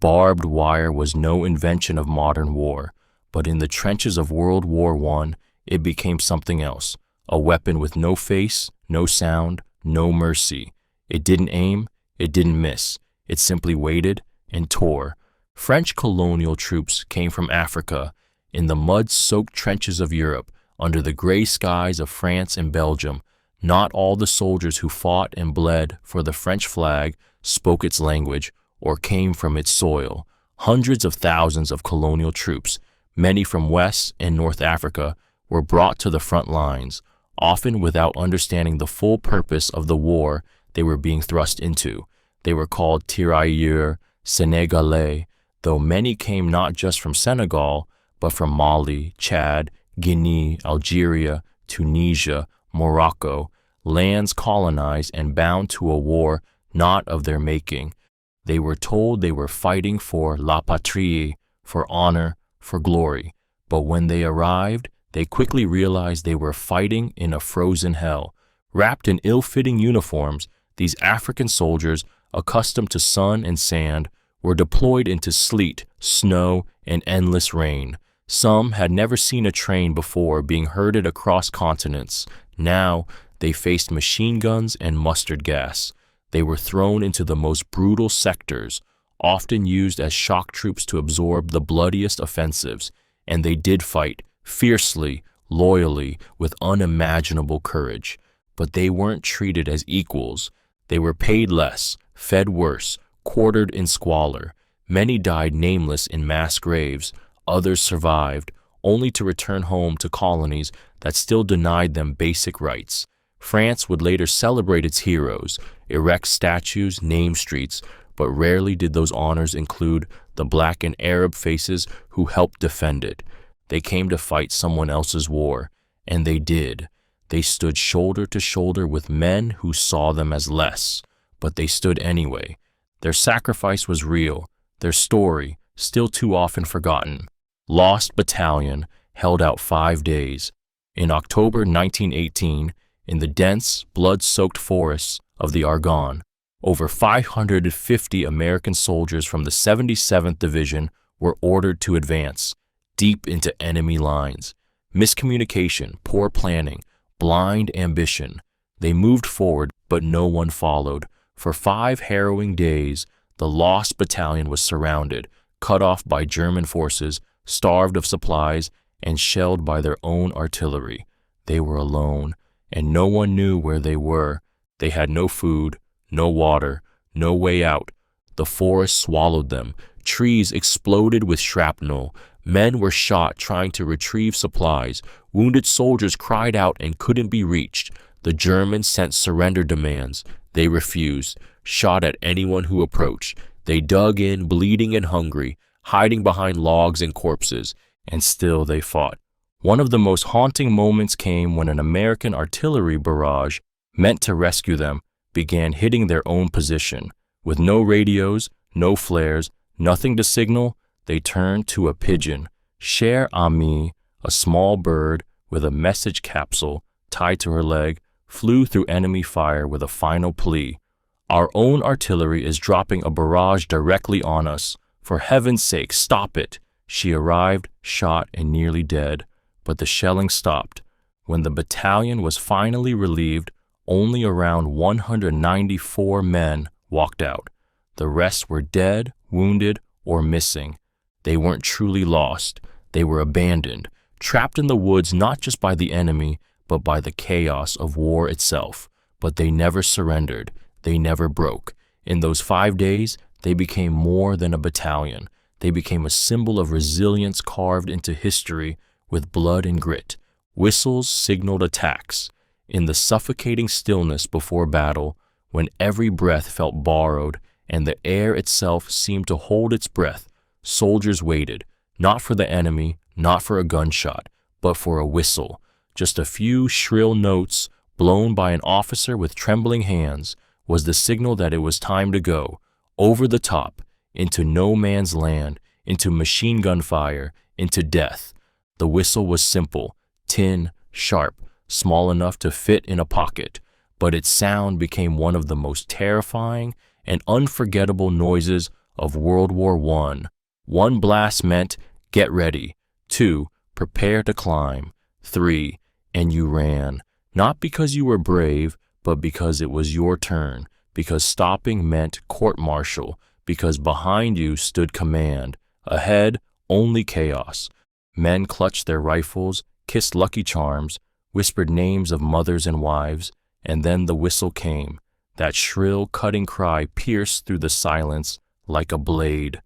S1: Barbed wire was no invention of modern war, but in the trenches of World War I, it became something else, a weapon with no face, no sound, no mercy. It didn't aim, it didn't miss. It simply waited and tore. French colonial troops came from Africa, in the mud-soaked trenches of Europe, under the gray skies of France and Belgium. Not all the soldiers who fought and bled for the French flag spoke its language or came from its soil. Hundreds of thousands of colonial troops, many from West and North Africa, were brought to the front lines, often without understanding the full purpose of the war they were being thrust into. They were called tirailleurs sénégalais, though many came not just from Senegal, but from Mali, Chad, Guinea, Algeria, Tunisia, Morocco, lands colonized and bound to a war not of their making. They were told they were fighting for la patrie, for honor, for glory. But when they arrived, they quickly realized they were fighting in a frozen hell. Wrapped in ill-fitting uniforms, these African soldiers, accustomed to sun and sand, were deployed into sleet, snow, and endless rain. Some had never seen a train before being herded across continents. Now they faced machine guns and mustard gas. They were thrown into the most brutal sectors, often used as shock troops to absorb the bloodiest offensives, and they did fight, fiercely, loyally, with unimaginable courage. But they weren't treated as equals. They were paid less, fed worse, quartered in squalor. Many died nameless in mass graves. Others survived, only to return home to colonies that still denied them basic rights. France would later celebrate its heroes, erect statues, name streets, but rarely did those honors include the black and Arab faces who helped defend it. They came to fight someone else's war, and they did. They stood shoulder to shoulder with men who saw them as less, but they stood anyway. Their sacrifice was real, their story still too often forgotten. Lost Battalion held out 5 days. In October 1918, in the dense, blood-soaked forests of the Argonne, over 550 American soldiers from the 77th Division were ordered to advance, deep into enemy lines. Miscommunication, poor planning, blind ambition. They moved forward, but no one followed. For 5 harrowing days, the Lost Battalion was surrounded, cut off by German forces, starved of supplies, and shelled by their own artillery. They were alone, and no one knew where they were. They had no food, no water, no way out. The forest swallowed them. Trees exploded with shrapnel. Men were shot trying to retrieve supplies. Wounded soldiers cried out and couldn't be reached. The Germans sent surrender demands. They refused, shot at anyone who approached. They dug in, bleeding and hungry, hiding behind logs and corpses, and still they fought. One of the most haunting moments came when an American artillery barrage, meant to rescue them, began hitting their own position. With no radios, no flares, nothing to signal, they turned to a pigeon. Cher Ami, a small bird with a message capsule tied to her leg, flew through enemy fire with a final plea. Our own artillery is dropping a barrage directly on us. For heaven's sake, stop it. She arrived, shot and nearly dead, but the shelling stopped. When the battalion was finally relieved, only around 194 men walked out. The rest were dead, wounded, or missing. They weren't truly lost. They were abandoned, trapped in the woods not just by the enemy, but by the chaos of war itself. But they never surrendered. They never broke. In those 5 days, they became more than a battalion. They became a symbol of resilience carved into history with blood and grit. Whistles signaled attacks. In the suffocating stillness before battle, when every breath felt borrowed and the air itself seemed to hold its breath, soldiers waited, not for the enemy, not for a gunshot, but for a whistle. Just a few shrill notes, blown by an officer with trembling hands, was the signal that it was time to go, over the top, into no man's land, into machine gun fire, into death. The whistle was simple, tin, sharp, small enough to fit in a pocket, but its sound became one of the most terrifying and unforgettable noises of World War I. One blast meant, get ready. 2, prepare to climb. 3, and you ran, not because you were brave, but because it was your turn, because stopping meant court-martial, because behind you stood command, ahead only chaos. Men clutched their rifles, kissed Lucky Charms, whispered names of mothers and wives, and then the whistle came. That shrill, cutting cry pierced through the silence like a blade.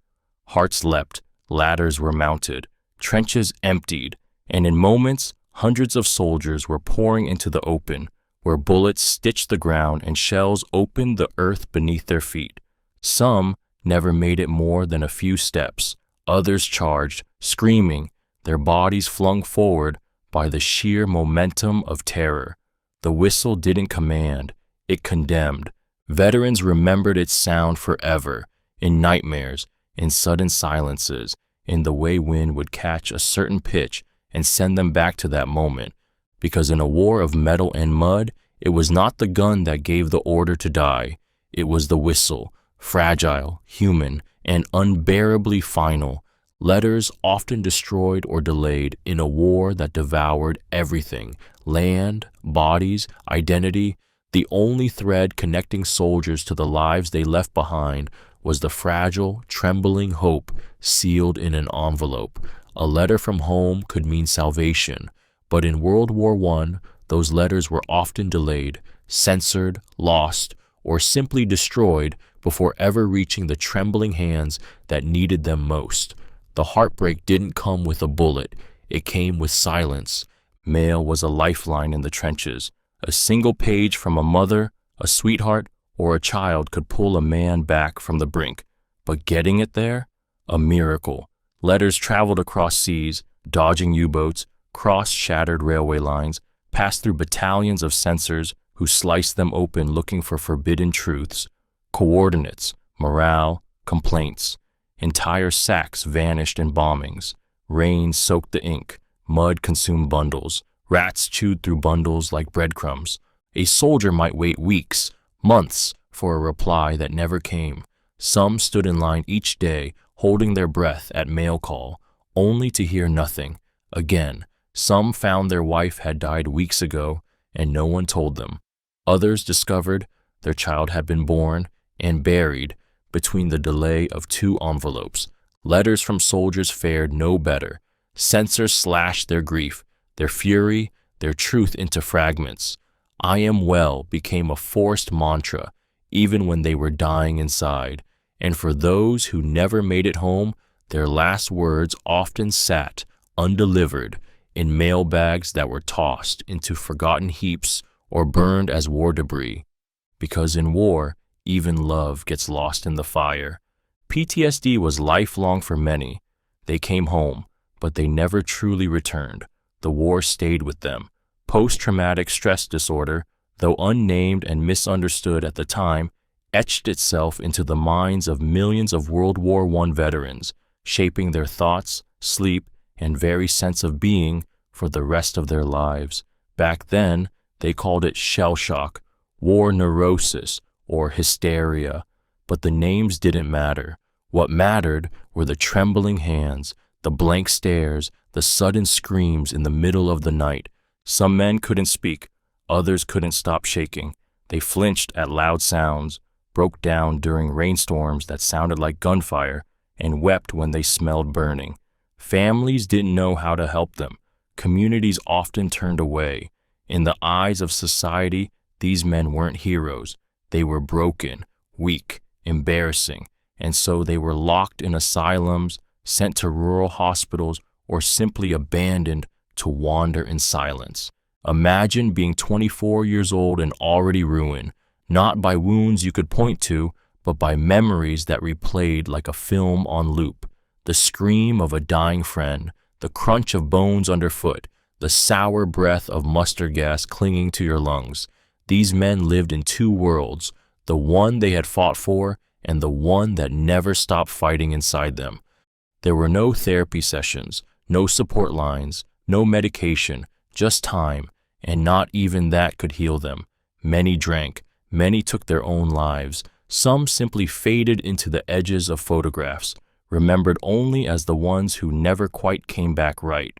S1: Hearts leapt, ladders were mounted, trenches emptied, and in moments, hundreds of soldiers were pouring into the open, where bullets stitched the ground and shells opened the earth beneath their feet. Some never made it more than a few steps. Others charged, screaming, their bodies flung forward by the sheer momentum of terror. The whistle didn't command, it condemned. Veterans remembered its sound forever, in nightmares, in sudden silences, in the way wind would catch a certain pitch and send them back to that moment. Because in a war of metal and mud, it was not the gun that gave the order to die. It was the whistle, fragile, human, and unbearably final. Letters often destroyed or delayed in a war that devoured everything, land, bodies, identity. The only thread connecting soldiers to the lives they left behind was the fragile, trembling hope sealed in an envelope. A letter from home could mean salvation, but in World War I, those letters were often delayed, censored, lost, or simply destroyed before ever reaching the trembling hands that needed them most. The heartbreak didn't come with a bullet, it came with silence. Mail was a lifeline in the trenches. A single page from a mother, a sweetheart, or a child could pull a man back from the brink. But getting it there? A miracle. Letters traveled across seas, dodging U-boats, crossed shattered railway lines, passed through battalions of censors who sliced them open looking for forbidden truths. Coordinates, morale, complaints. Entire sacks vanished in bombings. Rain soaked the ink. Mud consumed bundles. Rats chewed through bundles like breadcrumbs. A soldier might wait weeks, months, for a reply that never came. Some stood in line each day, holding their breath at mail call, only to hear nothing. Again, some found their wife had died weeks ago, and no one told them. Others discovered their child had been born and buried between the delay of two envelopes. Letters from soldiers fared no better. Censors slashed their grief, their fury, their truth into fragments. "I am well" became a forced mantra, even when they were dying inside. And for those who never made it home, their last words often sat, undelivered, in mailbags that were tossed into forgotten heaps or burned as war debris. Because in war, even love gets lost in the fire. PTSD was lifelong for many. They came home, but they never truly returned. The war stayed with them. Post-traumatic stress disorder, though unnamed and misunderstood at the time, etched itself into the minds of millions of World War I veterans, shaping their thoughts, sleep, and very sense of being for the rest of their lives. Back then, they called it shell shock, war neurosis, or hysteria. But the names didn't matter. What mattered were the trembling hands, the blank stares, the sudden screams in the middle of the night. Some men couldn't speak, others couldn't stop shaking. They flinched at loud sounds, broke down during rainstorms that sounded like gunfire, and wept when they smelled burning. Families didn't know how to help them. Communities often turned away. In the eyes of society, these men weren't heroes. They were broken, weak, embarrassing, and so they were locked in asylums, sent to rural hospitals, or simply abandoned to wander in silence. Imagine being 24 years old and already ruined, not by wounds you could point to, but by memories that replayed like a film on loop. The scream of a dying friend, the crunch of bones underfoot, the sour breath of mustard gas clinging to your lungs. These men lived in two worlds, the one they had fought for and the one that never stopped fighting inside them. There were no therapy sessions, no support lines, no medication, just time, and not even that could heal them. Many drank, many took their own lives. Some simply faded into the edges of photographs, remembered only as the ones who never quite came back right.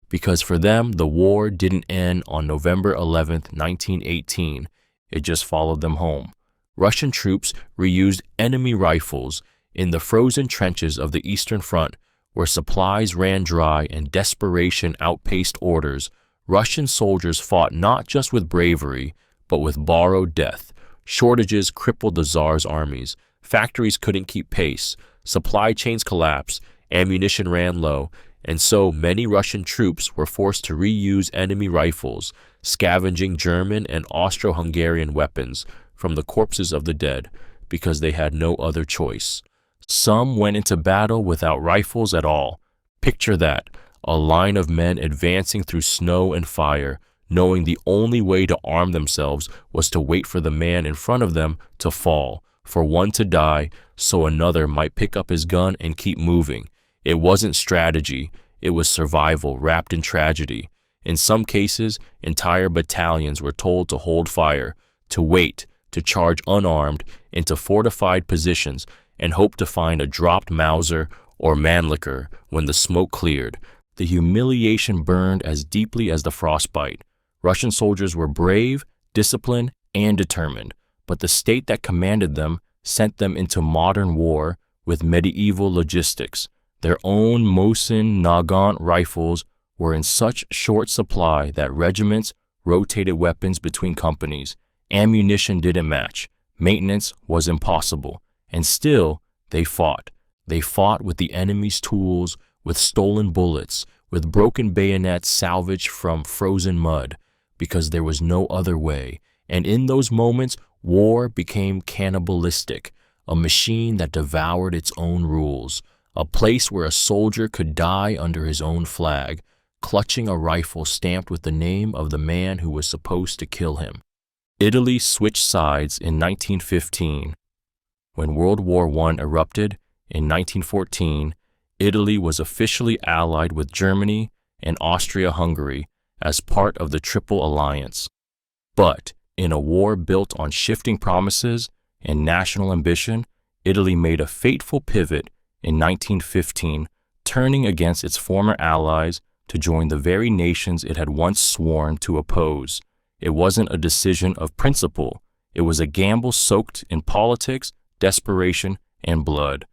S1: Because for them, the war didn't end on November 11th, 1918. it just followed them home. Russian troops reused enemy rifles in the frozen trenches of the Eastern Front, where supplies ran dry and desperation outpaced orders. Russian soldiers fought not just with bravery, but with borrowed death. Shortages crippled the Tsar's armies. Factories couldn't keep pace. Supply chains collapsed. Ammunition ran low. And so many Russian troops were forced to reuse enemy rifles, scavenging German and Austro-Hungarian weapons from the corpses of the dead because they had no other choice. Some went into battle without rifles at all. Picture that, a line of men advancing through snow and fire, knowing the only way to arm themselves was to wait for the man in front of them to fall, for one to die, so another might pick up his gun and keep moving. It wasn't strategy, it was survival wrapped in tragedy. In some cases, entire battalions were told to hold fire, to wait, to charge unarmed into fortified positions and hope to find a dropped Mauser or Mannlicher when the smoke cleared. The humiliation burned as deeply as the frostbite. Russian soldiers were brave, disciplined, and determined, but the state that commanded them sent them into modern war with medieval logistics. Their own Mosin Nagant rifles were in such short supply that regiments rotated weapons between companies. Ammunition didn't match. Maintenance was impossible. And still, they fought. They fought with the enemy's tools, with stolen bullets, with broken bayonets salvaged from frozen mud, because there was no other way. And in those moments, war became cannibalistic, a machine that devoured its own rules, a place where a soldier could die under his own flag, clutching a rifle stamped with the name of the man who was supposed to kill him. Italy switched sides in 1915. When World War I erupted in 1914, Italy was officially allied with Germany and Austria-Hungary as part of the Triple Alliance. But in a war built on shifting promises and national ambition, Italy made a fateful pivot in 1915, turning against its former allies to join the very nations it had once sworn to oppose. It wasn't a decision of principle. It was a gamble soaked in politics, desperation, and blood.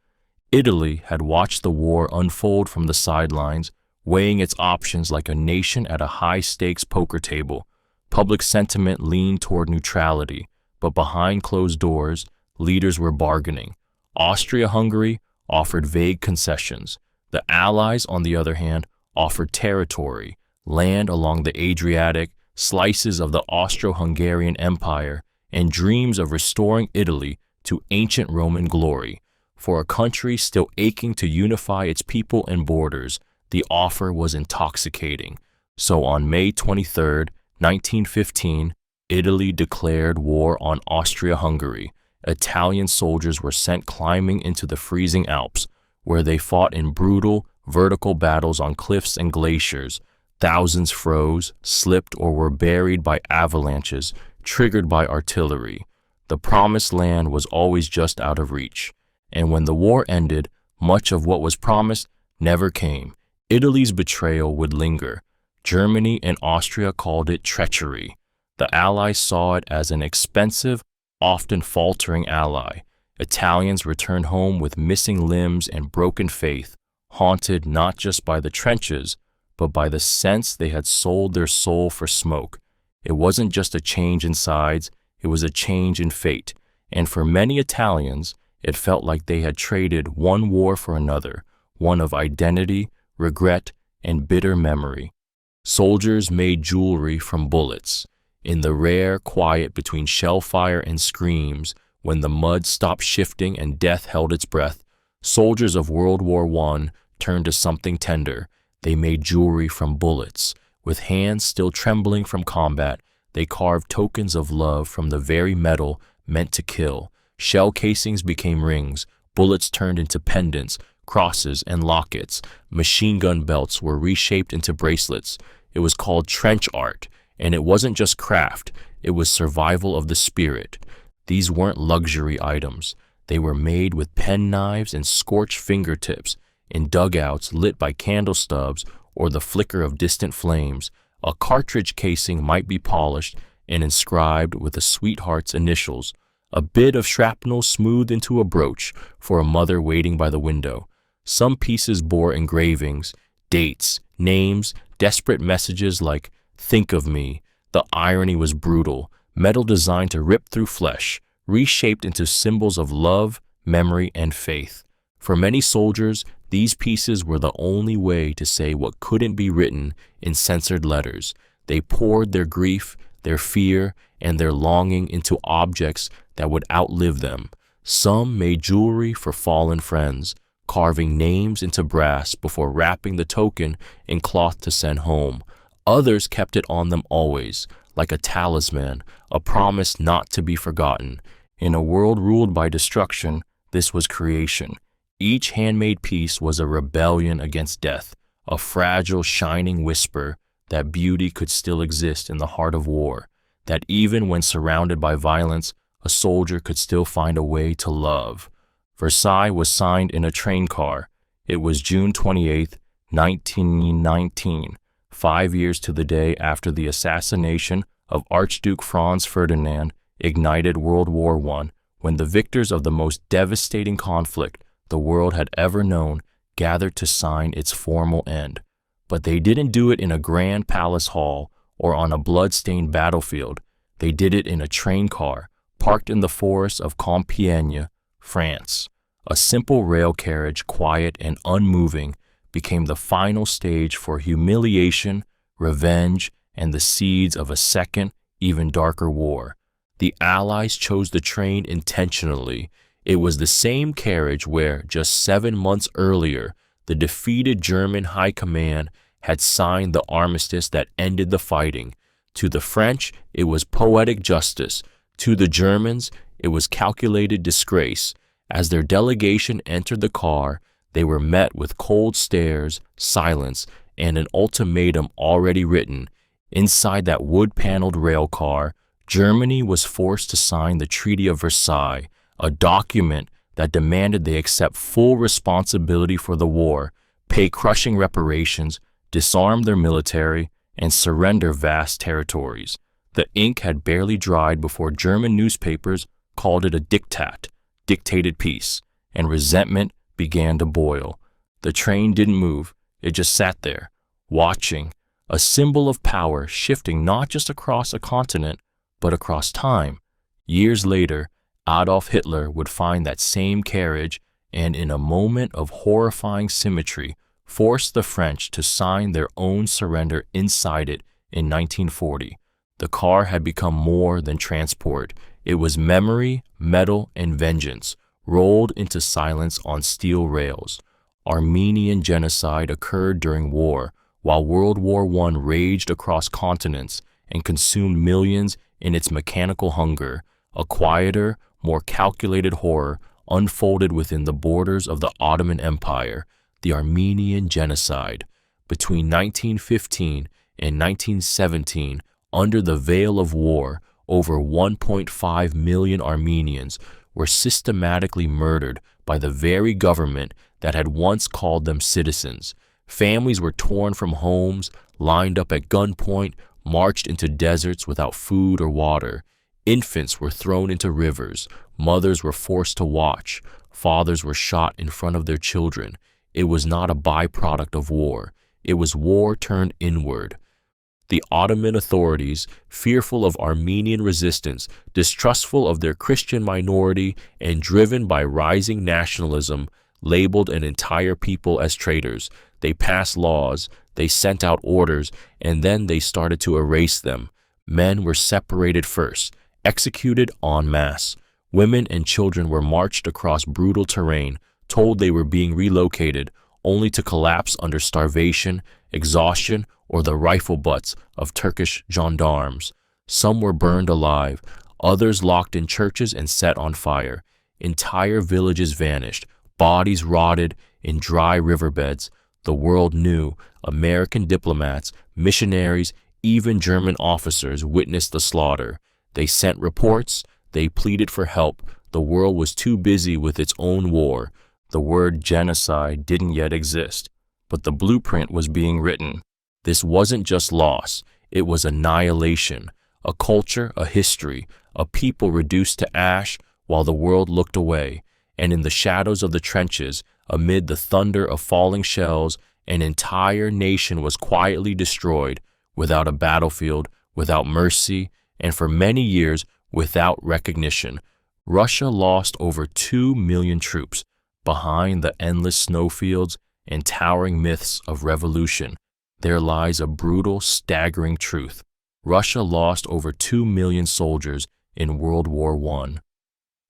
S1: Italy had watched the war unfold from the sidelines, weighing its options like a nation at a high-stakes poker table. Public sentiment leaned toward neutrality, but behind closed doors, leaders were bargaining. Austria-Hungary offered vague concessions. The Allies, on the other hand, offered territory, land along the Adriatic, slices of the Austro-Hungarian Empire, and dreams of restoring Italy to ancient Roman glory. For a country still aching to unify its people and borders, the offer was intoxicating. So on May 23, 1915, Italy declared war on Austria-Hungary. Italian soldiers were sent climbing into the freezing Alps, where they fought in brutal, vertical battles on cliffs and glaciers. Thousands froze, slipped, or were buried by avalanches, triggered by artillery. The promised land was always just out of reach. And when the war ended, much of what was promised never came. Italy's betrayal would linger. Germany and Austria called it treachery. The Allies saw it as an expensive, often faltering ally. Italians returned home with missing limbs and broken faith, haunted not just by the trenches, but by the sense they had sold their soul for smoke. It wasn't just a change in sides, it was a change in fate. And for many Italians, it felt like they had traded one war for another, one of identity, regret, and bitter memory. Soldiers made jewelry from bullets. In the rare quiet between shell fire and screams, when the mud stopped shifting and death held its breath, soldiers of World War I turned to something tender. They made jewelry from bullets. With hands still trembling from combat, they carved tokens of love from the very metal meant to kill. Shell casings became rings, bullets turned into pendants, crosses, and lockets. Machine gun belts were reshaped into bracelets. It was called trench art, and it wasn't just craft, it was survival of the spirit. These weren't luxury items. They were made with penknives and scorched fingertips, in dugouts lit by candle stubs or the flicker of distant flames. A cartridge casing might be polished, and inscribed with a sweetheart's initials, a bit of shrapnel smoothed into a brooch for a mother waiting by the window. Some pieces bore engravings, dates, names, desperate messages like, "Think of me." The irony was brutal, metal designed to rip through flesh, reshaped into symbols of love, memory, and faith. For many soldiers, these pieces were the only way to say what couldn't be written in censored letters. They poured their grief, their fear, and their longing into objects that would outlive them. Some made jewelry for fallen friends, carving names into brass before wrapping the token in cloth to send home. Others kept it on them always, like a talisman, a promise not to be forgotten. In a world ruled by destruction, this was creation. Each handmade piece was a rebellion against death, a fragile, shining whisper that beauty could still exist in the heart of war, that even when surrounded by violence, a soldier could still find a way to love. Versailles was signed in a train car. It was June 28, 1919, 5 years to the day after the assassination of Archduke Franz Ferdinand ignited World War I, when the victors of the most devastating conflict the world had ever known gathered to sign its formal end. But they didn't do it in a grand palace hall or on a blood-stained battlefield. They did it in a train car parked in the forests of Compiègne, France. A simple rail carriage, quiet and unmoving, became the final stage for humiliation, revenge, and the seeds of a second, even darker war. The Allies chose the train intentionally. It was the same carriage where, just 7 months earlier, the defeated German High Command had signed the armistice that ended the fighting. To the French, it was poetic justice. To the Germans, it was calculated disgrace. As their delegation entered the car, they were met with cold stares, silence, and an ultimatum already written. Inside that wood-paneled rail car, Germany was forced to sign the Treaty of Versailles, a document that demanded they accept full responsibility for the war, pay crushing reparations, disarm their military, and surrender vast territories. The ink had barely dried before German newspapers called it a diktat, dictated peace, and resentment began to boil. The train didn't move, it just sat there, watching, a symbol of power shifting not just across a continent, but across time. Years later, Adolf Hitler would find that same carriage and, in a moment of horrifying symmetry, force the French to sign their own surrender inside it in 1940. The car had become more than transport. It was memory, metal, and vengeance, rolled into silence on steel rails. Armenian genocide occurred during war, while World War I raged across continents and consumed millions in its mechanical hunger. A quieter, more calculated horror unfolded within the borders of the Ottoman Empire, the Armenian genocide. Between 1915 and 1917, under the veil of war, over 1.5 million Armenians were systematically murdered by the very government that had once called them citizens. Families were torn from homes, lined up at gunpoint, marched into deserts without food or water. Infants were thrown into rivers, mothers were forced to watch, fathers were shot in front of their children. It was not a byproduct of war. It was war turned inward. The Ottoman authorities, fearful of Armenian resistance, distrustful of their Christian minority, and driven by rising nationalism, labeled an entire people as traitors. They passed laws, they sent out orders, and then they started to erase them. Men were separated first, executed en masse. Women and children were marched across brutal terrain, told they were being relocated, only to collapse under starvation, exhaustion, or the rifle butts of Turkish gendarmes. Some were burned alive, others locked in churches and set on fire. Entire villages vanished, bodies rotted in dry riverbeds. The world knew. American diplomats, missionaries, even German officers witnessed the slaughter. They sent reports, they pleaded for help. The world was too busy with its own war. The word genocide didn't yet exist, but the blueprint was being written. This wasn't just loss, it was annihilation, a culture, a history, a people reduced to ash while the world looked away, and in the shadows of the trenches, amid the thunder of falling shells, an entire nation was quietly destroyed, without a battlefield, without mercy, and for many years without recognition. Russia lost over 2 million troops. Behind the endless snowfields and towering myths of revolution, there lies a brutal, staggering truth. Russia lost over 2 million soldiers in World War I.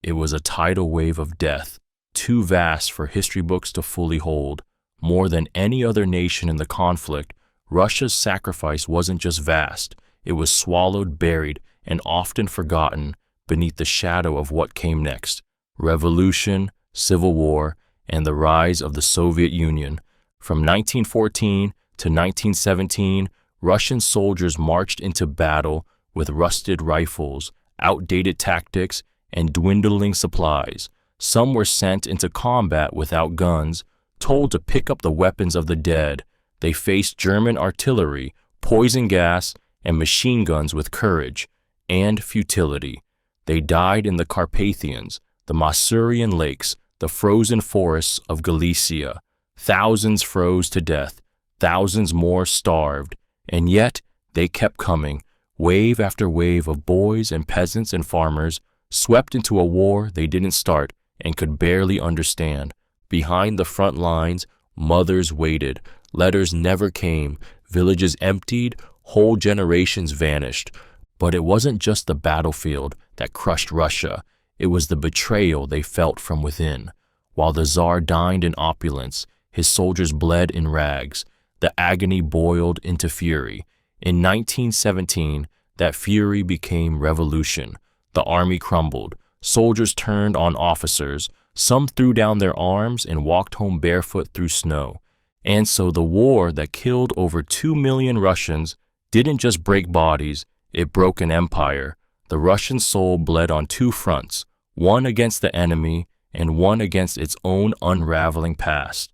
S1: It was a tidal wave of death, too vast for history books to fully hold. More than any other nation in the conflict, Russia's sacrifice wasn't just vast, it was swallowed, buried, and often forgotten beneath the shadow of what came next: revolution, civil war, and the rise of the Soviet Union. From 1914 to 1917, Russian soldiers marched into battle with rusted rifles, outdated tactics, and dwindling supplies. Some were sent into combat without guns, told to pick up the weapons of the dead. They faced German artillery, poison gas, and machine guns with courage and futility. They died in the Carpathians, the Masurian lakes, the frozen forests of Galicia. Thousands froze to death, thousands more starved, and yet they kept coming, wave after wave of boys and peasants and farmers, swept into a war they didn't start and could barely understand. Behind the front lines, mothers waited, letters never came, villages emptied, whole generations vanished. But it wasn't just the battlefield that crushed Russia, it was the betrayal they felt from within. While the Tsar dined in opulence, his soldiers bled in rags. The agony boiled into fury. In 1917, that fury became revolution. The army crumbled. Soldiers turned on officers. Some threw down their arms and walked home barefoot through snow. And so the war that killed over 2 million Russians didn't just break bodies, it broke an empire. The Russian soul bled on two fronts, one against the enemy and one against its own unraveling past.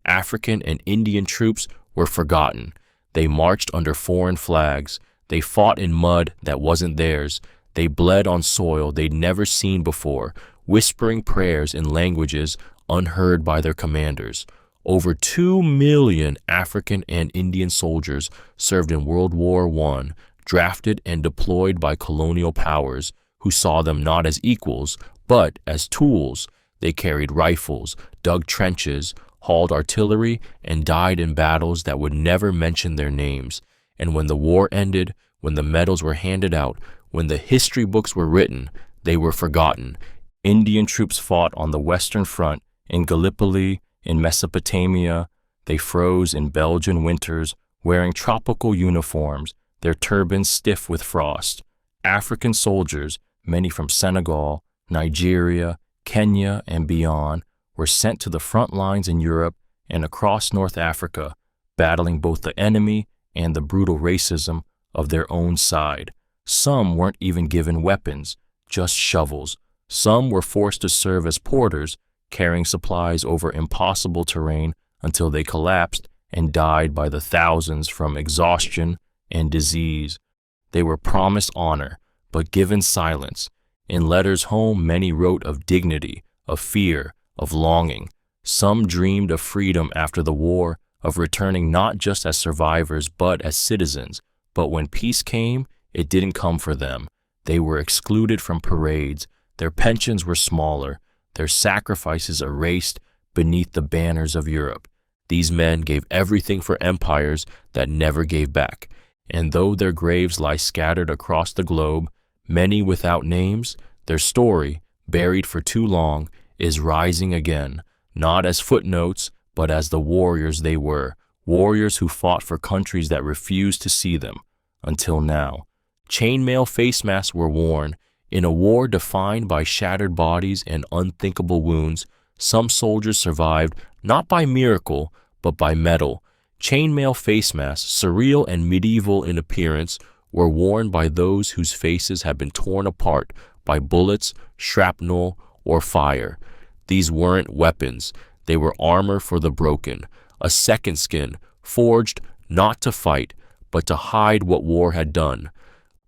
S1: African and Indian troops were forgotten. They marched under foreign flags. They fought in mud that wasn't theirs. They bled on soil they'd never seen before, whispering prayers in languages unheard by their commanders. Over 2 million African and Indian soldiers served in World War I, drafted and deployed by colonial powers who saw them not as equals, but as tools. They carried rifles, dug trenches, hauled artillery, and died in battles that would never mention their names. And when the war ended, when the medals were handed out, when the history books were written, they were forgotten. Indian troops fought on the Western Front, in Gallipoli, in Mesopotamia. They froze in Belgian winters, wearing tropical uniforms, their turbans stiff with frost. African soldiers, many from Senegal, Nigeria, Kenya, and beyond, were sent to the front lines in Europe and across North Africa, battling both the enemy and the brutal racism of their own side. Some weren't even given weapons, just shovels. Some were forced to serve as porters, carrying supplies over impossible terrain until they collapsed and died by the thousands from exhaustion and disease. They were promised honor, but given silence. In letters home, many wrote of dignity, of fear, of longing. Some dreamed of freedom after the war, of returning not just as survivors but as citizens. But when peace came, it didn't come for them. They were excluded from parades. Their pensions were smaller, their sacrifices erased beneath the banners of Europe. These men gave everything for empires that never gave back. And though their graves lie scattered across the globe, many without names, their story, buried for too long, is rising again, not as footnotes, but as the warriors they were, warriors who fought for countries that refused to see them, until now. Chainmail face masks were worn. In a war defined by shattered bodies and unthinkable wounds, some soldiers survived not by miracle, but by metal. Chainmail face masks, surreal and medieval in appearance, were worn by those whose faces had been torn apart by bullets, shrapnel, or fire. These weren't weapons. They were armor for the broken, a second skin, forged not to fight, but to hide what war had done.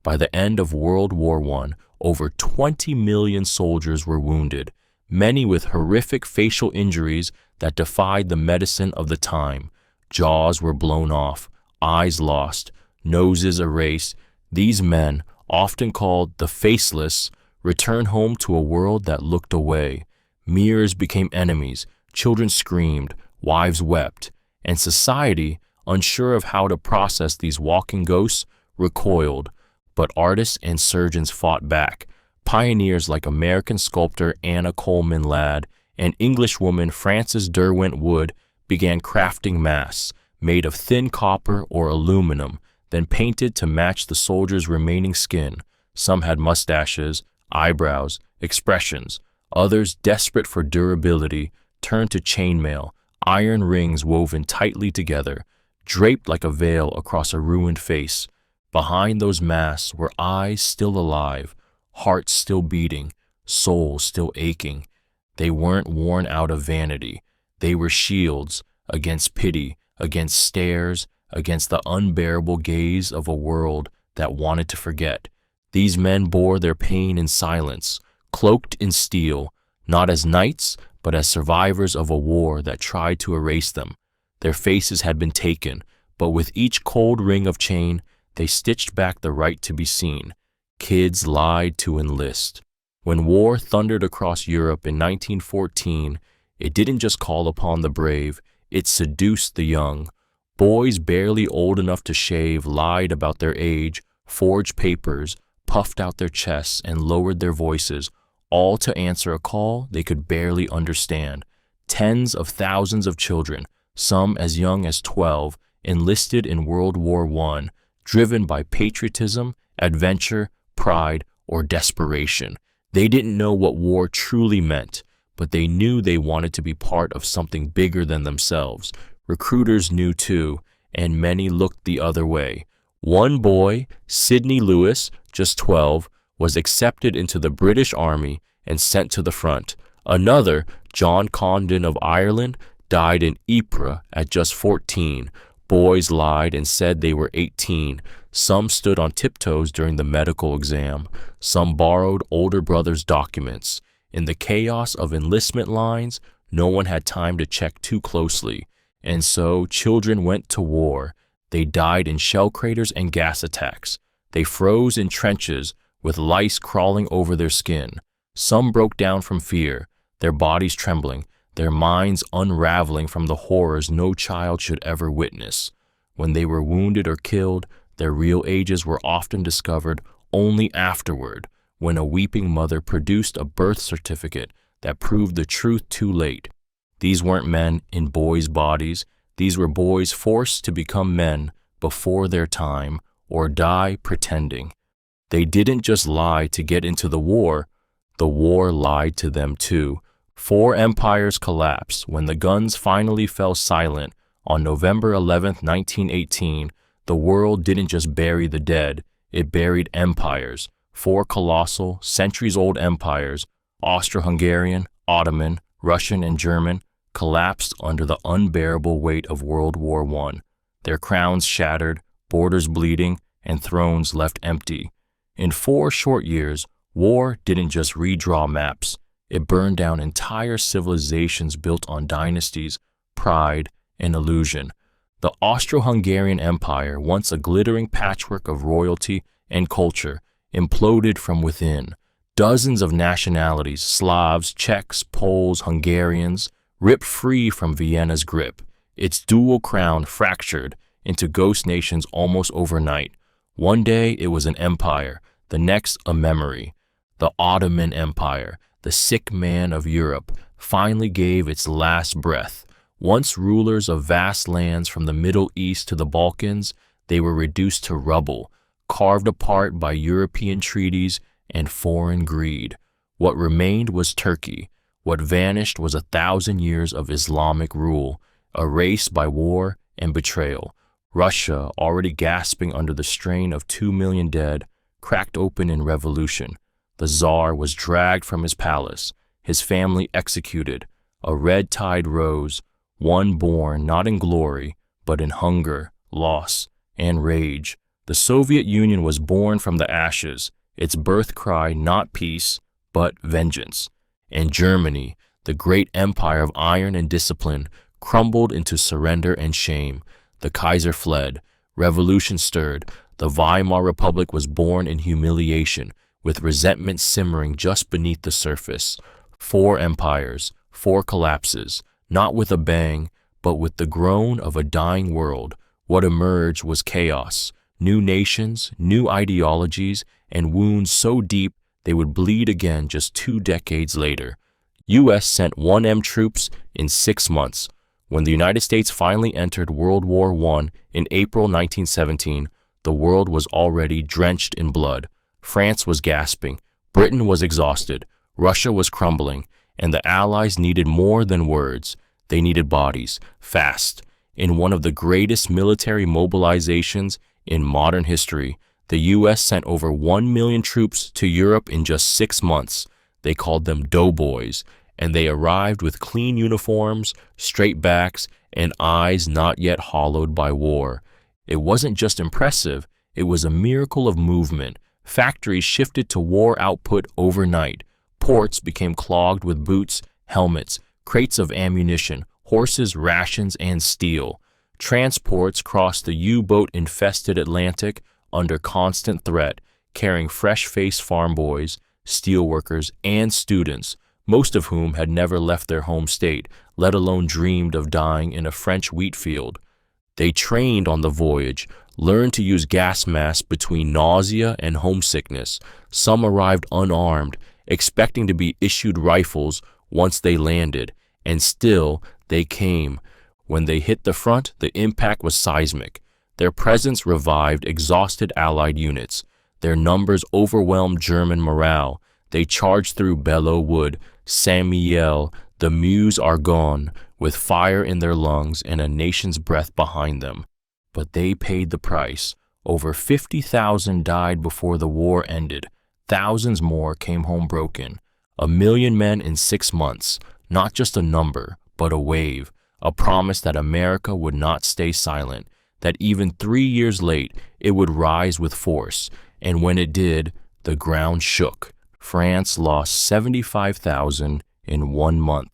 S1: By the end of World War I, over 20 million soldiers were wounded, many with horrific facial injuries that defied the medicine of the time. Jaws were blown off, eyes lost, noses erased. These men, often called the faceless, returned home to a world that looked away. Mirrors became enemies, children screamed, wives wept, and society, unsure of how to process these walking ghosts, recoiled. But artists and surgeons fought back. Pioneers like American sculptor Anna Coleman Ladd and Englishwoman Frances Derwent Wood began crafting masks made of thin copper or aluminum, then painted to match the soldiers' remaining skin. Some had mustaches, eyebrows, expressions. Others, desperate for durability, turned to chainmail, iron rings woven tightly together, draped like a veil across a ruined face. Behind those masks were eyes still alive, hearts still beating, souls still aching. They weren't worn out of vanity. They were shields against pity, against stares, against the unbearable gaze of a world that wanted to forget. These men bore their pain in silence, cloaked in steel, not as knights, but as survivors of a war that tried to erase them. Their faces had been taken, but with each cold ring of chain, they stitched back the right to be seen. Kids lied to enlist. When war thundered across Europe in 1914, it didn't just call upon the brave, it seduced the young. Boys barely old enough to shave lied about their age, forged papers, puffed out their chests, and lowered their voices, all to answer a call they could barely understand. Tens of thousands of children, some as young as 12, enlisted in World War I, driven by patriotism, adventure, pride, or desperation. They didn't know what war truly meant, but they knew they wanted to be part of something bigger than themselves. Recruiters knew too, and many looked the other way. One boy, Sidney Lewis, just 12, was accepted into the British Army and sent to the front. Another, John Condon of Ireland, died in Ypres at just 14. Boys lied and said they were 18. Some stood on tiptoes during the medical exam. Some borrowed older brothers' documents. In the chaos of enlistment lines, no one had time to check too closely. And so children went to war. They died in shell craters and gas attacks. They froze in trenches with lice crawling over their skin. Some broke down from fear, their bodies trembling, their minds unraveling from the horrors no child should ever witness. When they were wounded or killed, their real ages were often discovered only afterward, when a weeping mother produced a birth certificate that proved the truth too late. These weren't men in boys' bodies. These were boys forced to become men before their time or die pretending. They didn't just lie to get into the war lied to them too. 4 empires collapsed when the guns finally fell silent on November 11, 1918. The world didn't just bury the dead, it buried empires. 4 colossal, centuries-old empires, Austro-Hungarian, Ottoman, Russian, and German, collapsed under the unbearable weight of World War I. Their crowns shattered, borders bleeding, and thrones left empty. In 4 short years, war didn't just redraw maps. It burned down entire civilizations built on dynasties, pride, and illusion. The Austro-Hungarian Empire, once a glittering patchwork of royalty and culture, imploded from within. Dozens of nationalities, Slavs, Czechs, Poles, Hungarians, ripped free from Vienna's grip. Its dual crown fractured into ghost nations almost overnight. One day it was an empire, the next a memory. The Ottoman Empire, the sick man of Europe, finally gave its last breath. Once rulers of vast lands from the Middle East to the Balkans, they were reduced to rubble, carved apart by European treaties and foreign greed. What remained was Turkey. What vanished was 1,000 years of Islamic rule, erased by war and betrayal. Russia, already gasping under the strain of 2 million dead, cracked open in revolution. The Tsar was dragged from his palace, his family executed. A red tide rose, one born not in glory, but in hunger, loss, and rage. The Soviet Union was born from the ashes, its birth cry not peace, but vengeance. And Germany, the great empire of iron and discipline, crumbled into surrender and shame. The Kaiser fled. Revolution stirred. The Weimar Republic was born in humiliation, with resentment simmering just beneath the surface. 4 empires, 4 collapses, not with a bang, but with the groan of a dying world. What emerged was chaos, new nations, new ideologies, and wounds so deep they would bleed again just 2 decades later. U.S. sent 1M troops in 6 months. When the United States finally entered World War I in April 1917, the world was already drenched in blood. France was gasping, Britain was exhausted, Russia was crumbling, and the Allies needed more than words. They needed bodies, fast. In one of the greatest military mobilizations in modern history, the U.S. sent over 1 million troops to Europe in just 6 months. They called them doughboys, and they arrived with clean uniforms, straight backs, and eyes not yet hollowed by war. It wasn't just impressive, it was a miracle of movement. Factories shifted to war output overnight. Ports became clogged with boots, helmets, crates of ammunition, horses, rations, and steel. Transports crossed the U-boat-infested Atlantic under constant threat, carrying fresh-faced farm boys, steelworkers, and students, most of whom had never left their home state, let alone dreamed of dying in a French wheat field. They trained on the voyage, learned to use gas masks between nausea and homesickness. Some arrived unarmed, expecting to be issued rifles once they landed, and still they came. When they hit the front, the impact was seismic. Their presence revived exhausted Allied units. Their numbers overwhelmed German morale. They charged through Belleau Wood, Saint-Mihiel, the Meuse-Argonne, with fire in their lungs and a nation's breath behind them. But they paid the price. Over 50,000 died before the war ended. Thousands more came home broken. 1 million men in 6 months. Not just a number, but a wave. A promise that America would not stay silent. That even 3 years late, it would rise with force. And when it did, the ground shook. France lost 75,000 in 1 month.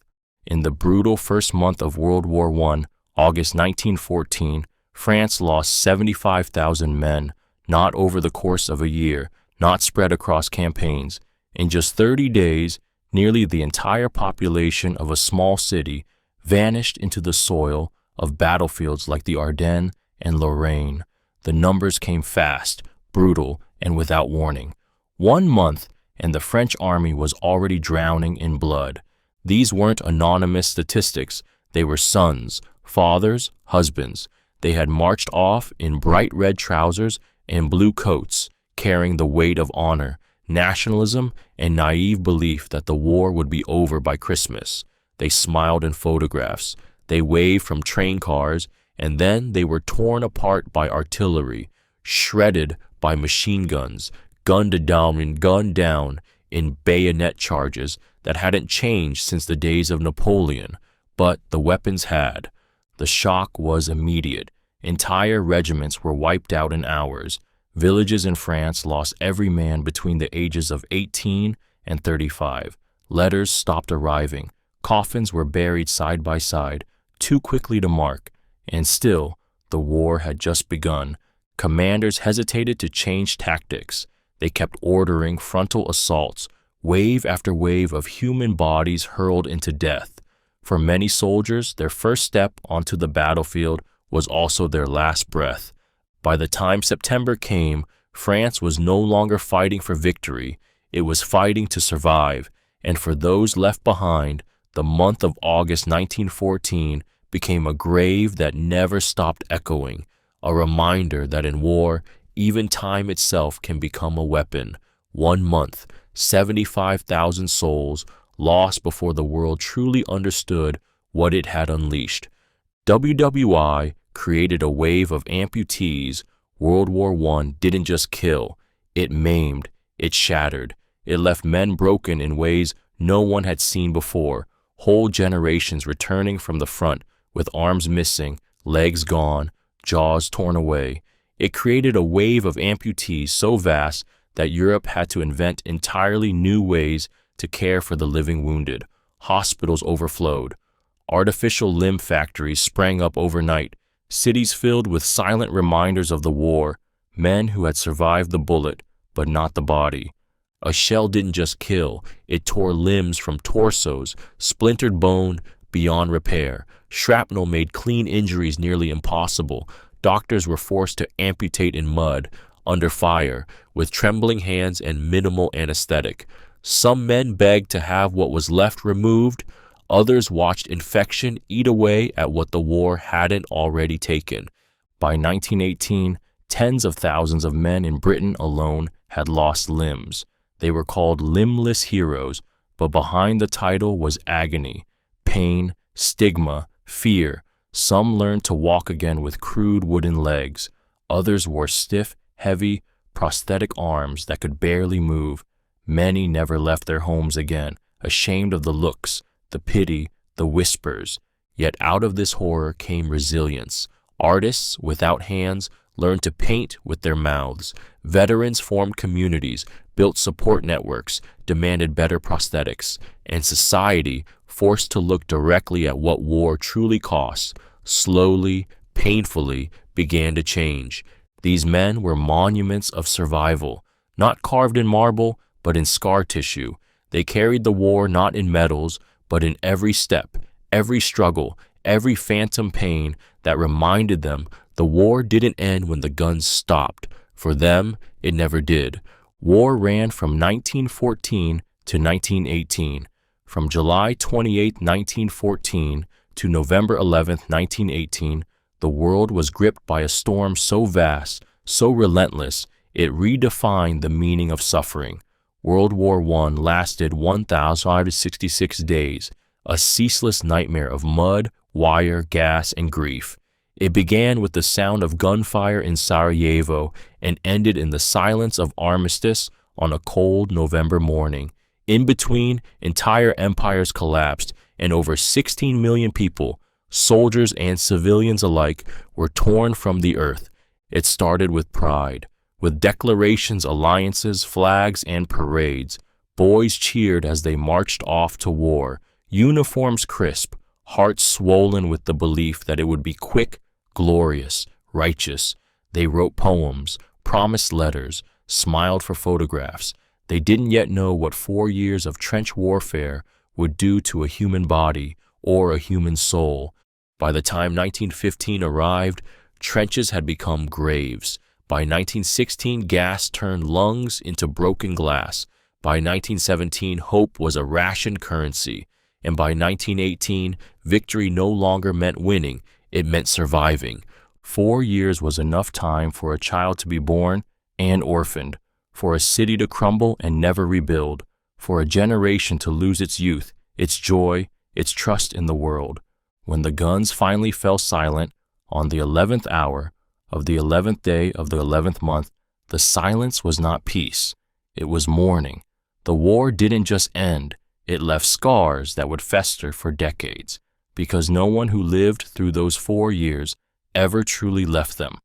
S1: In the brutal first month of World War I, August 1914, France lost 75,000 men, not over the course of a year, not spread across campaigns. In just 30 days, nearly the entire population of a small city vanished into the soil of battlefields like the Ardennes and Lorraine. The numbers came fast, brutal, and without warning. 1 month, and the French army was already drowning in blood. These weren't anonymous statistics. They were sons, fathers, husbands. They had marched off in bright red trousers and blue coats, carrying the weight of honor, nationalism, and naive belief that the war would be over by Christmas. They smiled in photographs. They waved from train cars, and then they were torn apart by artillery, shredded by machine guns, gunned down in bayonet charges that hadn't changed since the days of Napoleon. But the weapons had. The shock was immediate. Entire regiments were wiped out in hours. Villages in France lost every man between the ages of 18 and 35. Letters stopped arriving. Coffins were buried side by side, too quickly to mark. And still, the war had just begun. Commanders hesitated to change tactics. They kept ordering frontal assaults, wave after wave of human bodies hurled into death. For many soldiers, their first step onto the battlefield was also their last breath. By the time September came, France was no longer fighting for victory. It was fighting to survive. And for those left behind, the month of August 1914 became a grave that never stopped echoing, a reminder that in war, even time itself can become a weapon. 1 month, 75,000 souls lost before the world truly understood what it had unleashed. WWI created a wave of amputees. World War I didn't just kill, it maimed, it shattered. It left men broken in ways no one had seen before, whole generations returning from the front with arms missing, legs gone, jaws torn away. It created a wave of amputees so vast that Europe had to invent entirely new ways to care for the living wounded. Hospitals overflowed. Artificial limb factories sprang up overnight. Cities filled with silent reminders of the war, men who had survived the bullet, but not the body. A shell didn't just kill, it tore limbs from torsos, splintered bone beyond repair. Shrapnel made clean injuries nearly impossible. Doctors were forced to amputate in mud, under fire, with trembling hands and minimal anesthetic. Some men begged to have what was left removed. Others watched infection eat away at what the war hadn't already taken. By 1918, tens of thousands of men in Britain alone had lost limbs. They were called limbless heroes, but behind the title was agony, pain, stigma, fear. Some learned to walk again with crude wooden legs. Others wore stiff, heavy, prosthetic arms that could barely move. Many never left their homes again, ashamed of the looks, the pity, the whispers. Yet out of this horror came resilience. Artists without hands learned to paint with their mouths. Veterans formed communities, built support networks, demanded better prosthetics. And society, forced to look directly at what war truly costs, slowly, painfully began to change. These men were monuments of survival, not carved in marble, but in scar tissue. They carried the war not in medals, but in every step, every struggle, every phantom pain that reminded them the war didn't end when the guns stopped. For them, it never did. War ran from 1914 to 1918. From July 28, 1914 to November 11, 1918, the world was gripped by a storm so vast, so relentless, it redefined the meaning of suffering. World War I lasted 1,566 days, a ceaseless nightmare of mud, wire, gas, and grief. It began with the sound of gunfire in Sarajevo and ended in the silence of armistice on a cold November morning. In between, entire empires collapsed, and over 16 million people, soldiers and civilians alike, were torn from the earth. It started with pride, with declarations, alliances, flags, and parades. Boys cheered as they marched off to war, uniforms crisp, hearts swollen with the belief that it would be quick, glorious, righteous. They wrote poems, promised letters, smiled for photographs. They didn't yet know what 4 years of trench warfare would do to a human body or a human soul. By the time 1915 arrived, trenches had become graves. By 1916, gas turned lungs into broken glass. By 1917, hope was a rationed currency. And by 1918, victory no longer meant winning, it meant surviving. 4 years was enough time for a child to be born and orphaned, for a city to crumble and never rebuild, for a generation to lose its youth, its joy, its trust in the world. When the guns finally fell silent on the 11th hour of the 11th day of the 11th month, the silence was not peace, it was mourning. The war didn't just end, it left scars that would fester for decades, because no one who lived through those 4 years ever truly left them.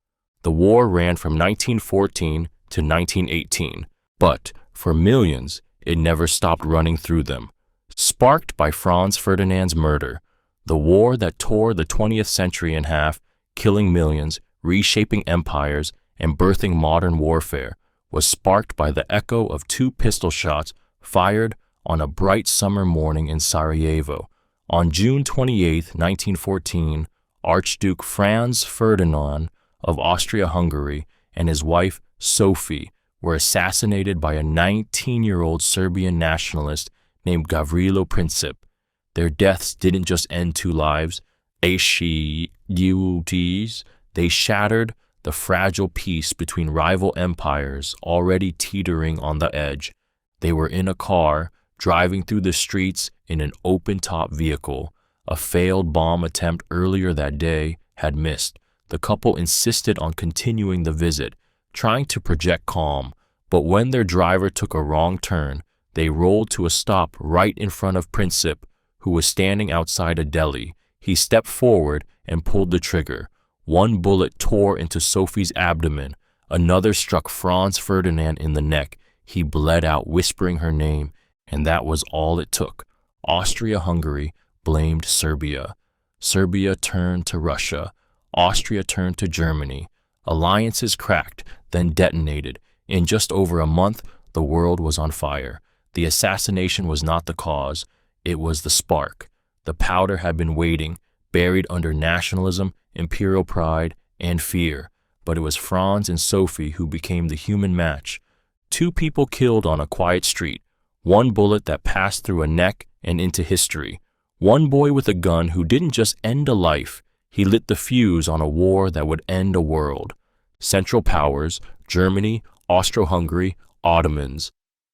S1: The war ran from 1914 to 1918, but for millions, it never stopped running through them. Sparked by Franz Ferdinand's murder, the war that tore the 20th century in half, killing millions, reshaping empires, and birthing modern warfare, was sparked by the echo of 2 pistol shots fired on a bright summer morning in Sarajevo. On June 28, 1914, Archduke Franz Ferdinand of Austro-Hungary and his wife Sophie were assassinated by a 19-year-old Serbian nationalist named Gavrilo Princip. Their deaths didn't just end 2 lives, they shattered the fragile peace between rival empires already teetering on the edge. They were in a car, driving through the streets in an open-top vehicle. A failed bomb attempt earlier that day had missed. The couple insisted on continuing the visit, trying to project calm, but when their driver took a wrong turn, they rolled to a stop right in front of Princip, who was standing outside a deli. He stepped forward and pulled the trigger. One bullet tore into Sophie's abdomen. Another struck Franz Ferdinand in the neck. He bled out, whispering her name, and that was all it took. Austria-Hungary blamed Serbia. Serbia turned to Russia. Austria turned to Germany. Alliances cracked, then detonated. In just over a month, the world was on fire. The assassination was not the cause. It was the spark. The powder had been waiting, buried under nationalism, imperial pride, and fear. But it was Franz and Sophie who became the human match. Two people killed on a quiet street. One bullet that passed through a neck and into history. One boy with a gun who didn't just end a life, he lit the fuse on a war that would end a world. Central powers, Germany, Austro-Hungary, Ottomans.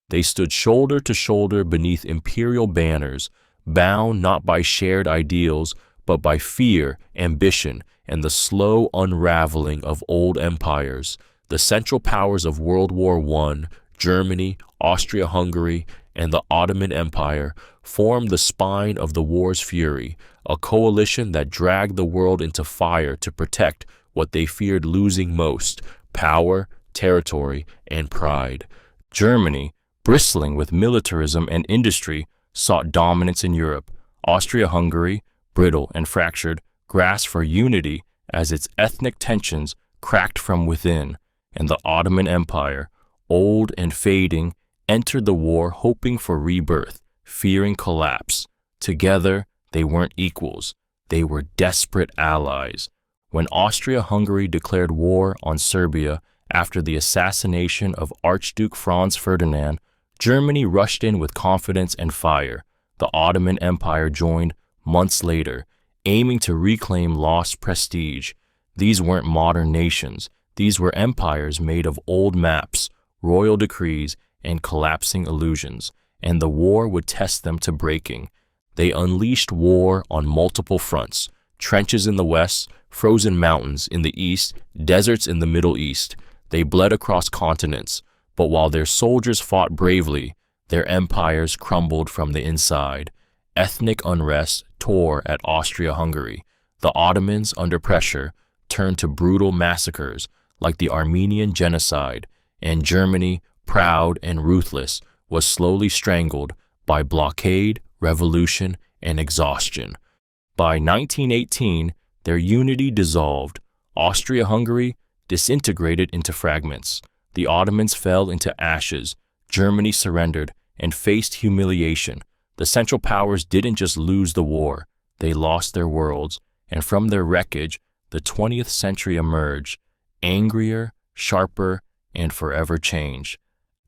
S1: They stood shoulder to shoulder beneath imperial banners, bound not by shared ideals, but by fear, ambition, and the slow unraveling of old empires. The Central Powers of World War I, Germany, Austria-Hungary, and the Ottoman Empire, formed the spine of the war's fury, a coalition that dragged the world into fire to protect what they feared losing most: power, territory, and pride. Germany, bristling with militarism and industry, sought dominance in Europe. Austria-Hungary, brittle and fractured, grasped for unity as its ethnic tensions cracked from within, and the Ottoman Empire, old and fading, entered the war hoping for rebirth, fearing collapse. Together, they weren't equals. They were desperate allies. When Austria-Hungary declared war on Serbia after the assassination of Archduke Franz Ferdinand, Germany rushed in with confidence and fire. The Ottoman Empire joined months later, aiming to reclaim lost prestige. These weren't modern nations. These were empires made of old maps, royal decrees, and collapsing illusions, and the war would test them to breaking. They unleashed war on multiple fronts: trenches in the west, frozen mountains in the east, deserts in the Middle East. They bled across continents, but while their soldiers fought bravely, their empires crumbled from the inside. Ethnic unrest tore at Austria-Hungary. The Ottomans, under pressure, turned to brutal massacres like the Armenian genocide, and Germany, proud and ruthless, was slowly strangled by blockade, revolution, and exhaustion. By 1918, their unity dissolved. Austria-Hungary disintegrated into fragments. The Ottomans fell into ashes. Germany surrendered and faced humiliation. The Central Powers didn't just lose the war, they lost their worlds, and from their wreckage, the 20th century emerged, angrier, sharper, and forever changed.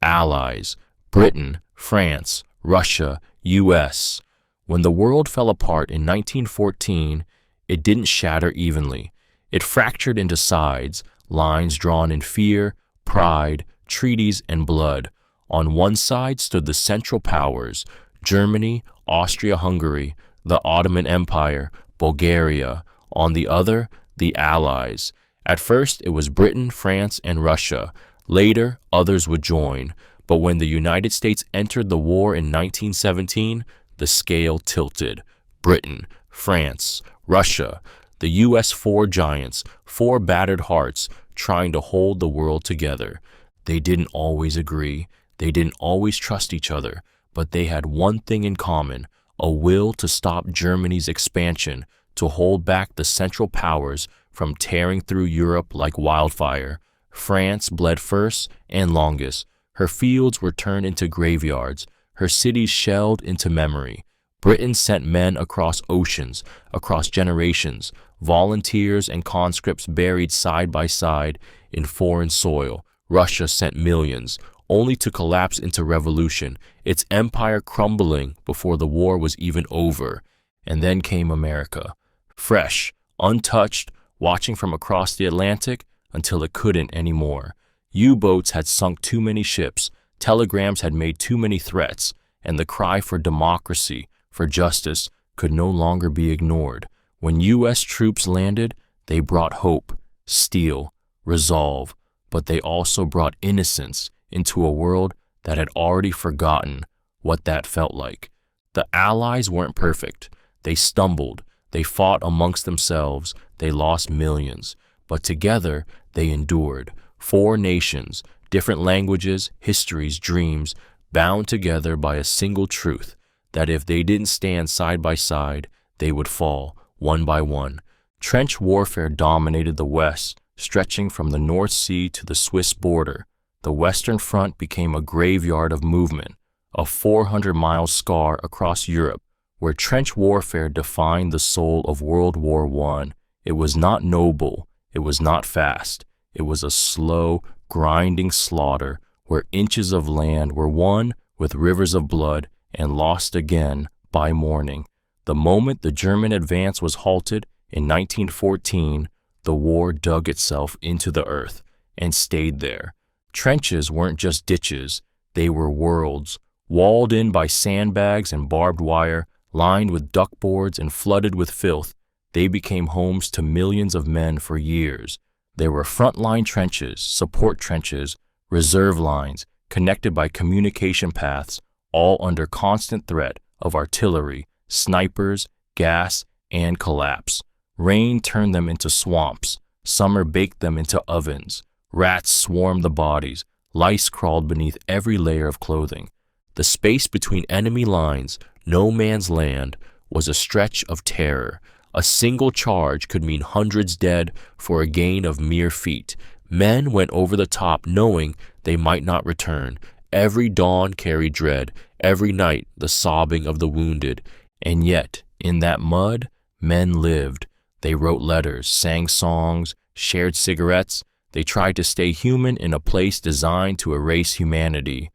S1: Allies: Britain, France, Russia, US. When the world fell apart in 1914, it didn't shatter evenly. It fractured into sides, lines drawn in fear, pride, treaties, and blood. On one side stood the Central Powers: Germany, Austria-Hungary, the Ottoman Empire, Bulgaria. On the other, the Allies. At first, it was Britain, France, and Russia. Later, others would join. But when the United States entered the war in 1917, the scale tilted. Britain, France, Russia, the U.S. four giants, four battered hearts trying to hold the world together. They didn't always agree. They didn't always trust each other. But they had one thing in common: a will to stop Germany's expansion, to hold back the Central Powers from tearing through Europe like wildfire. France bled first and longest. Her fields were turned into graveyards, her cities shelled into memory. Britain sent men across oceans, across generations, volunteers and conscripts buried side by side in foreign soil. Russia sent millions, only to collapse into revolution, its empire crumbling before the war was even over. And then came America, fresh, untouched, watching from across the Atlantic until it couldn't anymore. U-boats had sunk too many ships, telegrams had made too many threats, and the cry for democracy, for justice, could no longer be ignored. When U.S. troops landed, they brought hope, steel, resolve, but they also brought innocence into a world that had already forgotten what that felt like. The Allies weren't perfect. They stumbled. They fought amongst themselves, they lost millions, but together they endured. 4 nations, different languages, histories, dreams, bound together by a single truth, that if they didn't stand side by side, they would fall, one by one. Trench warfare dominated the West, stretching from the North Sea to the Swiss border. The Western Front became a graveyard of movement, a 400-mile scar across Europe, where trench warfare defined the soul of World War I. It was not noble, it was not fast, it was a slow, grinding slaughter where inches of land were won with rivers of blood and lost again by morning. The moment the German advance was halted in 1914, the war dug itself into the earth and stayed there. Trenches weren't just ditches, they were worlds, walled in by sandbags and barbed wire, lined with duckboards and flooded with filth. They became homes to millions of men for years. There were frontline trenches, support trenches, reserve lines, connected by communication paths, all under constant threat of artillery, snipers, gas, and collapse. Rain turned them into swamps. Summer baked them into ovens. Rats swarmed the bodies. Lice crawled beneath every layer of clothing. The space between enemy lines, no man's land, was a stretch of terror. A single charge could mean hundreds dead for a gain of mere feet. Men went over the top knowing they might not return. Every dawn carried dread, every night the sobbing of the wounded. And yet, in that mud, men lived. They wrote letters, sang songs, shared cigarettes. They tried to stay human in a place designed to erase humanity.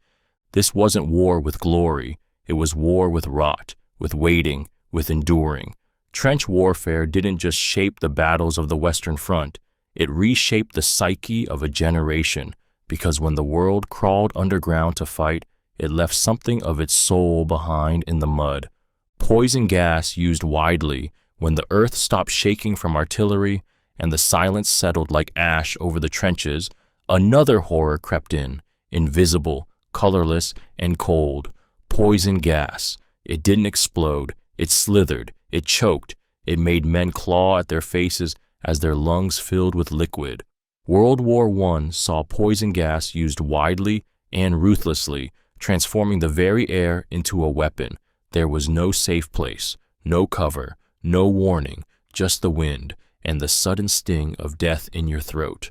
S1: This wasn't war with glory. It was war with rot, with waiting, with enduring. Trench warfare didn't just shape the battles of the Western Front. It reshaped the psyche of a generation, because when the world crawled underground to fight, it left something of its soul behind in the mud. Poison gas used widely. When the earth stopped shaking from artillery and the silence settled like ash over the trenches, another horror crept in, invisible, colorless, and cold. Poison gas. It didn't explode. It slithered. It choked. It made men claw at their faces as their lungs filled with liquid. World War I saw poison gas used widely and ruthlessly, transforming the very air into a weapon. There was no safe place, no cover, no warning, just the wind and the sudden sting of death in your throat.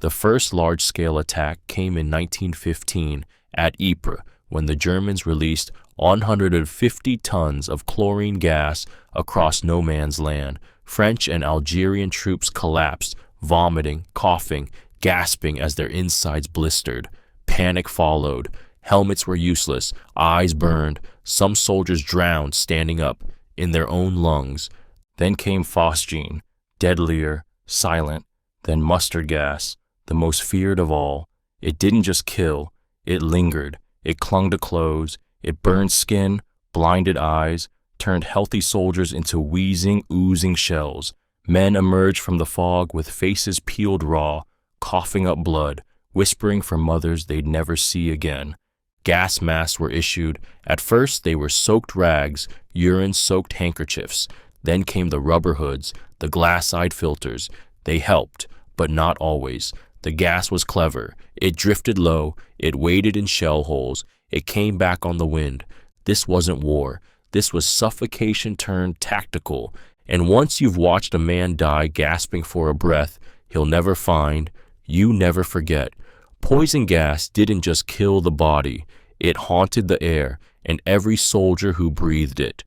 S1: The first large-scale attack came in 1915 at Ypres, when the Germans released 150 tons of chlorine gas across no man's land. French and Algerian troops collapsed, vomiting, coughing, gasping as their insides blistered. Panic followed. Helmets were useless, eyes burned. Some soldiers drowned standing up in their own lungs. Then came phosgene, deadlier, silent. Then mustard gas, the most feared of all. It didn't just kill, it lingered. It clung to clothes. It burned skin, blinded eyes, turned healthy soldiers into wheezing, oozing shells. Men emerged from the fog with faces peeled raw, coughing up blood, whispering for mothers they'd never see again. Gas masks were issued. At first, they were soaked rags, urine-soaked handkerchiefs. Then came the rubber hoods, the glass-eyed filters. They helped, but not always. The gas was clever. It drifted low. It waited in shell holes. It came back on the wind. This wasn't war. This was suffocation turned tactical. And once you've watched a man die gasping for a breath he'll never find, you never forget. Poison gas didn't just kill the body. It haunted the air and every soldier who breathed it.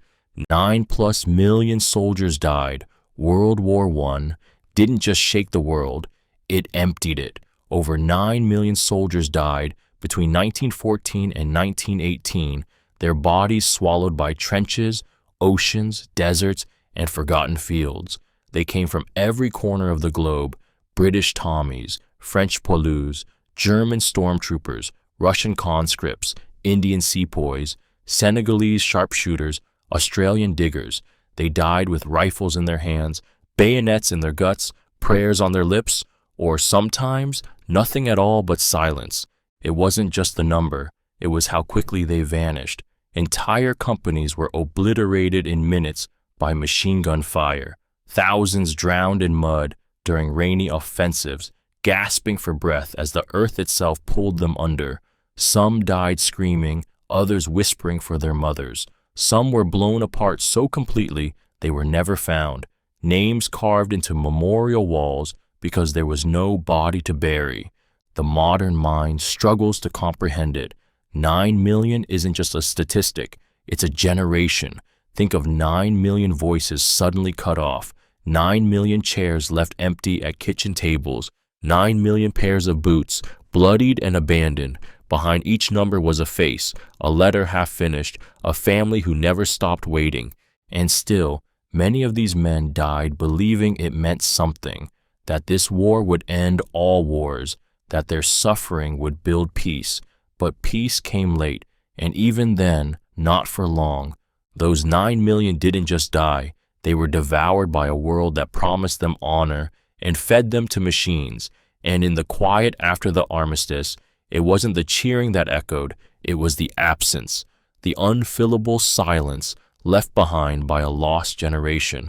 S1: 9+ million soldiers died. World War I didn't just shake the world. It emptied it. Over 9 million soldiers died between 1914 and 1918, their bodies swallowed by trenches, oceans, deserts, and forgotten fields. They came from every corner of the globe: British Tommies, French poilus, German stormtroopers, Russian conscripts, Indian sepoys, Senegalese sharpshooters, Australian diggers. They died with rifles in their hands, bayonets in their guts, prayers on their lips, or sometimes nothing at all but silence. It wasn't just the number, it was how quickly they vanished. Entire companies were obliterated in minutes by machine gun fire, thousands drowned in mud during rainy offensives, gasping for breath as the earth itself pulled them under. Some died screaming, others whispering for their mothers. Some were blown apart so completely they were never found, names carved into memorial walls because there was no body to bury. The modern mind struggles to comprehend it. 9 million isn't just a statistic, it's a generation. Think of 9 million voices suddenly cut off, 9 million chairs left empty at kitchen tables, 9 million pairs of boots, bloodied and abandoned. Behind each number was a face, a letter half finished, a family who never stopped waiting. And still, many of these men died believing it meant something, that this war would end all wars, that their suffering would build peace. But peace came late, and even then, not for long. Those 9 million didn't just die, they were devoured by a world that promised them honor and fed them to machines. And in the quiet after the armistice, it wasn't the cheering that echoed, it was the absence, the unfillable silence left behind by a lost generation.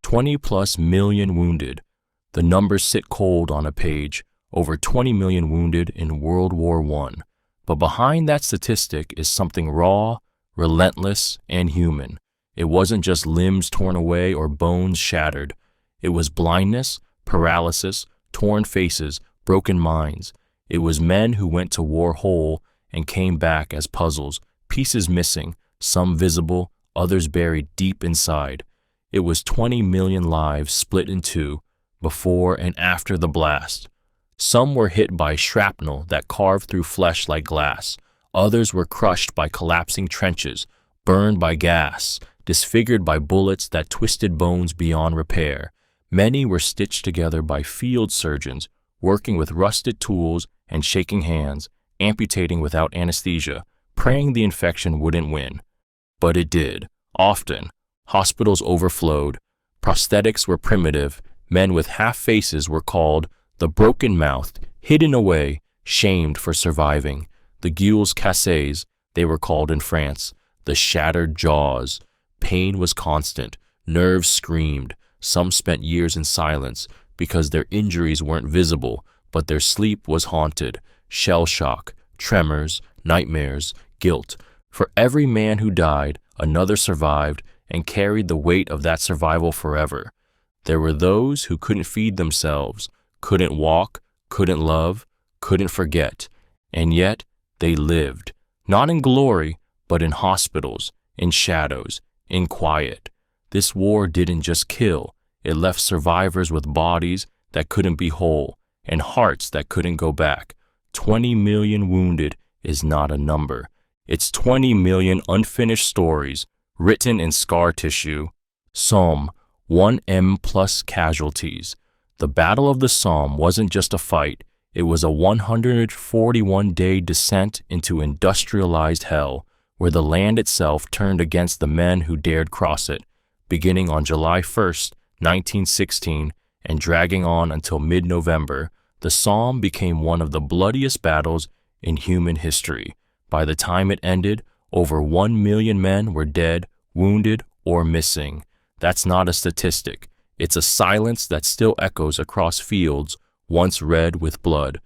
S1: 20+ million wounded. The numbers sit cold on a page, over 20 million wounded in World War I. But behind that statistic is something raw, relentless, and human. It wasn't just limbs torn away or bones shattered. It was blindness, paralysis, torn faces, broken minds. It was men who went to war whole and came back as puzzles, pieces missing, some visible, others buried deep inside. It was 20 million lives split in two, before and after the blast. Some were hit by shrapnel that carved through flesh like glass. Others were crushed by collapsing trenches, burned by gas, disfigured by bullets that twisted bones beyond repair. Many were stitched together by field surgeons, working with rusted tools and shaking hands, amputating without anesthesia, praying the infection wouldn't win. But it did. Often, hospitals overflowed. Prosthetics were primitive. Men with half faces were called the broken-mouthed, hidden away, shamed for surviving. The gueules cassés, they were called in France. The shattered jaws. Pain was constant. Nerves screamed. Some spent years in silence because their injuries weren't visible, but their sleep was haunted. Shell shock, tremors, nightmares, guilt. For every man who died, another survived and carried the weight of that survival forever. There were those who couldn't feed themselves, couldn't walk, couldn't love, couldn't forget, and yet they lived, not in glory, but in hospitals, in shadows, in quiet. This war didn't just kill, it left survivors with bodies that couldn't be whole and hearts that couldn't go back. 20 million wounded is not a number. It's 20 million unfinished stories written in scar tissue. Somme, 1M plus casualties. The Battle of the Somme wasn't just a fight, it was a 141-day descent into industrialized hell, where the land itself turned against the men who dared cross it, beginning on July 1st, 1916, and dragging on until mid-November. The Somme became one of the bloodiest battles in human history. By the time it ended, over 1 million men were dead, wounded, or missing. That's not a statistic. It's a silence that still echoes across fields once red with blood.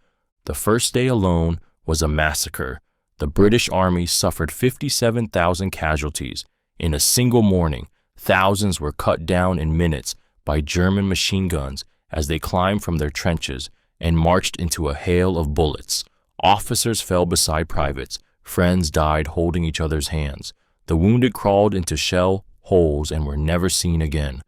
S1: The first day alone was a massacre. The British Army suffered 57,000 casualties. In a single morning, thousands were cut down in minutes by German machine guns as they climbed from their trenches and marched into a hail of bullets. Officers fell beside privates. Friends died holding each other's hands. The wounded crawled into shell holes and were never seen again.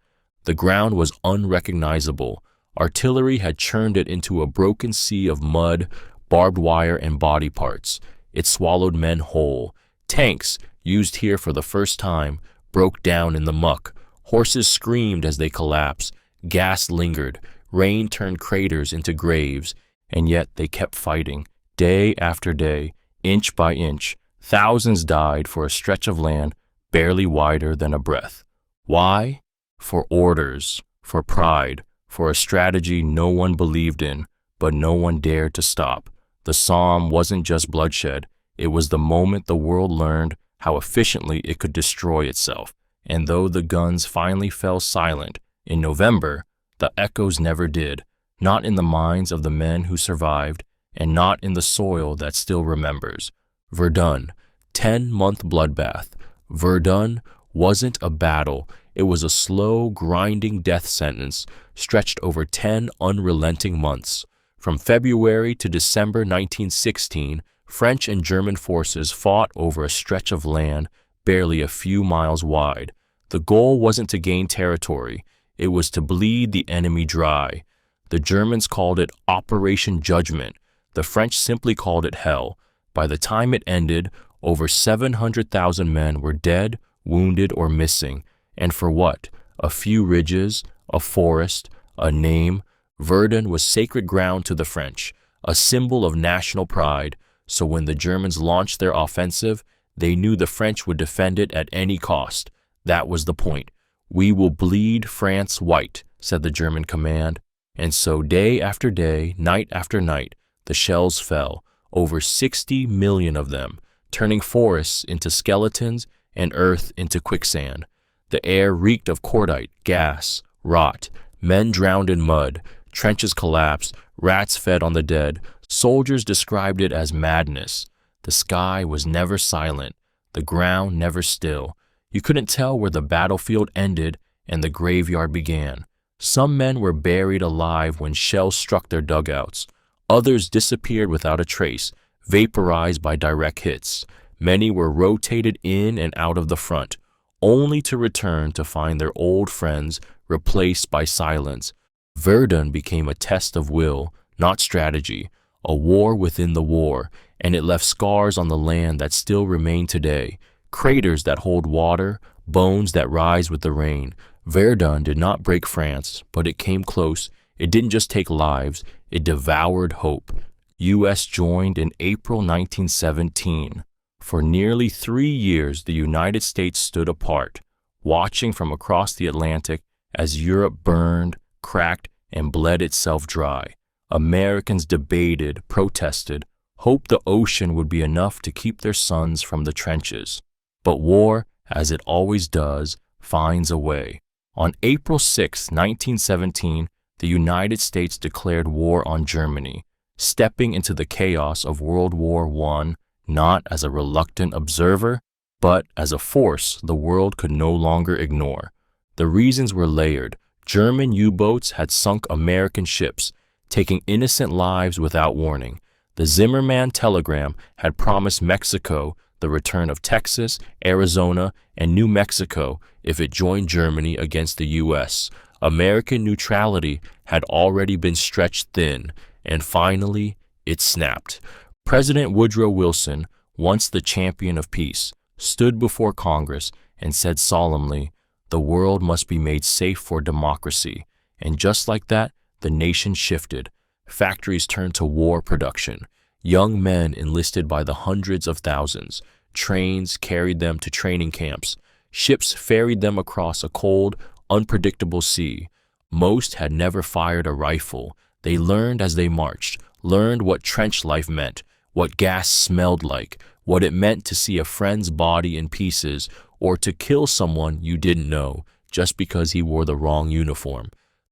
S1: The ground was unrecognizable. Artillery had churned it into a broken sea of mud, barbed wire, and body parts. It swallowed men whole. Tanks, used here for the first time, broke down in the muck. Horses screamed as they collapsed. Gas lingered. Rain turned craters into graves. And yet they kept fighting, day after day, inch by inch. Thousands died for a stretch of land barely wider than a breath. Why? For orders, for pride, for a strategy no one believed in, but no one dared to stop. The Somme wasn't just bloodshed, it was the moment the world learned how efficiently it could destroy itself. and though the guns finally fell silent in November, the echoes never did, not in the minds of the men who survived, and not in the soil that still remembers. Verdun, 10-month bloodbath. Verdun wasn't a battle, it was a slow, grinding death sentence stretched over 10 unrelenting months. From February to December 1916, French and German forces fought over a stretch of land barely a few miles wide. The goal wasn't to gain territory, it was to bleed the enemy dry. The Germans called it Operation Judgment. The French simply called it Hell. By the time it ended, over 700,000 men were dead, wounded, or missing. And for what? A few ridges, a forest, a name. Verdun was sacred ground to the French, a symbol of national pride. So when the Germans launched their offensive, they knew the French would defend it at any cost. That was the point. "We will bleed France white," said the German command. And so day after day, night after night, the shells fell, over 60 million of them, turning forests into skeletons and earth into quicksand. The air reeked of cordite, gas, rot. Men drowned in mud, trenches collapsed, rats fed on the dead. Soldiers described it as madness. The sky was never silent, the ground never still. You couldn't tell where the battlefield ended and the graveyard began. Some men were buried alive when shells struck their dugouts. Others disappeared without a trace, vaporized by direct hits. Many were rotated in and out of the front, only to return to find their old friends replaced by silence. Verdun became a test of will, not strategy, a war within the war, and it left scars on the land that still remain today, craters that hold water, bones that rise with the rain. Verdun did not break France, but it came close. It didn't just take lives, it devoured hope. U.S. joined in April 1917. For nearly 3 years, the United States stood apart, watching from across the Atlantic as Europe burned, cracked, and bled itself dry. Americans debated, protested, hoped the ocean would be enough to keep their sons from the trenches. But war, as it always does, finds a way. On April 6, 1917, the United States declared war on Germany, stepping into the chaos of World War I, not as a reluctant observer, but as a force the world could no longer ignore. The reasons were layered. German U-boats had sunk American ships, taking innocent lives without warning. The Zimmerman telegram had promised Mexico the return of Texas, Arizona, and New Mexico if it joined Germany against the U.S. American neutrality had already been stretched thin, and finally, it snapped. President Woodrow Wilson, once the champion of peace, stood before Congress and said solemnly, "The world must be made safe for democracy." And just like that, the nation shifted. Factories turned to war production. Young men enlisted by the hundreds of thousands. Trains carried them to training camps. Ships ferried them across a cold, unpredictable sea. Most had never fired a rifle. They learned as they marched, learned what trench life meant, what gas smelled like, what it meant to see a friend's body in pieces, or to kill someone you didn't know just because he wore the wrong uniform.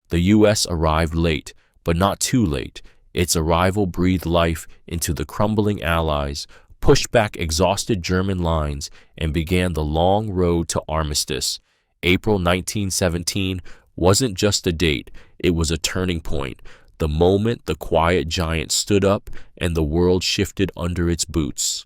S1: The U.S. arrived late, but not too late. Its arrival breathed life into the crumbling Allies, pushed back exhausted German lines, and began the long road to armistice. April 1917 wasn't just a date, it was a turning point. The moment the quiet giant stood up and the world shifted under its boots.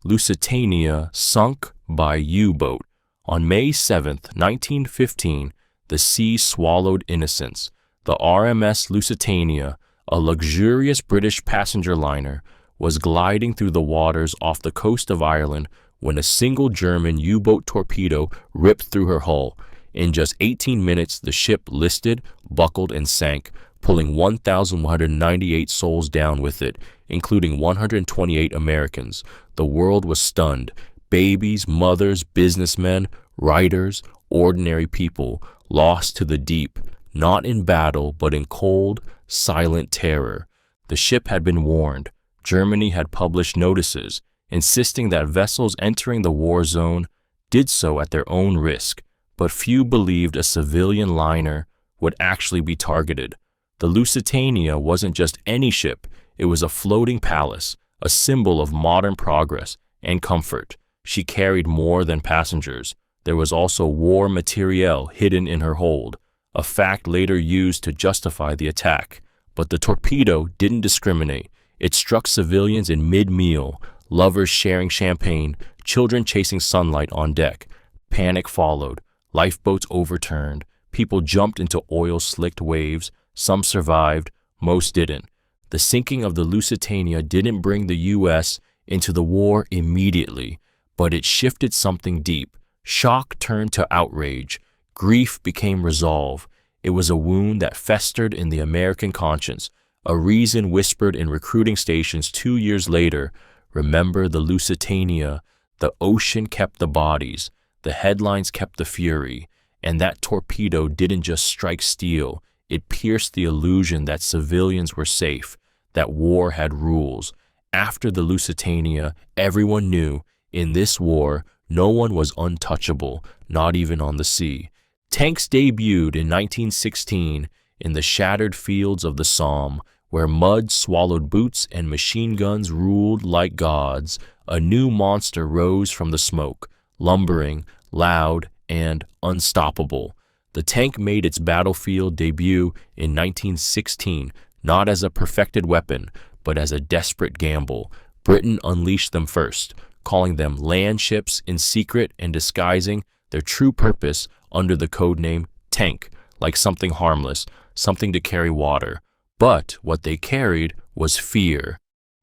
S1: Lusitania sunk by U-boat. On May 7, 1915, the sea swallowed innocence. The RMS Lusitania, a luxurious British passenger liner, was gliding through the waters off the coast of Ireland when a single German U-boat torpedo ripped through her hull. In just 18 minutes, the ship listed, buckled, and sank, pulling 1,198 souls down with it, including 128 Americans. The world was stunned. Babies, mothers, businessmen, writers, ordinary people, lost to the deep, not in battle, but in cold, silent terror. The ship had been warned. Germany had published notices, insisting that vessels entering the war zone did so at their own risk. but few believed a civilian liner would actually be targeted. The Lusitania wasn't just any ship, it was a floating palace, a symbol of modern progress and comfort. She carried more than passengers. There was also war materiel hidden in her hold, a fact later used to justify the attack. But the torpedo didn't discriminate. It struck civilians in mid-meal, lovers sharing champagne, children chasing sunlight on deck. Panic followed. Lifeboats overturned. People jumped into oil-slicked waves. Some survived, most didn't. The sinking of the Lusitania didn't bring the U.S. into the war immediately, but it shifted something deep. Shock turned to outrage. Grief became resolve. It was a wound that festered in the American conscience, a reason whispered in recruiting stations 2 years later. Remember the Lusitania. The ocean kept the bodies. The headlines kept the fury. And that torpedo didn't just strike steel. It pierced the illusion that civilians were safe, that war had rules. After the Lusitania, everyone knew, in this war, no one was untouchable, not even on the sea. Tanks debuted in 1916 in the shattered fields of the Somme, where mud swallowed boots and machine guns ruled like gods. A new monster rose from the smoke, lumbering, loud, and unstoppable. The tank made its battlefield debut in 1916, not as a perfected weapon, but as a desperate gamble. Britain unleashed them first, calling them land ships in secret and disguising their true purpose under the codename tank, like something harmless, something to carry water. But what they carried was fear.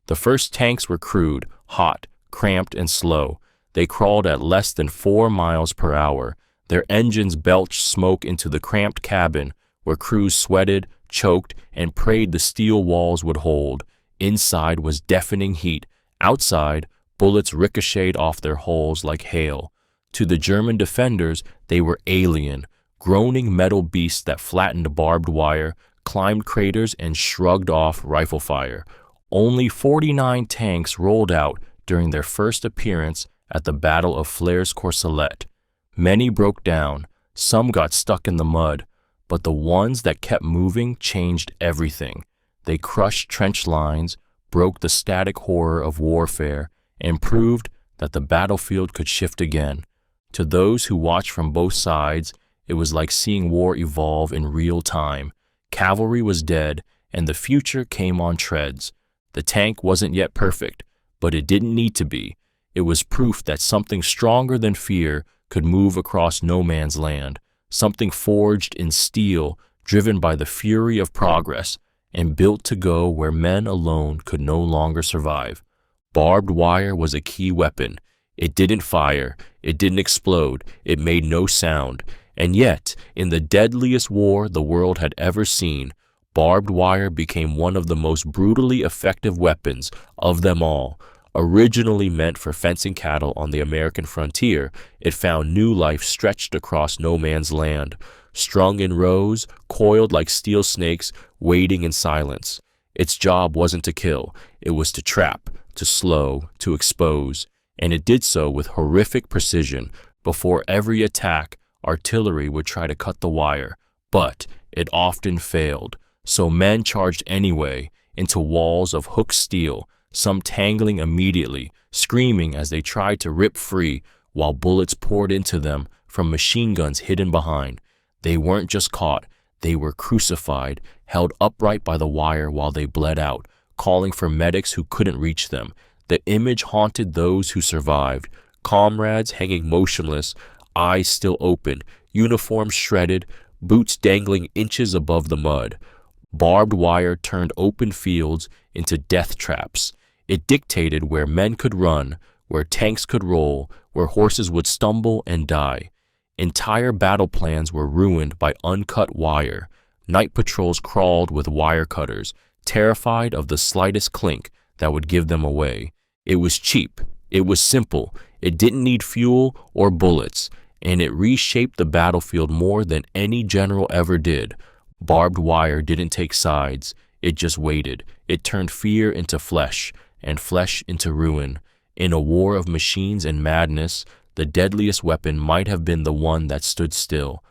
S1: The first tanks were crude, hot, cramped, and slow. They crawled at less than 4 miles per hour. Their engines belched smoke into the cramped cabin, where crews sweated, choked, and prayed the steel walls would hold. Inside was deafening heat. Outside, bullets ricocheted off their hulls like hail. To the German defenders, they were alien, groaning metal beasts that flattened barbed wire, climbed craters, and shrugged off rifle fire. Only 49 tanks rolled out during their first appearance at the Battle of Flers-Courcelette. Many broke down, some got stuck in the mud, but the ones that kept moving changed everything. They crushed trench lines, broke the static horror of warfare, and proved that the battlefield could shift again. To those who watched from both sides, it was like seeing war evolve in real time. Cavalry was dead, and the future came on treads. The tank wasn't yet perfect, but it didn't need to be. It was proof that something stronger than fear could move across no man's land, something forged in steel, driven by the fury of progress, and built to go where men alone could no longer survive. Barbed wire was a key weapon. It didn't fire, it didn't explode, it made no sound. And yet, in the deadliest war the world had ever seen, barbed wire became one of the most brutally effective weapons of them all. Originally meant for fencing cattle on the American frontier, it found new life stretched across no man's land, strung in rows, coiled like steel snakes, waiting in silence. Its job wasn't to kill, it was to trap, to slow, to expose, and it did so with horrific precision. Before every attack, artillery would try to cut the wire, but it often failed. So men charged anyway, into walls of hooked steel, some tangling immediately, screaming as they tried to rip free, while bullets poured into them from machine guns hidden behind. They weren't just caught, they were crucified, held upright by the wire while they bled out, calling for medics who couldn't reach them. The image haunted those who survived, comrades hanging motionless, eyes still open, uniforms shredded, boots dangling inches above the mud. Barbed wire turned open fields into death traps. It dictated where men could run, where tanks could roll, where horses would stumble and die. Entire battle plans were ruined by uncut wire. Night patrols crawled with wire cutters, terrified of the slightest clink that would give them away. It was cheap, it was simple, it didn't need fuel or bullets, and it reshaped the battlefield more than any general ever did. Barbed wire didn't take sides, it just waited. It turned fear into flesh, and flesh into ruin. In a war of machines and madness, the deadliest weapon might have been the one that stood still.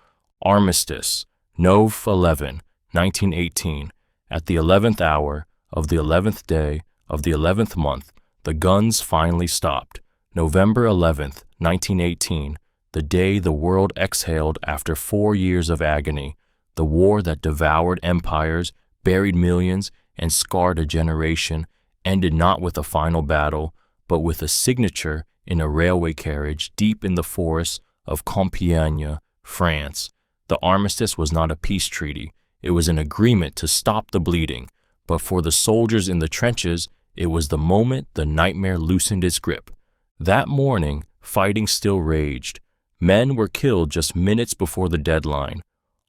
S1: Armistice, Nov 11, 1918. At the 11th hour of the 11th day of the 11th month, the guns finally stopped. November 11th, 1918, the day the world exhaled after 4 years of agony. The war that devoured empires, buried millions, and scarred a generation ended not with a final battle, but with a signature in a railway carriage deep in the forests of Compiègne, France. The armistice was not a peace treaty. It was an agreement to stop the bleeding. But for the soldiers in the trenches, it was the moment the nightmare loosened its grip. That morning, fighting still raged. Men were killed just minutes before the deadline.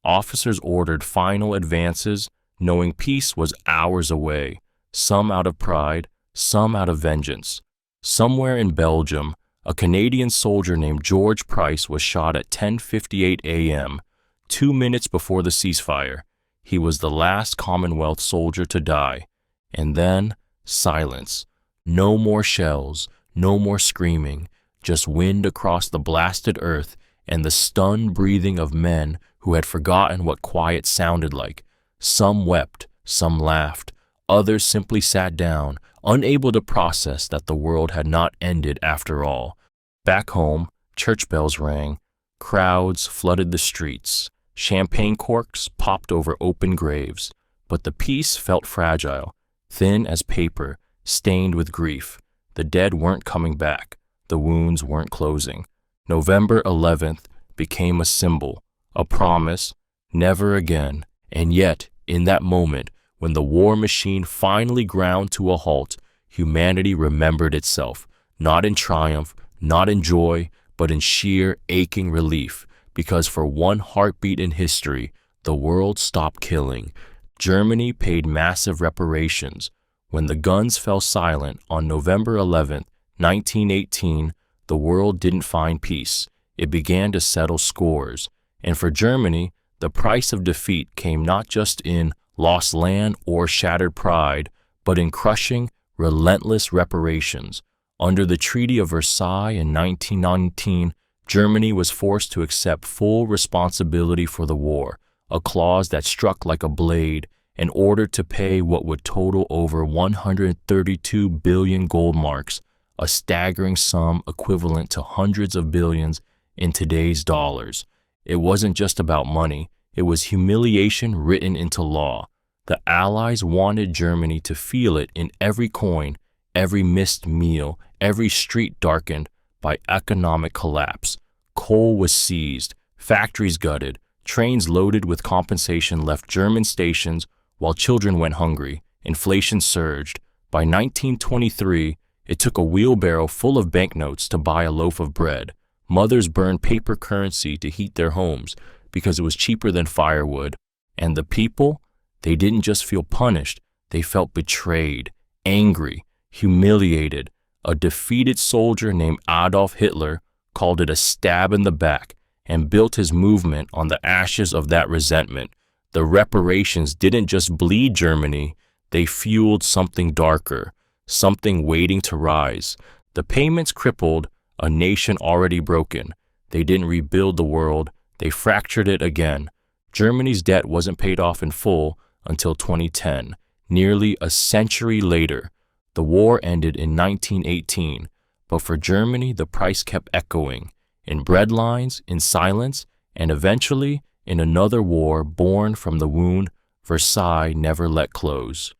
S1: Officers ordered final advances, knowing peace was hours away, some out of pride, some out of vengeance. Somewhere in Belgium, a Canadian soldier named George Price was shot at 10:58 a.m., 2 minutes before the ceasefire. He was the last Commonwealth soldier to die. And then, silence. No more shells, no more screaming, just wind across the blasted earth and the stunned breathing of men who had forgotten what quiet sounded like. Some wept, some laughed, others simply sat down, unable to process that the world had not ended after all. Back home, church bells rang, crowds flooded the streets, champagne corks popped over open graves, but the peace felt fragile, thin as paper, stained with grief. The dead weren't coming back, the wounds weren't closing. November 11th became a symbol, a promise, never again. And yet, in that moment, when the war machine finally ground to a halt, humanity remembered itself, not in triumph, not in joy, but in sheer aching relief, because for one heartbeat in history, the world stopped killing. Germany paid massive reparations. When the guns fell silent on November 11th, 1918, the world didn't find peace. It began to settle scores. And for Germany, the price of defeat came not just in lost land or shattered pride, but in crushing, relentless reparations. Under the Treaty of Versailles in 1919, Germany was forced to accept full responsibility for the war, a clause that struck like a blade, in order to pay what would total over 132 billion gold marks, a staggering sum equivalent to hundreds of billions in today's dollars. It wasn't just about money, it was humiliation written into law. The Allies wanted Germany to feel it in every coin, every missed meal, every street darkened by economic collapse. Coal was seized, factories gutted, trains loaded with compensation left German stations while children went hungry. Inflation surged. By 1923, it took a wheelbarrow full of banknotes to buy a loaf of bread. Mothers burned paper currency to heat their homes because it was cheaper than firewood. And the people, they didn't just feel punished, they felt betrayed, angry, humiliated. A defeated soldier named Adolf Hitler called it a stab in the back and built his movement on the ashes of that resentment. The reparations didn't just bleed Germany, they fueled something darker, something waiting to rise. The payments crippled a nation already broken. They didn't rebuild the world, they fractured it again. Germany's debt wasn't paid off in full until 2010, nearly a century later. The war ended in 1918, but for Germany the price kept echoing, in breadlines, in silence, and eventually in another war born from the wound Versailles never let close.